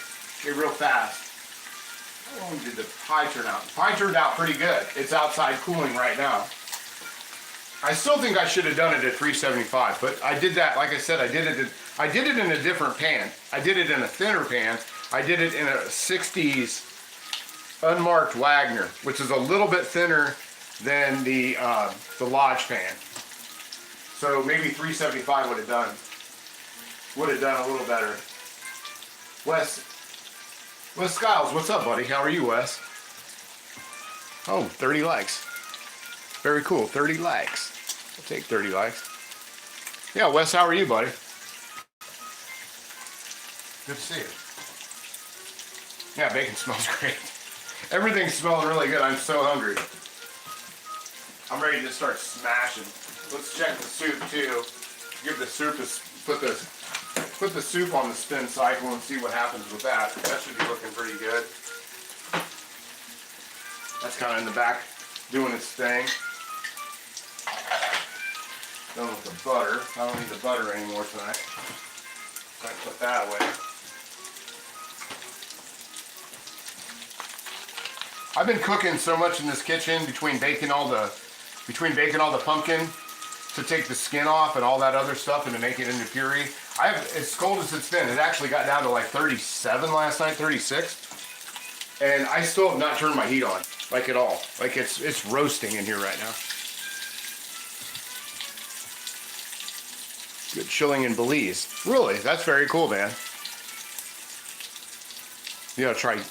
get real fast. How long did the pie turn out? The pie turned out pretty good. It's outside cooling right now. I still think I should have done it at 375, but I did that, like I said, I did it in a different pan. I did it in a thinner pan. I did it in a 60s unmarked Wagner, which is a little bit thinner than the Lodge pan. So maybe 375 would have done a little better. Wes Skiles, what's up, buddy? How are you, Wes? Oh, 30 likes. Very cool, 30 likes. I'll take 30 likes. Yeah, Wes, how are you, buddy? Good to see you. Yeah, bacon smells great. Everything smells really good. I'm so hungry. I'm ready to start smashing. Let's check the soup too. Give the soup put the soup on the spin cycle and see what happens with that. That should be looking pretty good. That's kind of in the back doing its thing. Done with the butter. I don't need the butter anymore tonight. So I put that away. I've been cooking so much in this kitchen between baking all the pumpkin to take the skin off and all that other stuff and to make it into puree. As cold as it's been, it actually got down to like 37 last night, 36. And I still have not turned my heat on, like at all. Like it's roasting in here right now. Good chilling in Belize. Really? That's very cool, man. You gotta try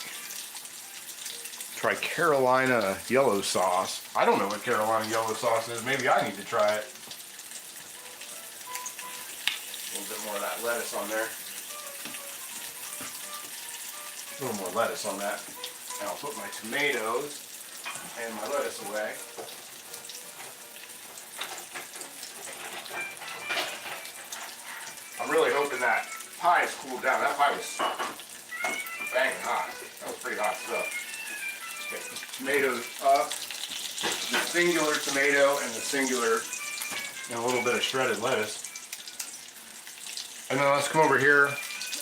Carolina yellow sauce. I don't know what Carolina yellow sauce is. Maybe I need to try it. A little bit more of that lettuce on there. A little more lettuce on that. And I'll put my tomatoes and my lettuce away. I'm really hoping that pie is cooled down. That pie was banging hot. That was pretty hot stuff. Get the tomatoes up, the singular tomato and the singular, and a little bit of shredded lettuce. And then let's come over here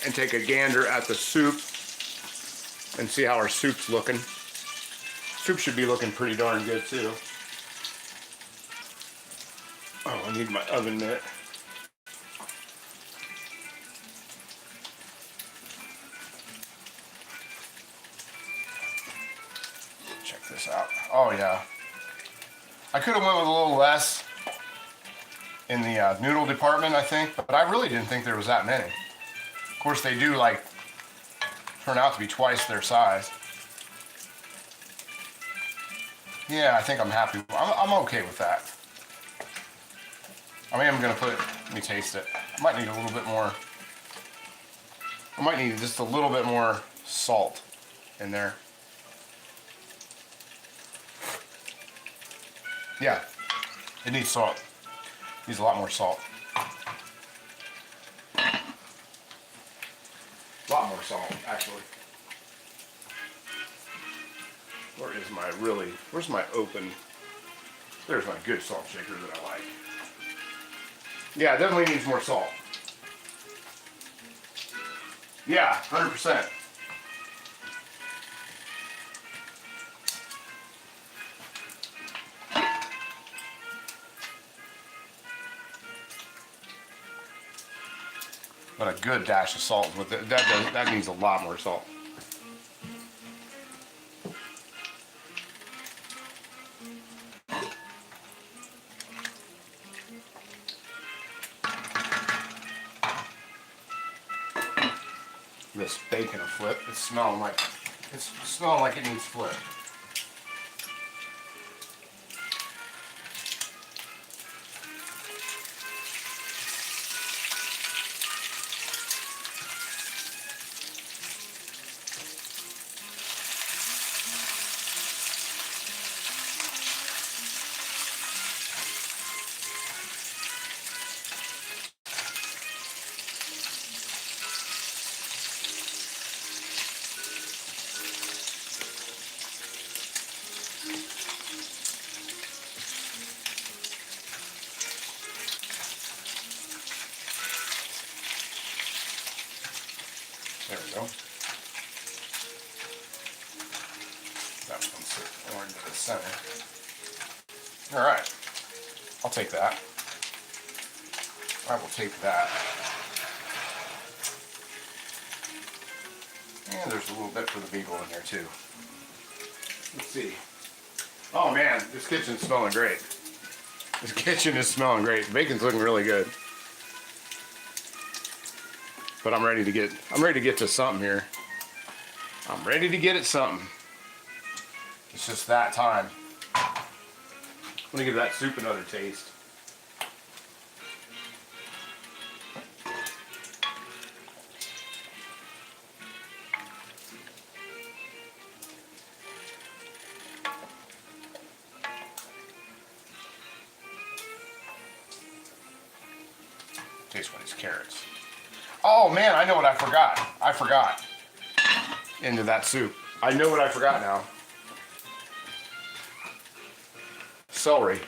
and take a gander at the soup and see how our soup's looking. Soup should be looking pretty darn good too. Oh, I need my oven mitt. This out. Oh yeah, I could have went with a little less in the noodle department, I think, but I really didn't think there was that many. Of course, they do like turn out to be twice their size. Yeah, I think I'm happy. I'm okay with that. I mean, I'm gonna let me taste it. I might need a little bit more. I might need just a little bit more salt in there. Yeah, it needs salt. It needs a lot more salt. A lot more salt, actually. Where's my open? There's my good salt shaker that I like. Yeah, it definitely needs more salt. Yeah, 100%. But a good dash of salt with it. That needs a lot more salt. This bacon a flip. It's smelling like it needs flip. center. All right, I'll take that. I will take that. And there's a little bit for the beagle in there too. Let's see. Oh man, this kitchen's smelling great. This kitchen is smelling great. The bacon's looking really good. But I'm ready to get to something here. I'm ready to get at something. It's just that time. I'm gonna give that soup another taste. Taste one of these carrots. Oh man, I know what I forgot. I forgot. Into that soup. I know what I forgot now. Celery.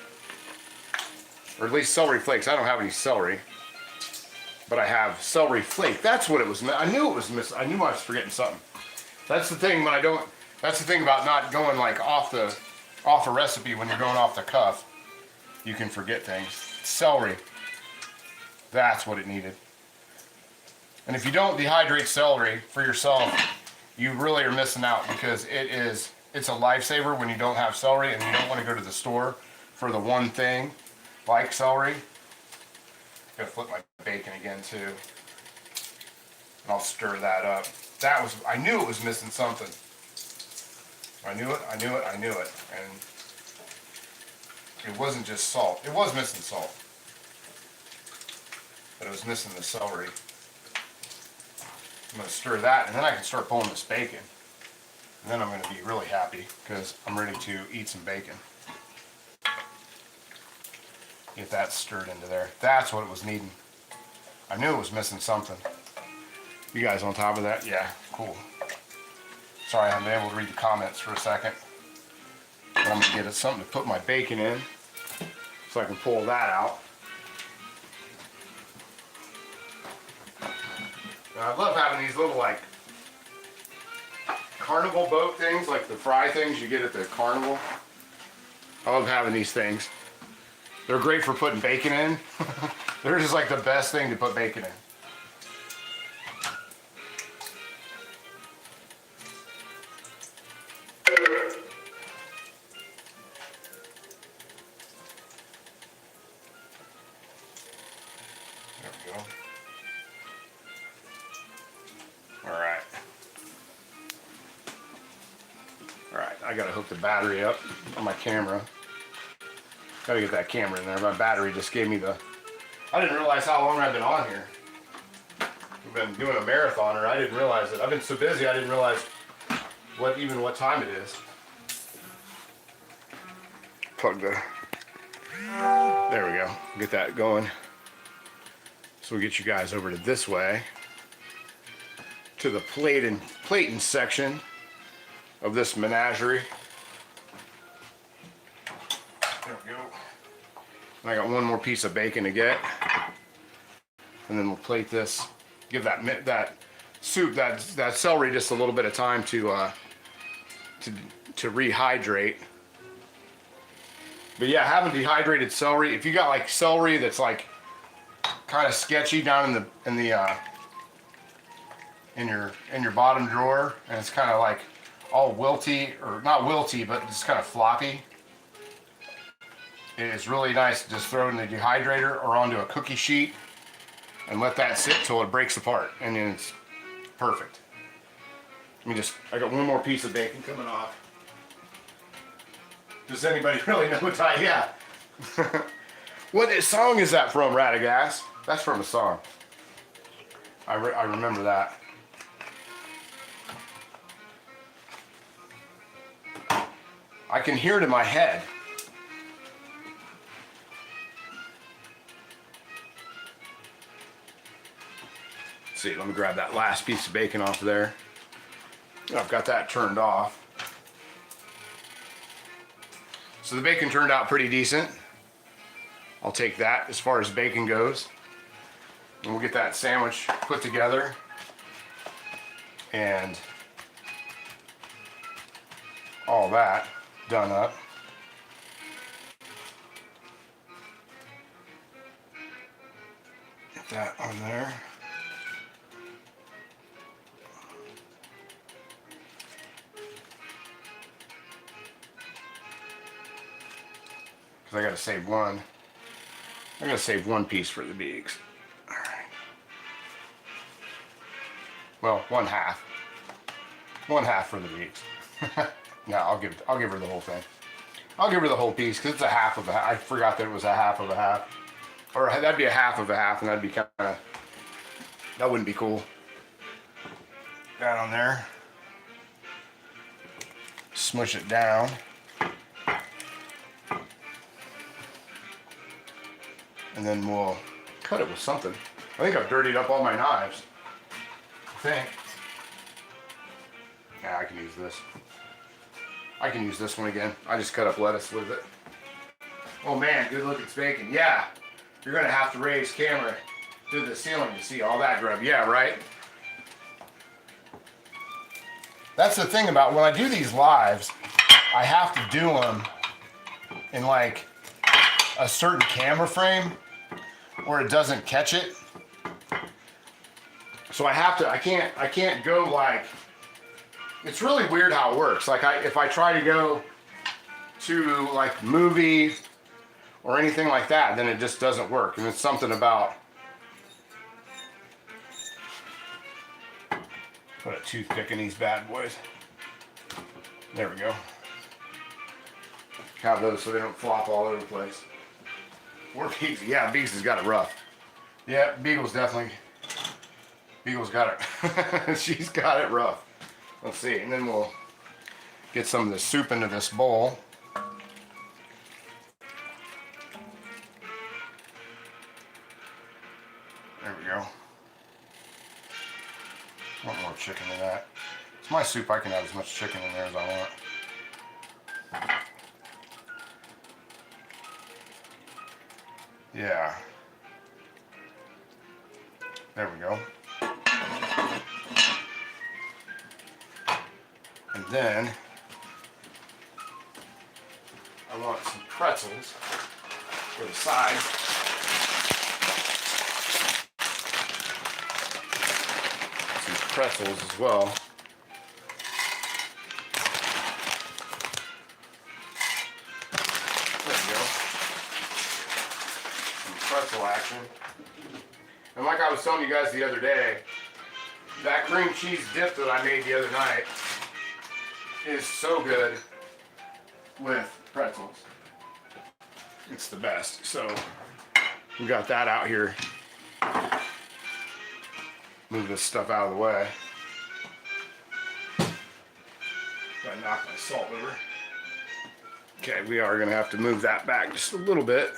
Or at least celery flakes. I don't have any celery. But I have celery flake. That's what it was. I knew it was missing. I knew I was forgetting something. That's the thing when I don't. That's the thing about not going like off a recipe when you're going off the cuff. You can forget things. Celery. That's what it needed. And if you don't dehydrate celery for yourself, you really are missing out, because it's a lifesaver when you don't have celery and you don't want to go to the store for the one thing like celery. Gotta flip my bacon again too. And I'll stir that up. I knew it was missing something. I knew it. And it wasn't just salt. It was missing salt. But it was missing the celery. I'm going to stir that, and then I can start pulling this bacon. And then I'm going to be really happy, because I'm ready to eat some bacon. Get that stirred into there. That's what it was needing. I knew it was missing something. You guys on top of that? Yeah, cool. Sorry I haven't been able to read the comments for a second. But I'm going to get something to put my bacon in, so I can pull that out. I love having these little like carnival boat things, like the fry things you get at the carnival. I love having these things. They're great for putting bacon in. They're just like the best thing to put bacon in. There we go. Alright, I gotta hook the battery up on my camera. Gotta get that camera in there. My battery just gave me I didn't realize how long I've been on here. We've been doing a marathoner. I didn't realize it. I've been so busy I didn't realize what time it is. Plug there we go. Get that going. So we'll get you guys over to this way, to the plating section of this menagerie. There we go. And I got one more piece of bacon to get, and then we'll plate this. Give that soup, that celery, just a little bit of time to rehydrate. But yeah, having dehydrated celery. If you got like celery that's like kind of sketchy down in your bottom drawer, and it's kind of like all wilty, or not wilty, but just kind of floppy, it's really nice to just throw it in the dehydrator or onto a cookie sheet and let that sit till it breaks apart, and then it's perfect. I got one more piece of bacon coming off. Does anybody really know what yeah. What song is that from, Radagast? That's from a song. I remember that. I can hear it in my head. Let's see, let me grab that last piece of bacon off of there. I've got that turned off. So the bacon turned out pretty decent. I'll take that as far as bacon goes. And we'll get that sandwich put together. And all that done up. Put that on there. Because I gotta save one. I gotta save one piece for the beaks. All right. Well, one half. One half for the beaks. No, I'll give her the whole thing. I'll give her the whole piece because it's a half of a half. I forgot that it was a half of a half. Or that'd be a half of a half, and that'd be kind of, that wouldn't be cool. That on there. Smush it down. And then we'll cut it with something. I think I've dirtied up all my knives. I think. Yeah, I can use this. I can use this one again. I just cut up lettuce with it. Oh man, good looking bacon. Yeah, you're gonna have to raise camera to the ceiling to see all that grub. Yeah, right? That's the thing about when I do these lives, I have to do them in like a certain camera frame where it doesn't catch it. So I can't go like, it's really weird how it works. Like if I try to go to like movie or anything like that, then it just doesn't work. And it's something about, put a toothpick in these bad boys. There we go. Have those so they don't flop all over the place. Or Beags, yeah, Beags has got it rough. Yeah, Beagle's got it. She's got it rough. Let's see, and then we'll get some of the soup into this bowl. There we go. Want more chicken in that. It's my soup, I can have as much chicken in there as I want. Yeah. There we go. And then I want some pretzels for the side. Some pretzels as well. There we go. Some pretzel action. And like I was telling you guys the other day, that cream cheese dip that I made the other night is so good with pretzels. It's the best. So we got that out here. Move this stuff out of the way. Gotta knock my salt over. Okay, we are gonna have to move that back just a little bit.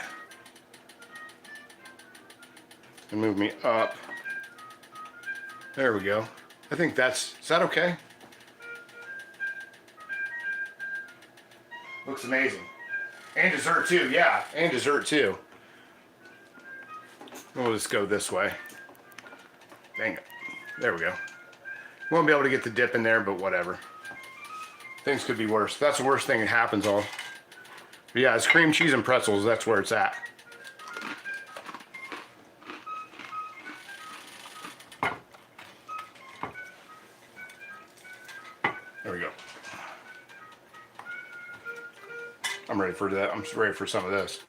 And move me up. There we go. I think is that okay? Looks amazing. And dessert too, yeah, and dessert too. We'll just go this way. Dang it. There we go. Won't be able to get the dip in there, but whatever. Things could be worse. That's the worst thing that happens all. But yeah, it's cream cheese and pretzels, that's where it's at. There we go. I'm ready for that. I'm ready for some of this.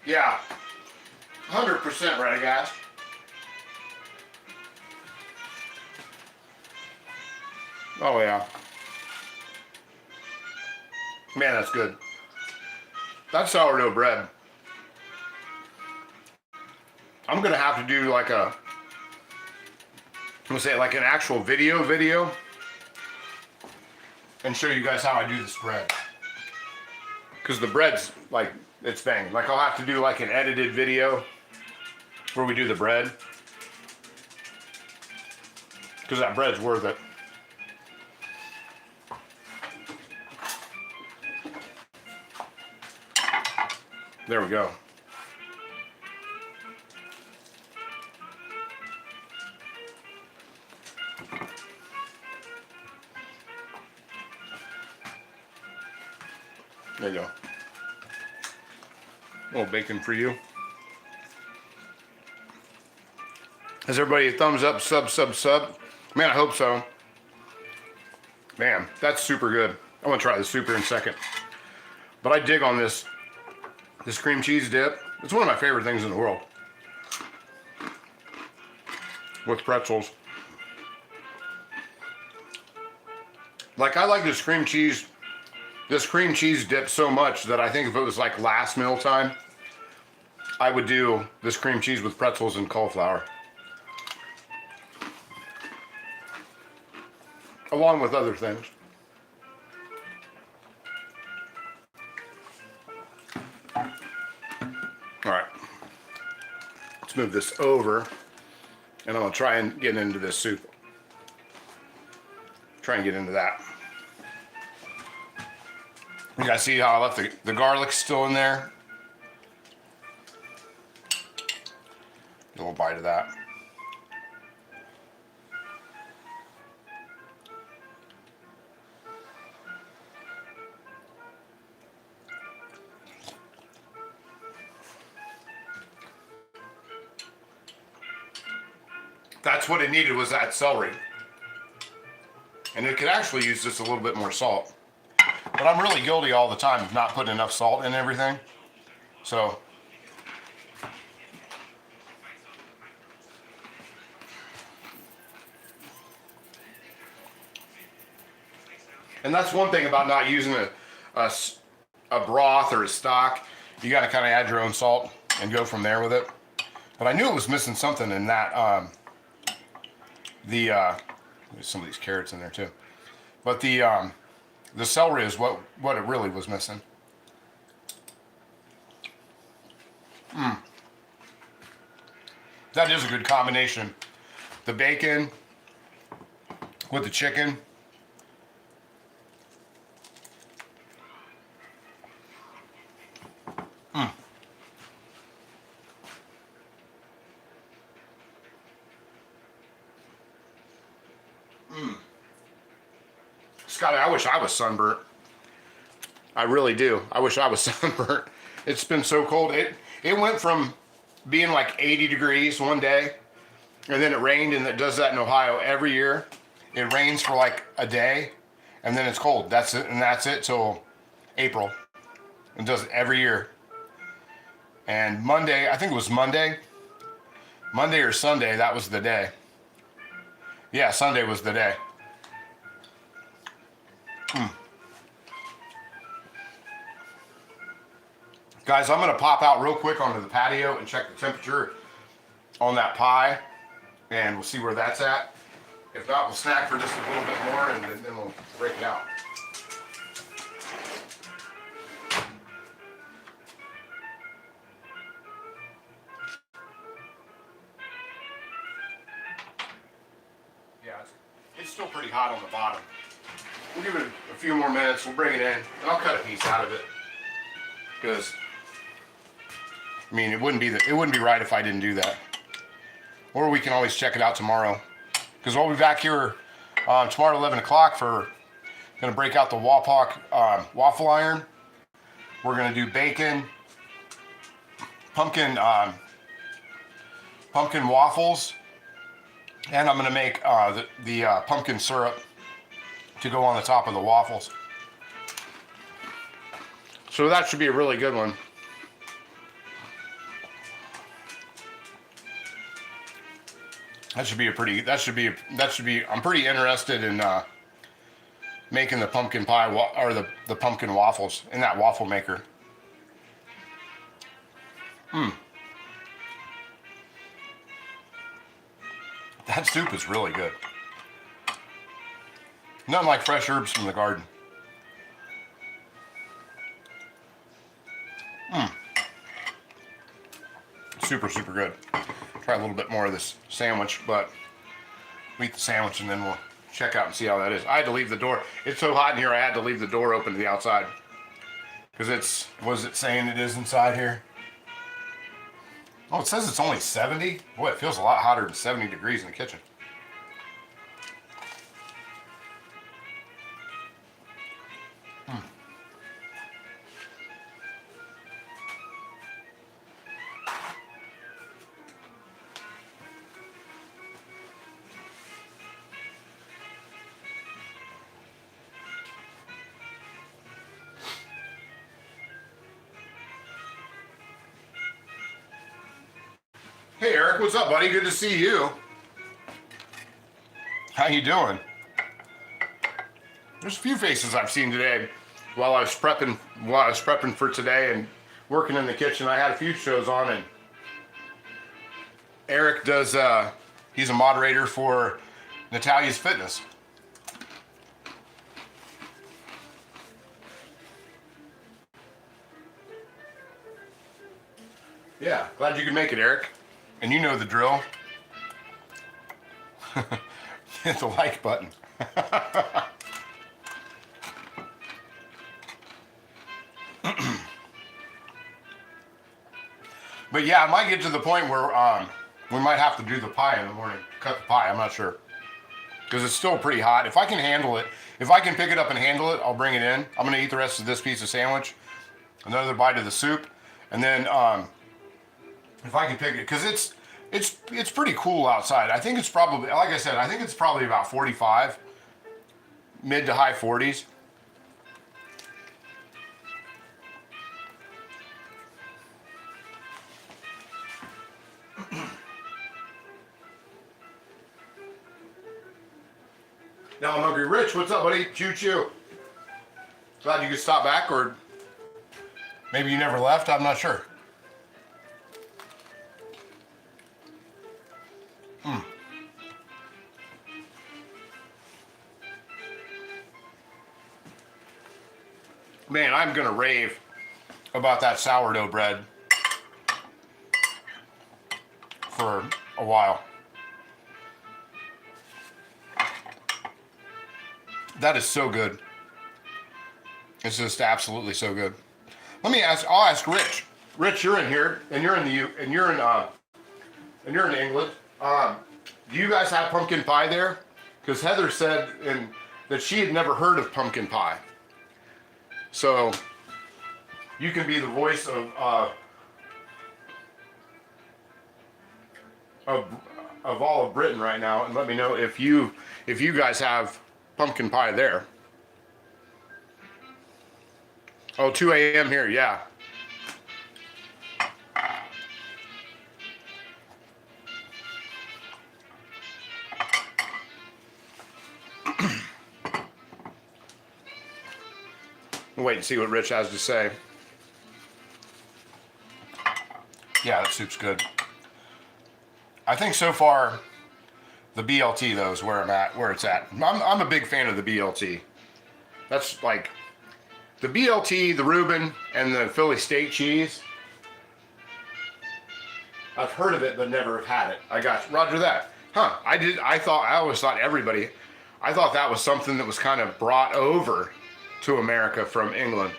Yeah. 100% ready, guys. Oh yeah. Man, that's good. That's sourdough bread. I'm gonna have to do like I'm gonna say like an actual video and show you guys how I do this bread. Because the bread's like, it's bang. Like I'll have to do like an edited video where we do the bread. Because that bread's worth it. There we go. There you go. A little bacon for you. Has everybody a thumbs up, sub? Man, I hope so. Man, that's super good. I want to try the super in a second. But I dig on this cream cheese dip. It's one of my favorite things in the world. With pretzels. Like, I like this cream cheese dip so much that I think if it was like last meal time, I would do this cream cheese with pretzels and cauliflower. Along with other things. All right. Let's move this over. And I'm going to try and get into this soup. Try and get into that. You guys see how I left the garlic still in there? A little bite of that. That's what it needed, was that celery. And it could actually use just a little bit more salt. But I'm really guilty all the time of not putting enough salt in everything. So. And that's one thing about not using a broth or a stock. You got to kind of add your own salt and go from there with it. But I knew it was missing something in that. There's some of these carrots in there too. But the celery is what it really was missing. That is a good combination. The bacon with the chicken. Scotty, I wish I was sunburnt. I really do. I wish I was sunburnt. It's been so cold. It went from being like 80 degrees one day, and then it rained, and it does that in Ohio every year. It rains for like a day, and then it's cold. That's it, and that's it till April. It does it every year. And Monday, I think it was Monday or Sunday, that was the day. Yeah, Sunday was the day. Guys, I'm going to pop out real quick onto the patio and check the temperature on that pie, and we'll see where that's at. If not, we'll snack for just a little bit more, and then we'll break it out. Yeah, it's still pretty hot on the bottom. We'll give it a few more minutes. We'll bring it in, and I'll cut a piece out of it, because I mean, it wouldn't be right if I didn't do that. Or we can always check it out tomorrow, because we'll be back here tomorrow at 11 o'clock for going to break out the waffle iron. We're going to do bacon, pumpkin waffles, and I'm going to make the pumpkin syrup to go on the top of the waffles. So that should be a really good one. I'm pretty interested in making the pumpkin pie or the pumpkin waffles in that waffle maker. That soup is really good. Nothing like fresh herbs from the garden. Super, super good. Try a little bit more of this sandwich, but we'll eat the sandwich and then we'll check out and see how that is. I had to leave the door. It's so hot in here, I had to leave the door open to the outside. Because what is it saying it is inside here? Oh, it says it's only 70? Boy, it feels a lot hotter than 70 degrees in the kitchen. Hey Eric, what's up, buddy? Good to see you. How you doing? There's a few faces I've seen today while I was prepping for today and working in the kitchen. I had a few shows on, and Eric does he's a moderator for Natalia's Fitness. Yeah, glad you could make it, Eric. And you know the drill. Hit the like button. But yeah, it might get to the point where we might have to do the pie in the morning. Cut the pie, I'm not sure. Because it's still pretty hot. If I can handle it, if I can pick it up and handle it, I'll bring it in. I'm gonna eat the rest of this piece of sandwich, another bite of the soup, and then if I can pick it, because it's pretty cool outside. I think it's probably, like I said, I think it's probably about 45, mid to high 40s. Now I'm hungry. Rich, what's up, buddy? Choo choo. Glad you could stop back, or maybe you never left. I'm not sure. Man, I'm gonna rave about that sourdough bread for a while. That is so good. It's just absolutely so good. Let me ask. I'll ask Rich. Rich, you're in here, and you're in England. Do you guys have pumpkin pie there? Because Heather said that she had never heard of pumpkin pie. So you can be the voice of all of Britain right now, and let me know if you guys have pumpkin pie there. Oh, 2 a.m. here, yeah. We'll wait and see what Rich has to say. Yeah, that soup's good. I think so far the BLT though is where it's at. I'm a big fan of the BLT. That's like the BLT, the Reuben, and the Philly steak cheese. I've heard of it but never have had it. I got Roger that. Huh? I always thought I thought that was something that was kind of brought over to America from England.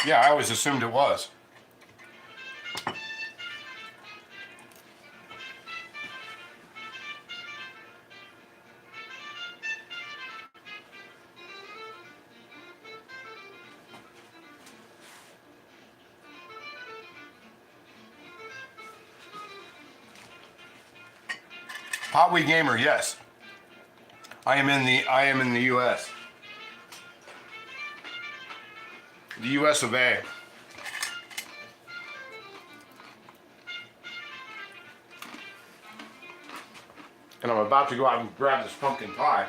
Yeah, I always assumed it was. Hot Wheat Gamer, yes. I am in the US. The US of A. And I'm about to go out and grab this pumpkin pie.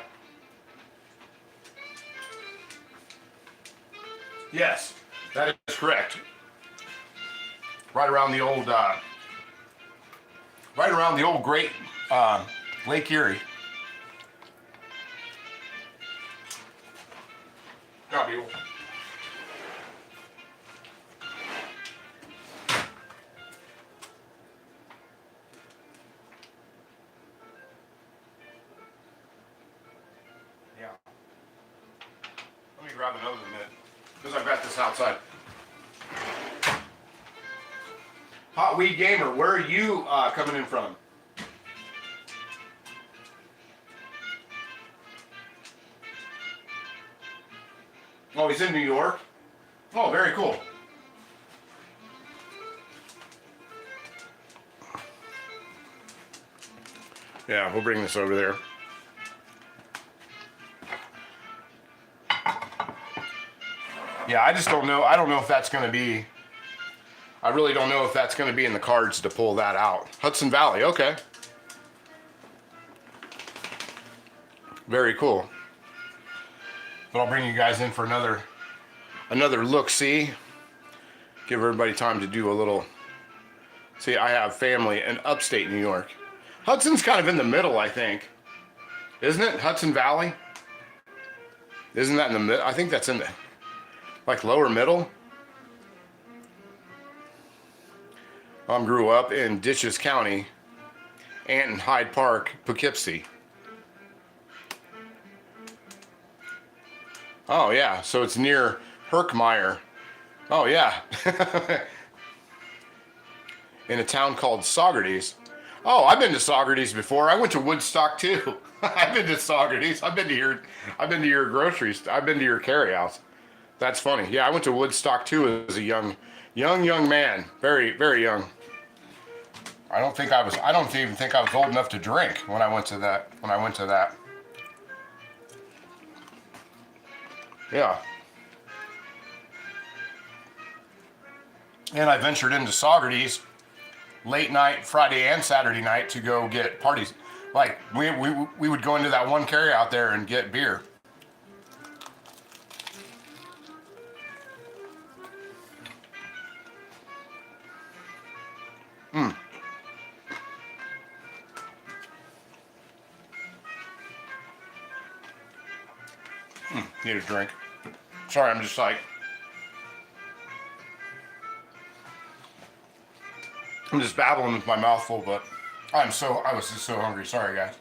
Yes, that is correct. Right around the old Great Lake Erie. Gotta be old. Yeah. Let me grab another minute, because I've got this outside. Hot Wheat Gamer, where are you coming in from? Oh, he's in New York? Oh, very cool. Yeah, we'll bring this over there. Yeah, I just don't know. I don't know if that's going to be, I really don't know if that's going to be in the cards to pull that out. Hudson Valley, okay. Very cool. But I'll bring you guys in for another look-see. Give everybody time to do a little. See, I have family in upstate New York. Hudson's kind of in the middle, I think. Isn't it? Hudson Valley? Isn't that in the middle? I think that's in the, like, lower middle. Grew up in Ditches County, Anton, Hyde Park, Poughkeepsie. Oh, yeah, so it's near Herkmeyer. Oh, yeah. In a town called Saugerties. Oh, I've been to Saugerties before. I went to Woodstock too. I've been to Saugerties. I've been to your groceries. I've been to your carryouts. That's funny. Yeah, I went to Woodstock too as a young man. Very, very young. I don't even think I was old enough to drink when I went to that. Yeah. And I ventured into Saugerties late night, Friday and Saturday night to go get parties. Like, we would go into that one carry out there and get beer. Need a drink. Sorry, I'm just like, I'm just babbling with my mouth full, but I was just so hungry. Sorry, guys.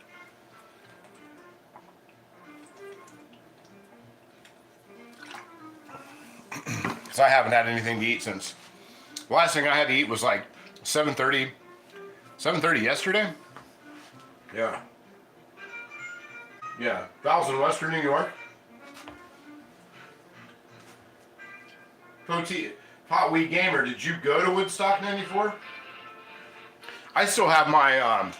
Because I haven't had anything to eat since. The last thing I had to eat was like 7:30 yesterday? Yeah. Yeah. Val's in Western New York. Hot Wheat Gamer, did you go to Woodstock 94? I still have my,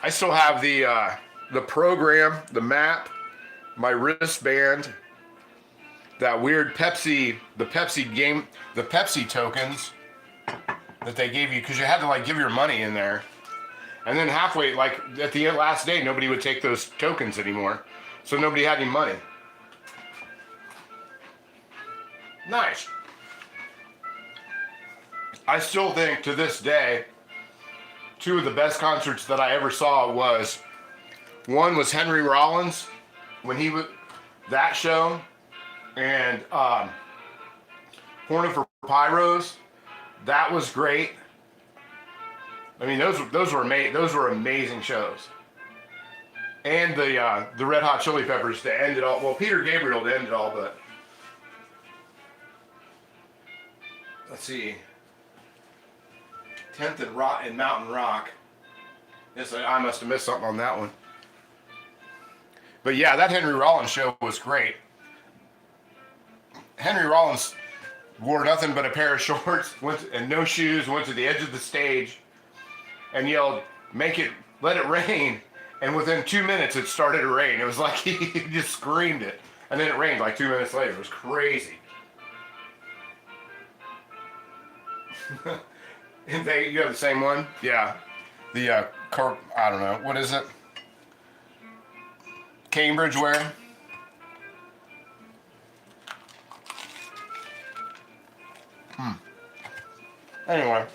I still have the program, the map, my wristband, that weird Pepsi, the Pepsi tokens that they gave you, because you had to like give your money in there. And then halfway, like at the last day, nobody would take those tokens anymore. So nobody had any money. Nice. I still think to this day, two of the best concerts that I ever saw one was Henry Rollins, when he was, that show, and Hornet for Pyros, that was great. I mean, those were amazing shows. And the Red Hot Chili Peppers to end it all. Well, Peter Gabriel to end it all, but let's see. 10th and Mountain Rock. Yes, I must have missed something on that one. But yeah, that Henry Rollins show was great. Henry Rollins wore nothing but a pair of shorts and no shoes, went to the edge of the stage and yelled, let it rain. And within 2 minutes, it started to rain. It was like he just screamed it. And then it rained like 2 minutes later. It was crazy. You have the same one? Yeah. The, I don't know. What is it? Cambridge wear? Anyway.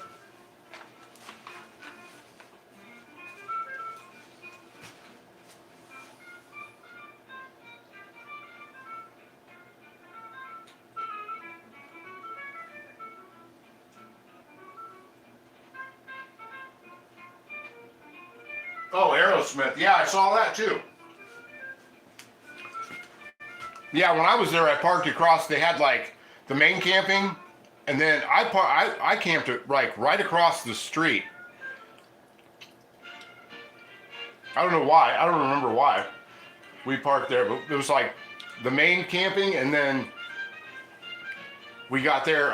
Oh, Aerosmith. Yeah, I saw that too. Yeah, when I was there, I parked across. They had like the main camping, and then I camped like right across the street. I don't know why. I don't remember why we parked there, but it was like the main camping, and then we got there.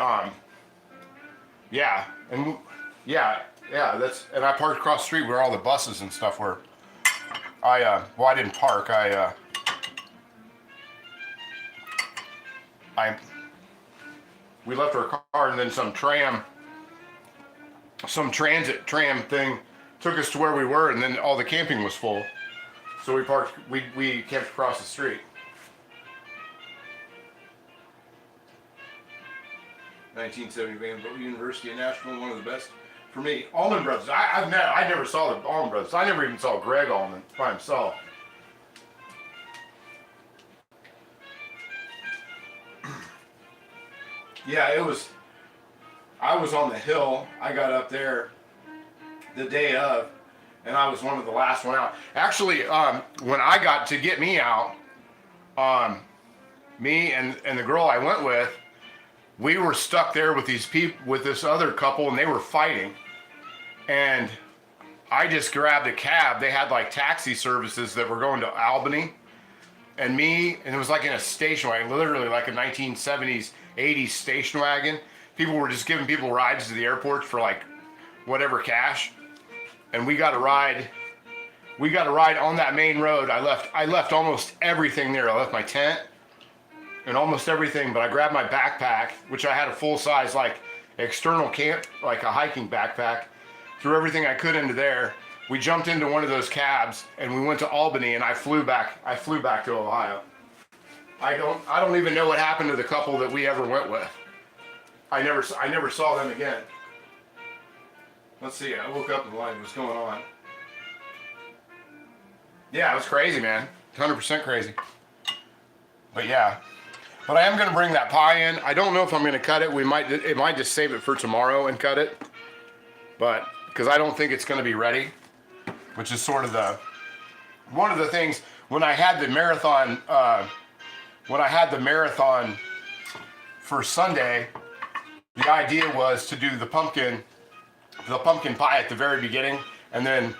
Yeah, and yeah, and I parked across the street where all the buses and stuff were. I didn't park. we left our car, and then some transit tram thing took us to where we were, and then all the camping was full. So we parked, we camped across the street. 1970 Vanderbilt University in Nashville, one of the best. For me, Allman Brothers. I never saw the Allman Brothers. I never even saw Greg Allman by himself. Yeah, it was. I was on the hill. I got up there the day of, and I was one of the last one out. Actually, when I got to get me out, me and the girl I went with, we were stuck there with these people, with this other couple, and they were fighting. And I just grabbed a cab. They had like taxi services that were going to Albany, and it was like in a station wagon, literally like a 1970s, 80s station wagon. People were just giving people rides to the airport for like whatever cash. And we got a ride. We got a ride on that main road. I left almost everything there. I left my tent and almost everything, but I grabbed my backpack, which I had a full size like external camp, like a hiking backpack, threw everything I could into there. We jumped into one of those cabs and we went to Albany, and I flew back to Ohio. I don't even know what happened to the couple that we ever went with. I never saw them again. Let's see, I woke up and like, what's going on? Yeah, it was crazy, man. 100% crazy. But yeah. But I am going to bring that pie in. I don't know if I'm going to cut it. It might just save it for tomorrow and cut it. But, because I don't think it's going to be ready. Which is sort of one of the things, when I had the marathon, for Sunday, the idea was to do the pumpkin pie at the very beginning, and then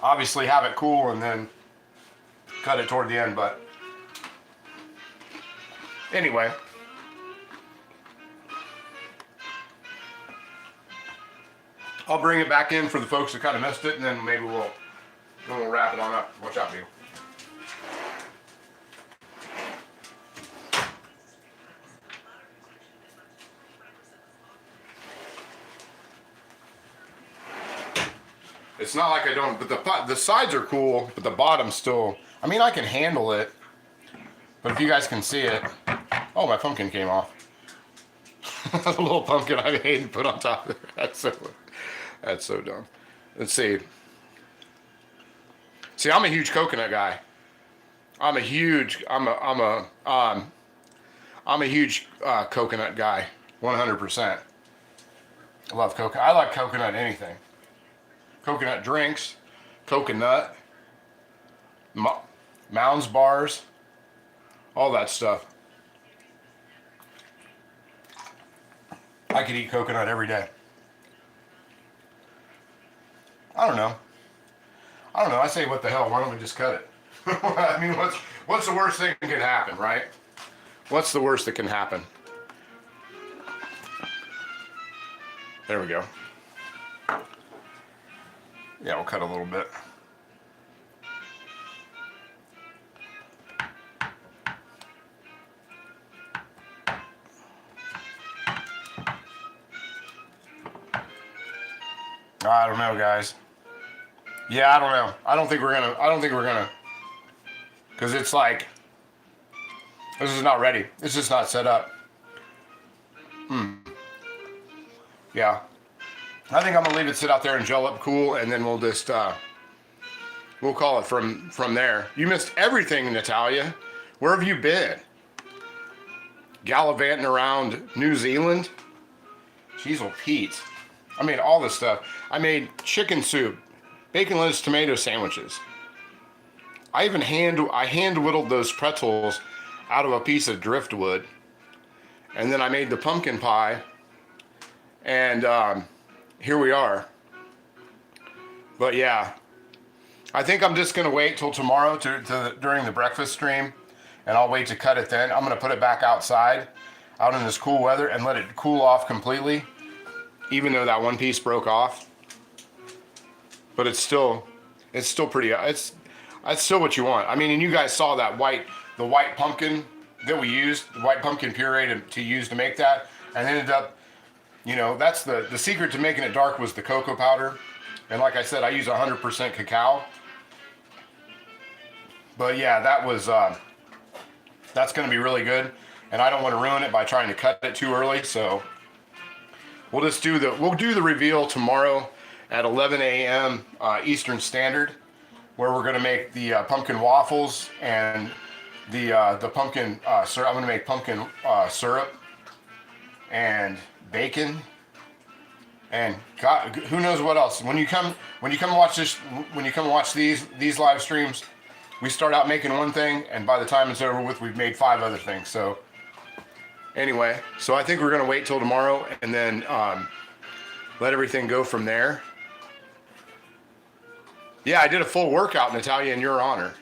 obviously have it cool and then cut it toward the end. But anyway, I'll bring it back in for the folks that kind of missed it, and then maybe we'll wrap it on up. Watch out, people. It's not like I don't, but the sides are cool, but the bottom's still, I mean, I can handle it, but if you guys can see it, oh, my pumpkin came off. The little pumpkin I made and put on top of it. That's so dumb. Let's see. See, I'm a huge coconut guy. I'm a huge coconut guy, 100%. I love coconut. I like coconut anything. Coconut drinks, coconut, Mounds bars, all that stuff. I could eat coconut every day. I don't know. I say, what the hell? Why don't we just cut it? I mean, what's the worst thing that can happen, right? What's the worst that can happen? There we go. Yeah, we'll cut a little bit. I don't know, guys. Yeah, I don't know. I don't think we're gonna, because it's like, this is not ready. It's just not set up. Yeah. I think I'm gonna leave it sit out there and gel up cool, and then we'll just, we'll call it from there. You missed everything, Natalia. Where have you been? Gallivanting around New Zealand? Jeez, oh Pete. I made all this stuff. I made chicken soup, bacon, lettuce, tomato sandwiches. I even hand whittled those pretzels out of a piece of driftwood. And then I made the pumpkin pie. And here we are. But yeah, I think I'm just gonna wait till tomorrow during the breakfast stream, and I'll wait to cut it then. I'm gonna put it back outside, out in this cool weather, and let it cool off completely. Even though that one piece broke off, but it's still pretty. It's still what you want. I mean, and you guys saw that the white pumpkin that we used, white pumpkin puree to use to make that, and ended up, you know, that's the secret to making it dark was the cocoa powder. And like I said, I use 100% cacao. But yeah, that's going to be really good, and I don't want to ruin it by trying to cut it too early. So we'll do the reveal tomorrow at 11 a.m. Eastern Standard, where we're going to make the pumpkin waffles and the pumpkin syrup. I'm going to make pumpkin syrup and bacon, and God, who knows what else. When you come watch these live streams, we start out making one thing, and by the time it's over with, we've made 5 other things. So anyway, so I think we're going to wait till tomorrow and then let everything go from there. Yeah, I did a full workout, Natalia, in your honor.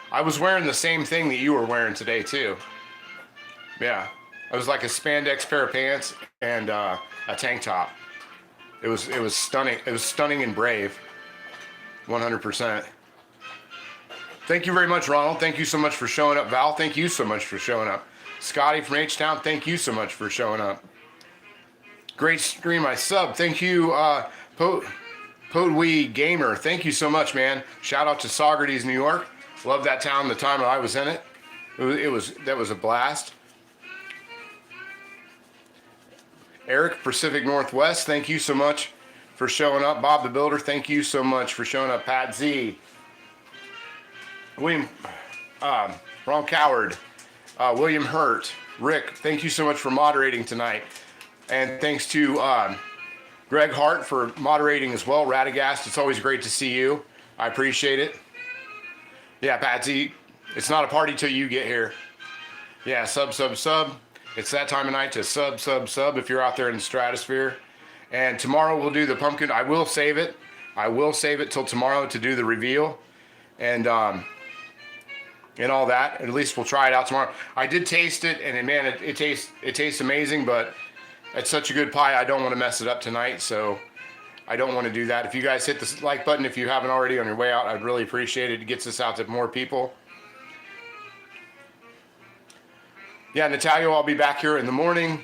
I was wearing the same thing that you were wearing today too. Yeah, it was like a spandex pair of pants and a tank top. It was stunning. It was stunning and brave. 100%. Thank you very much, Ronald. Thank you so much for showing up. Val, thank you so much for showing up. Scotty from H-Town, thank you so much for showing up. Great stream, I sub. Thank you, Podwee Gamer. Thank you so much, man. Shout out to Saugerties, New York. Love that town the time I was in it. That was a blast. Eric, Pacific Northwest, thank you so much for showing up. Bob the Builder, thank you so much for showing up. Pat Z. William, Ron Coward, William Hurt, Rick, thank you so much for moderating tonight. And thanks to Greg Hart for moderating as well. Radagast, it's always great to see you. I appreciate it. Yeah, Patsy, it's not a party till you get here. Yeah, sub. It's that time of night to sub if you're out there in the stratosphere. And tomorrow we'll do the pumpkin. I will save it. Till tomorrow to do the reveal. And all that. At least we'll try it out tomorrow. I did taste it, and man, it tastes amazing, but it's such a good pie, I don't want to mess it up tonight, so I don't want to do that. If you guys hit the like button, if you haven't already on your way out, I'd really appreciate it. It gets us out to more people. Yeah, Natalia, I'll be back here in the morning,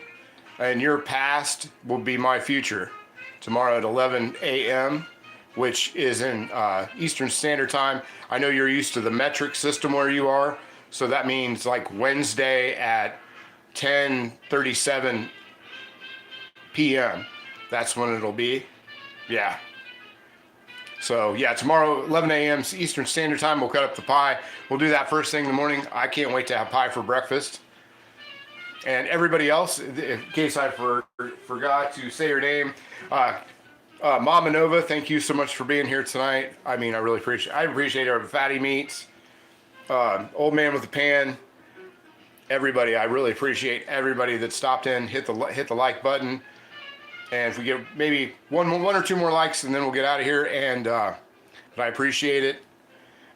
and your past will be my future. Tomorrow at 11 a.m., which is in Eastern Standard Time. I know you're used to the metric system where you are, so that means like Wednesday at 10:37 p.m. That's when it'll be. Yeah. So yeah, tomorrow 11 a.m. Eastern Standard Time, we'll cut up the pie. We'll do that first thing in the morning. I can't wait to have pie for breakfast. And everybody else, in case I forgot to say your name, Mama Nova, thank you so much for being here tonight. I mean, I really appreciate our Fatty Meats, Old Man with the Pan, everybody. I really appreciate everybody that stopped in. Hit the like button, and if we get maybe one or two more likes, and then we'll get out of here. And but I appreciate it,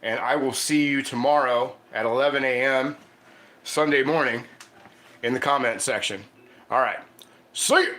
and I will see you tomorrow at 11 a.m. Sunday morning in the comment section. All right, see you.